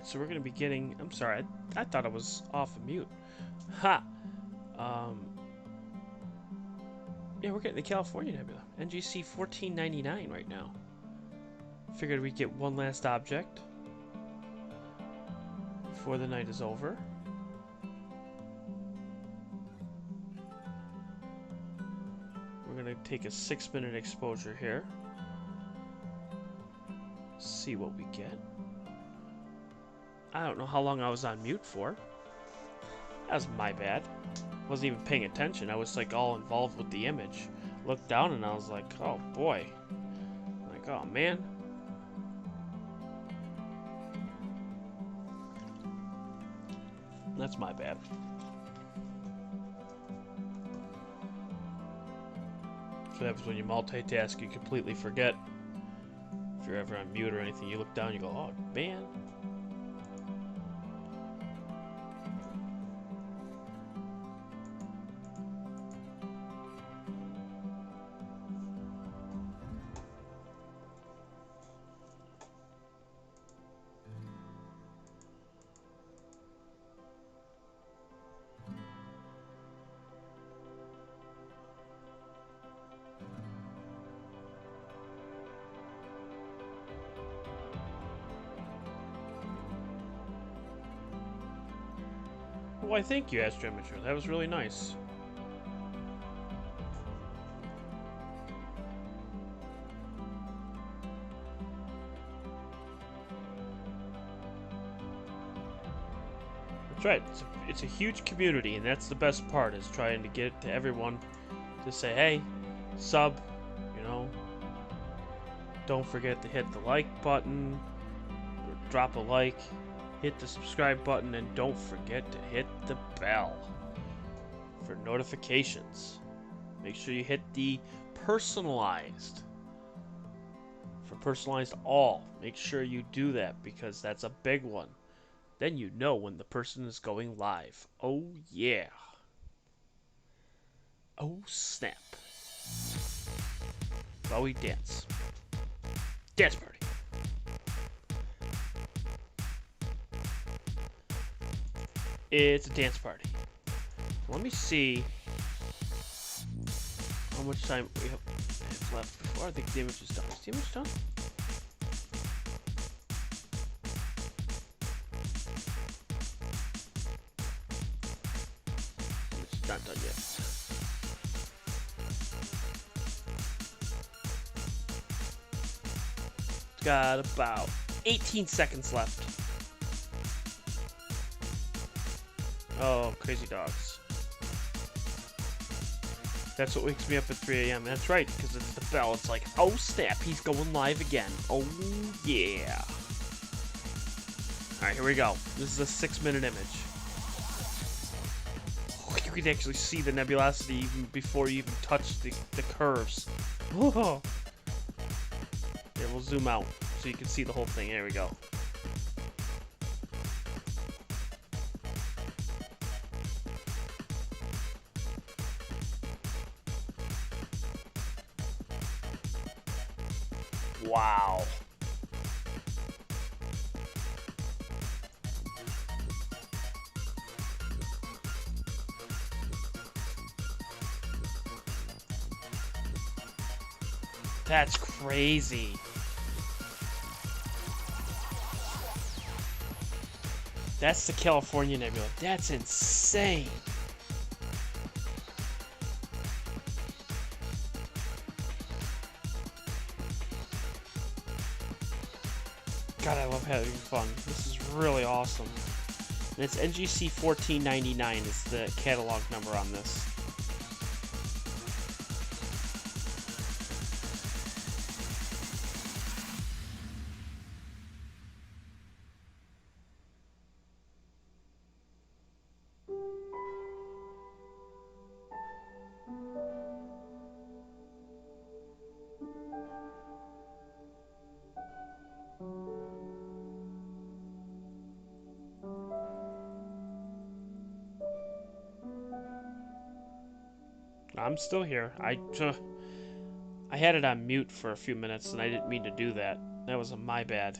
so we're gonna be getting. I'm sorry, I thought I was off of mute. Ha. Yeah, we're getting the California Nebula, NGC 1499 right now. Figured we'd get one last object before the night is over. We're gonna take a 6-minute exposure here. See what we get. I don't know how long I was on mute for. That was my bad. Wasn't even paying attention. I was like all involved with the image. Looked down and I was like, oh boy. Like, oh man. That's my bad. That's what happens when you multitask. You completely forget. If you're ever on mute or anything, you look down and you go, oh man. Why, thank you, Astro-Imaging. That was really nice. That's right. It's a huge community, and that's the best part, is trying to get it to everyone to say, hey, sub, you know, don't forget to hit the like button, or drop a like. Hit the subscribe button, and don't forget to hit the bell for notifications. Make sure you hit the personalized for personalized all. Make sure you do that, because that's a big one. Then you know when the person is going live. Oh yeah. Oh snap. While we dance. Dance party. It's a dance party. Let me see how much time we have left before I think the image is done. Is the image done? It's not done yet. It's got about 18 seconds left. Oh, crazy dogs. That's what wakes me up at 3 a.m. That's right, because it's the bell. It's like, oh snap, he's going live again. Oh yeah. Alright, here we go. This is a 6-minute image. Oh, you can actually see the nebulosity even before you even touch the curves. Oh. Here, we'll zoom out so you can see the whole thing. Here we go. Wow. That's crazy. That's the California Nebula. That's insane. God, I love having fun. This is really awesome. And it's NGC 1499 is the catalog number on this. I'm still here. I had it on mute for a few minutes, and I didn't mean to do that. That was my bad.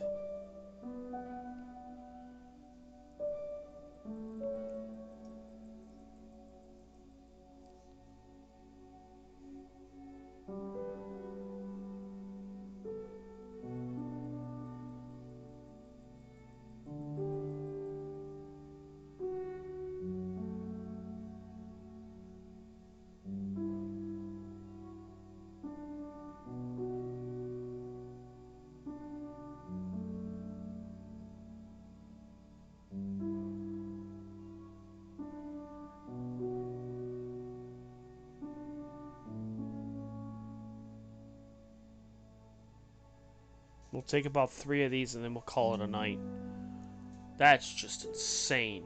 We'll take about 3 of these and then we'll call it a night. That's just insane.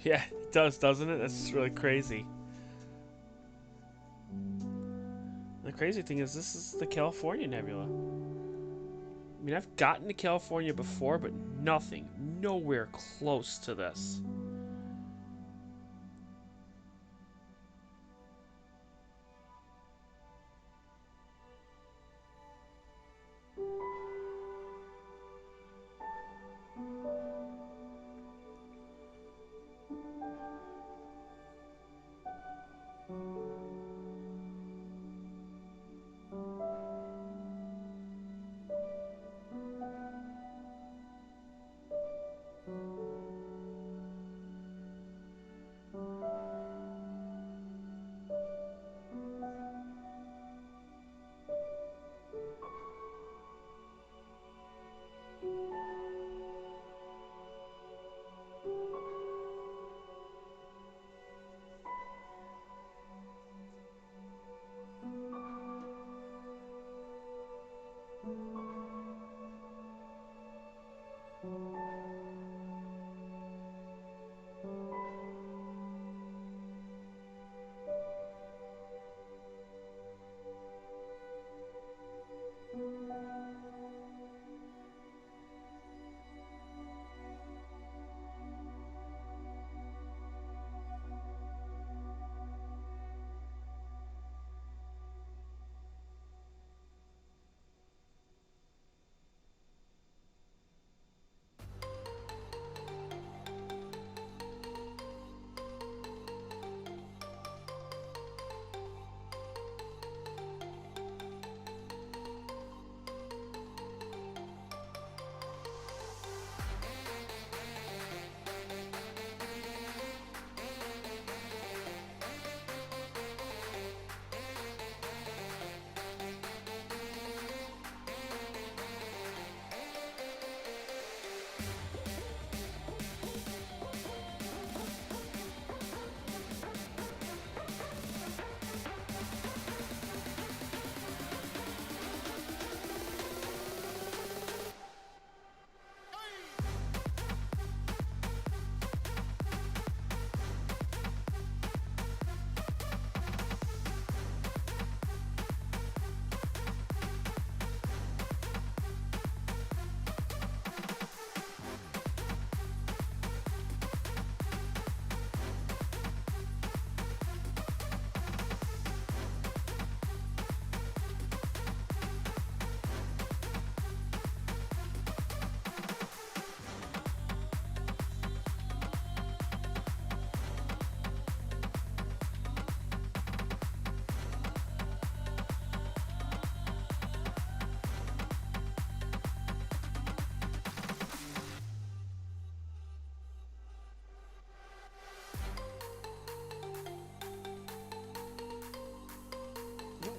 Yeah, it does, doesn't it? That's just really crazy. The crazy thing is, this is the California Nebula. I mean, I've gotten to California before, but nothing, nowhere close to this.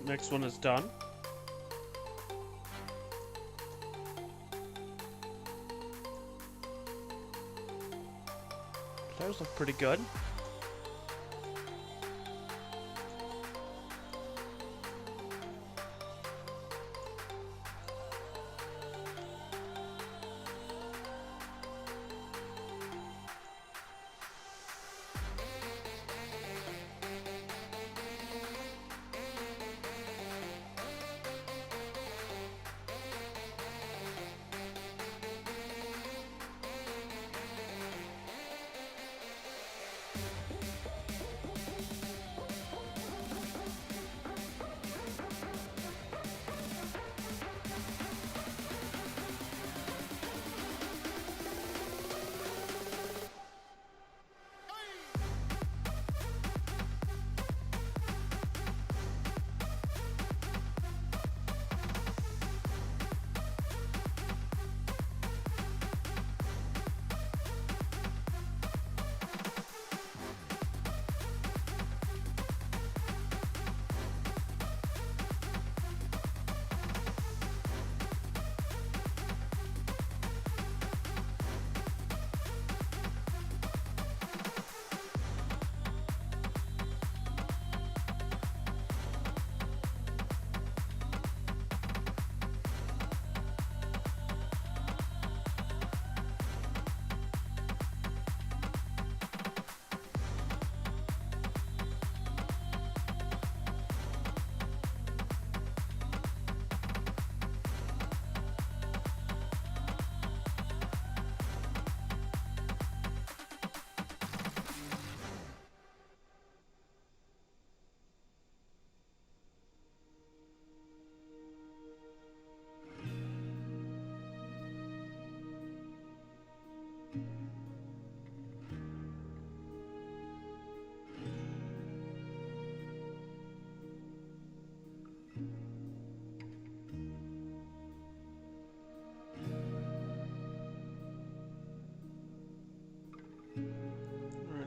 Next one is done. Those look pretty good.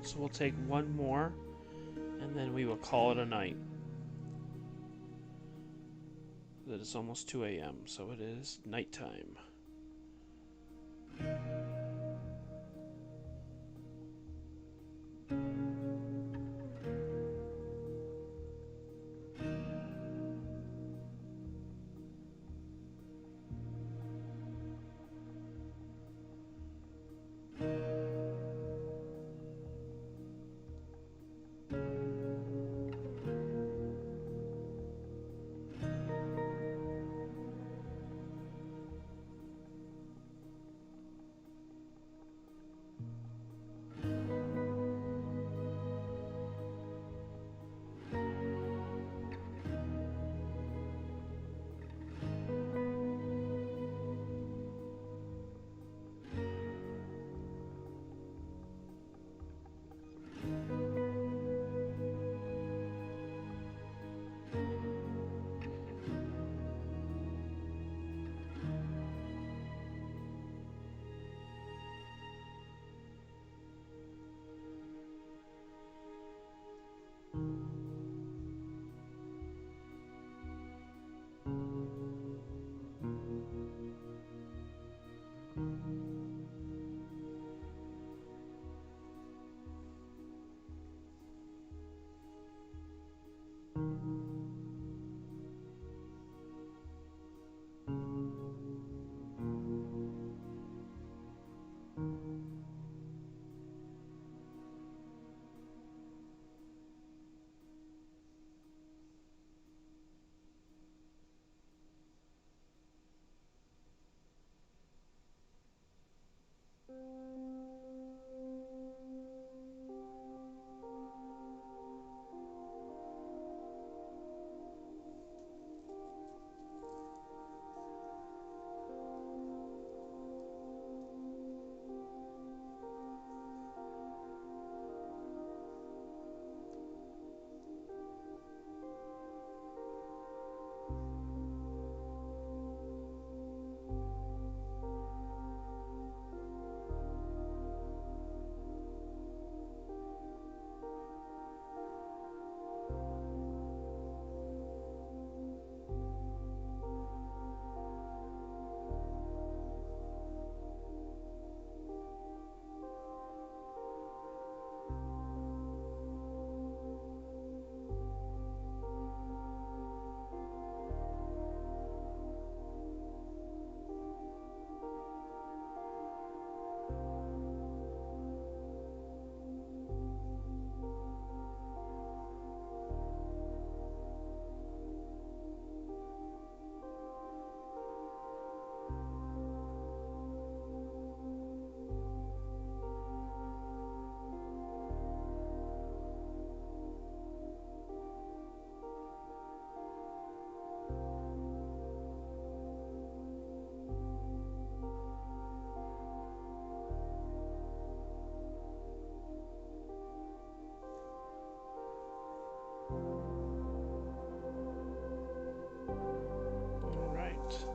So we'll take one more, and then we will call it a night. It is almost 2 a.m., so it is nighttime.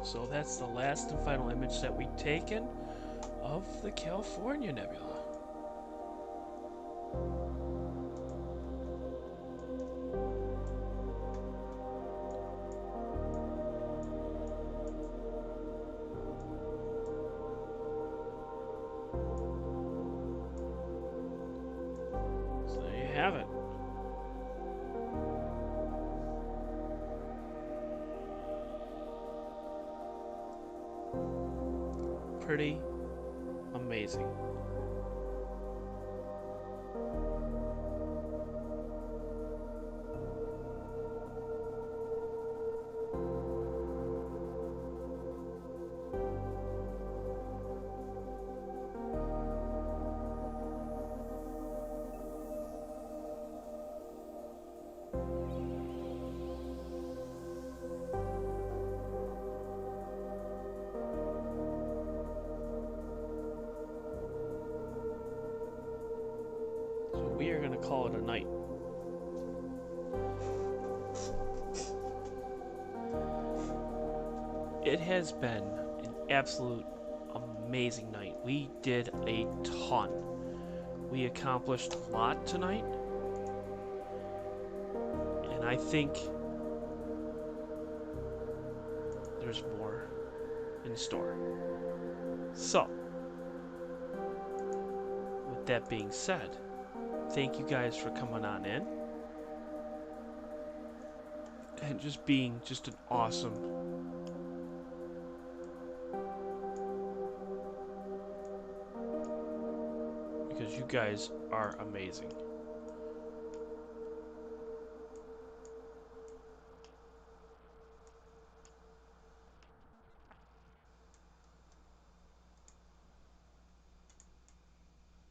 So that's the last and final image that we've taken of the California Nebula. So there you have it. Pretty amazing. We are going to call it a night. It has been an absolute amazing night. We did a ton. we accomplished a lot tonight. And I think there's more in store. So, with that being said, thank you guys for coming on in. And just being just an awesome because you guys are amazing.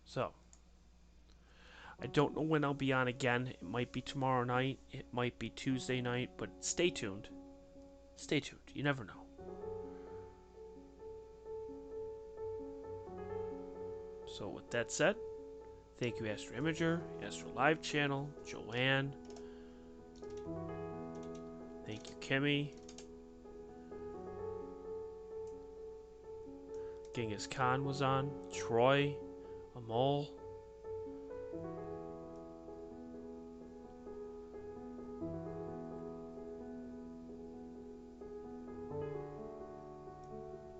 So, I don't know when I'll be on again. It might be tomorrow night. It might be Tuesday night. But stay tuned. Stay tuned. You never know. So with that said, thank you Astro-Imager, Astro Live Channel, Joanne. Thank you Kimmy. Genghis Khan was on. Troy. Amol.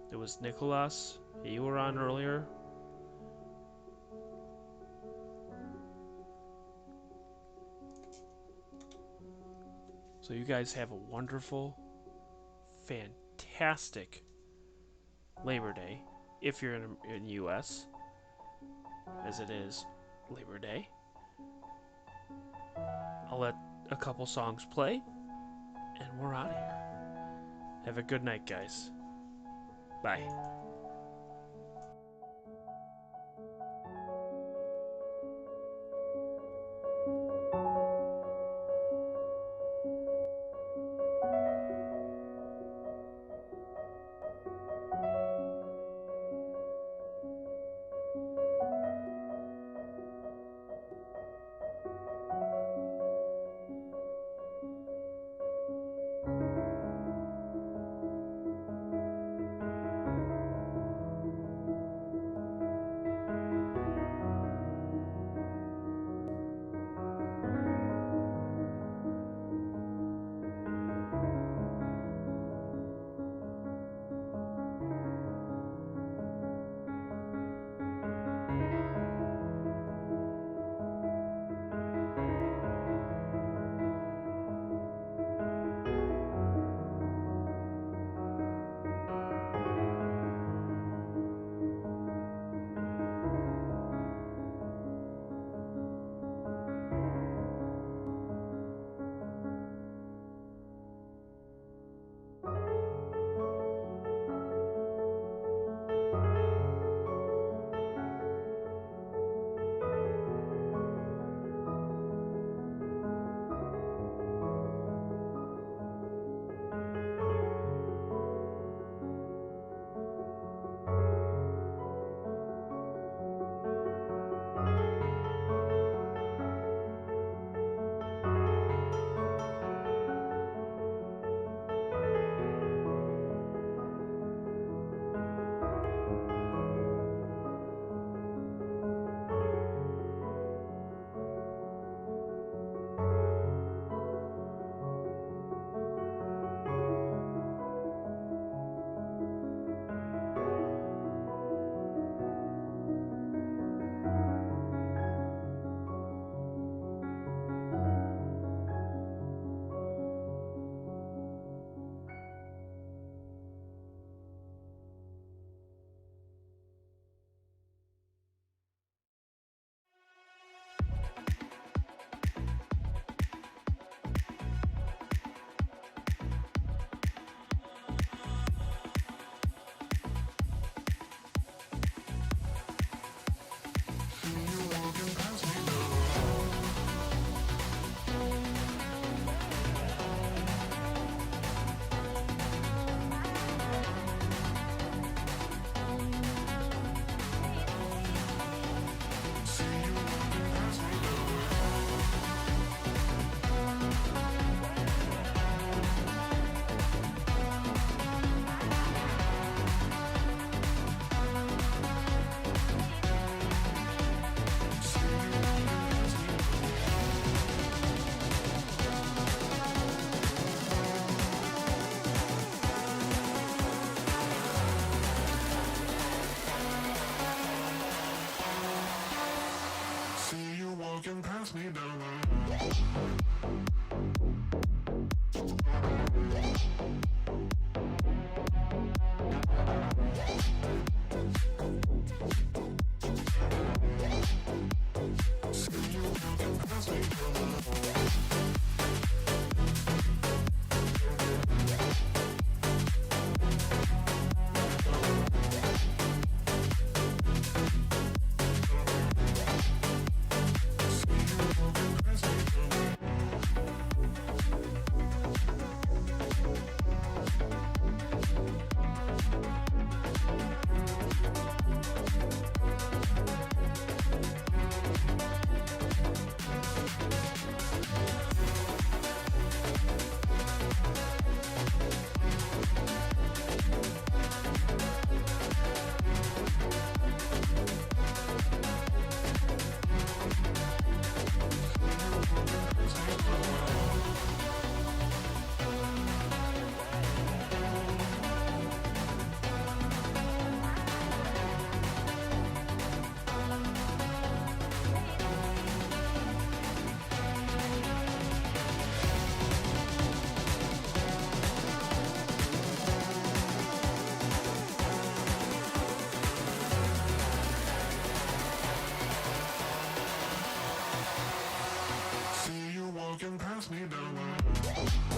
There was Nicholas. You were on earlier. So you guys have a wonderful, fantastic Labor Day, if you're in the U.S., as it is Labor Day. I'll let a couple songs play, and we're out of here. Have a good night, guys. Bye.
pass me down. See you walking past me down.